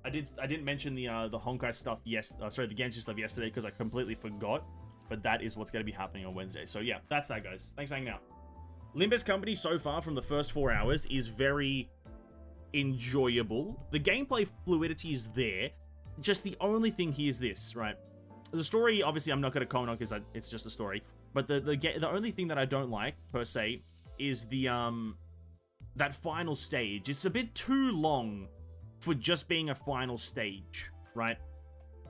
I didn't mention the Honkai stuff, the Genshin stuff yesterday, because I completely forgot, but that is what's going to be happening on Wednesday. So yeah, that's that, guys. Thanks for hanging out. Limbus Company so far from the first 4 hours is very enjoyable. The gameplay fluidity is there. Just the only thing here is this, right? The story, obviously, I'm not going to comment on because it's just a story. But the only thing that I don't like per se is the that final stage. It's a bit too long for just being a final stage, right?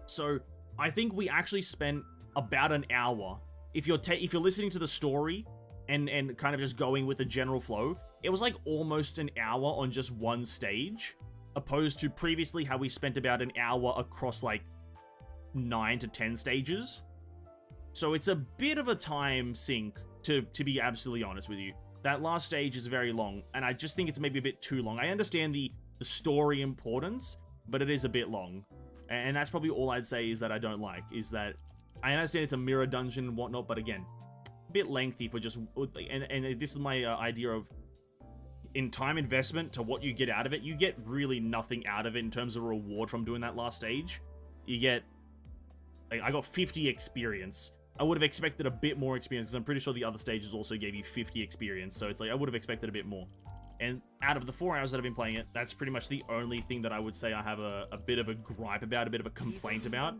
So I think we actually spent about an hour. If you're listening to the story and kind of just going with the general flow, it was like almost an hour on just one stage, opposed to previously how we spent about an hour across like 9 to 10 stages. So it's a bit of a time sink, to be absolutely honest with you. That last stage is very long, and I just think it's maybe a bit too long. I understand the story importance, but it is a bit long. And that's probably all I'd say is that I don't like, is that I understand it's a mirror dungeon and whatnot, but again, a bit lengthy for just... And this is my idea of, in time investment to what you get out of it, you get really nothing out of it in terms of reward from doing that last stage. You get... Like, I got 50 experience. I would have expected a bit more experience, because I'm pretty sure the other stages also gave you 50 experience, so it's like, I would have expected a bit more. And out of the 4 hours that I've been playing it, that's pretty much the only thing that I would say I have a bit of a gripe about, a bit of a complaint about.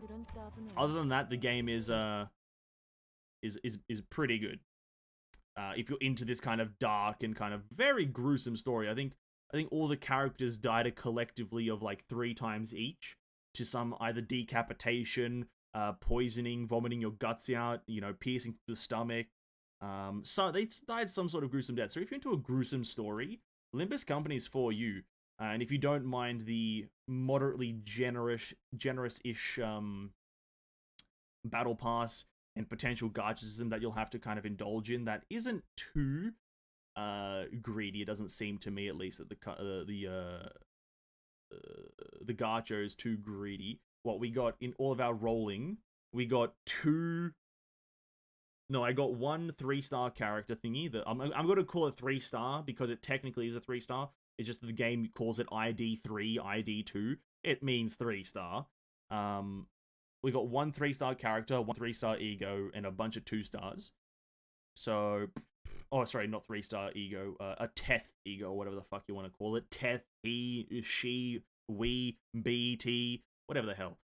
Other than that, the game is pretty good. If you're into this kind of dark and kind of very gruesome story, I think all the characters died collectively of like 3 times each, to some either decapitation, poisoning, vomiting your guts out, you know, piercing the stomach. So they died some sort of gruesome death. So if you're into a gruesome story, Limbus Company is for you. And if you don't mind the moderately generous-ish battle pass and potential gacha system that you'll have to kind of indulge in, that isn't too greedy. It doesn't seem to me, at least, that the gacha is too greedy. What we got in all of our rolling, we got 2... No, I got 1 3-star character thingy. That I'm going to call it 3-star because it technically is a 3-star. It's just that the game calls it ID 3, ID 2. It means 3-star. We got 1 3-star character, 1 3-star ego, and a bunch of 2-stars. So, oh, sorry, not 3-star ego. A Teth ego, whatever the fuck you want to call it. Teth, he, she, we, BT, whatever the hell.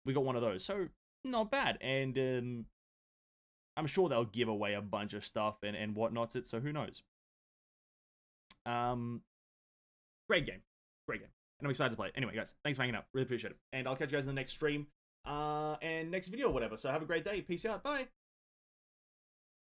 We got 1 of those. So, not bad. And, I'm sure they'll give away a bunch of stuff and whatnots it, so who knows. Great game. Great game. And I'm excited to play it. Anyway, guys, thanks for hanging out. Really appreciate it. And I'll catch you guys in the next stream and next video or whatever. So have a great day. Peace out. Bye.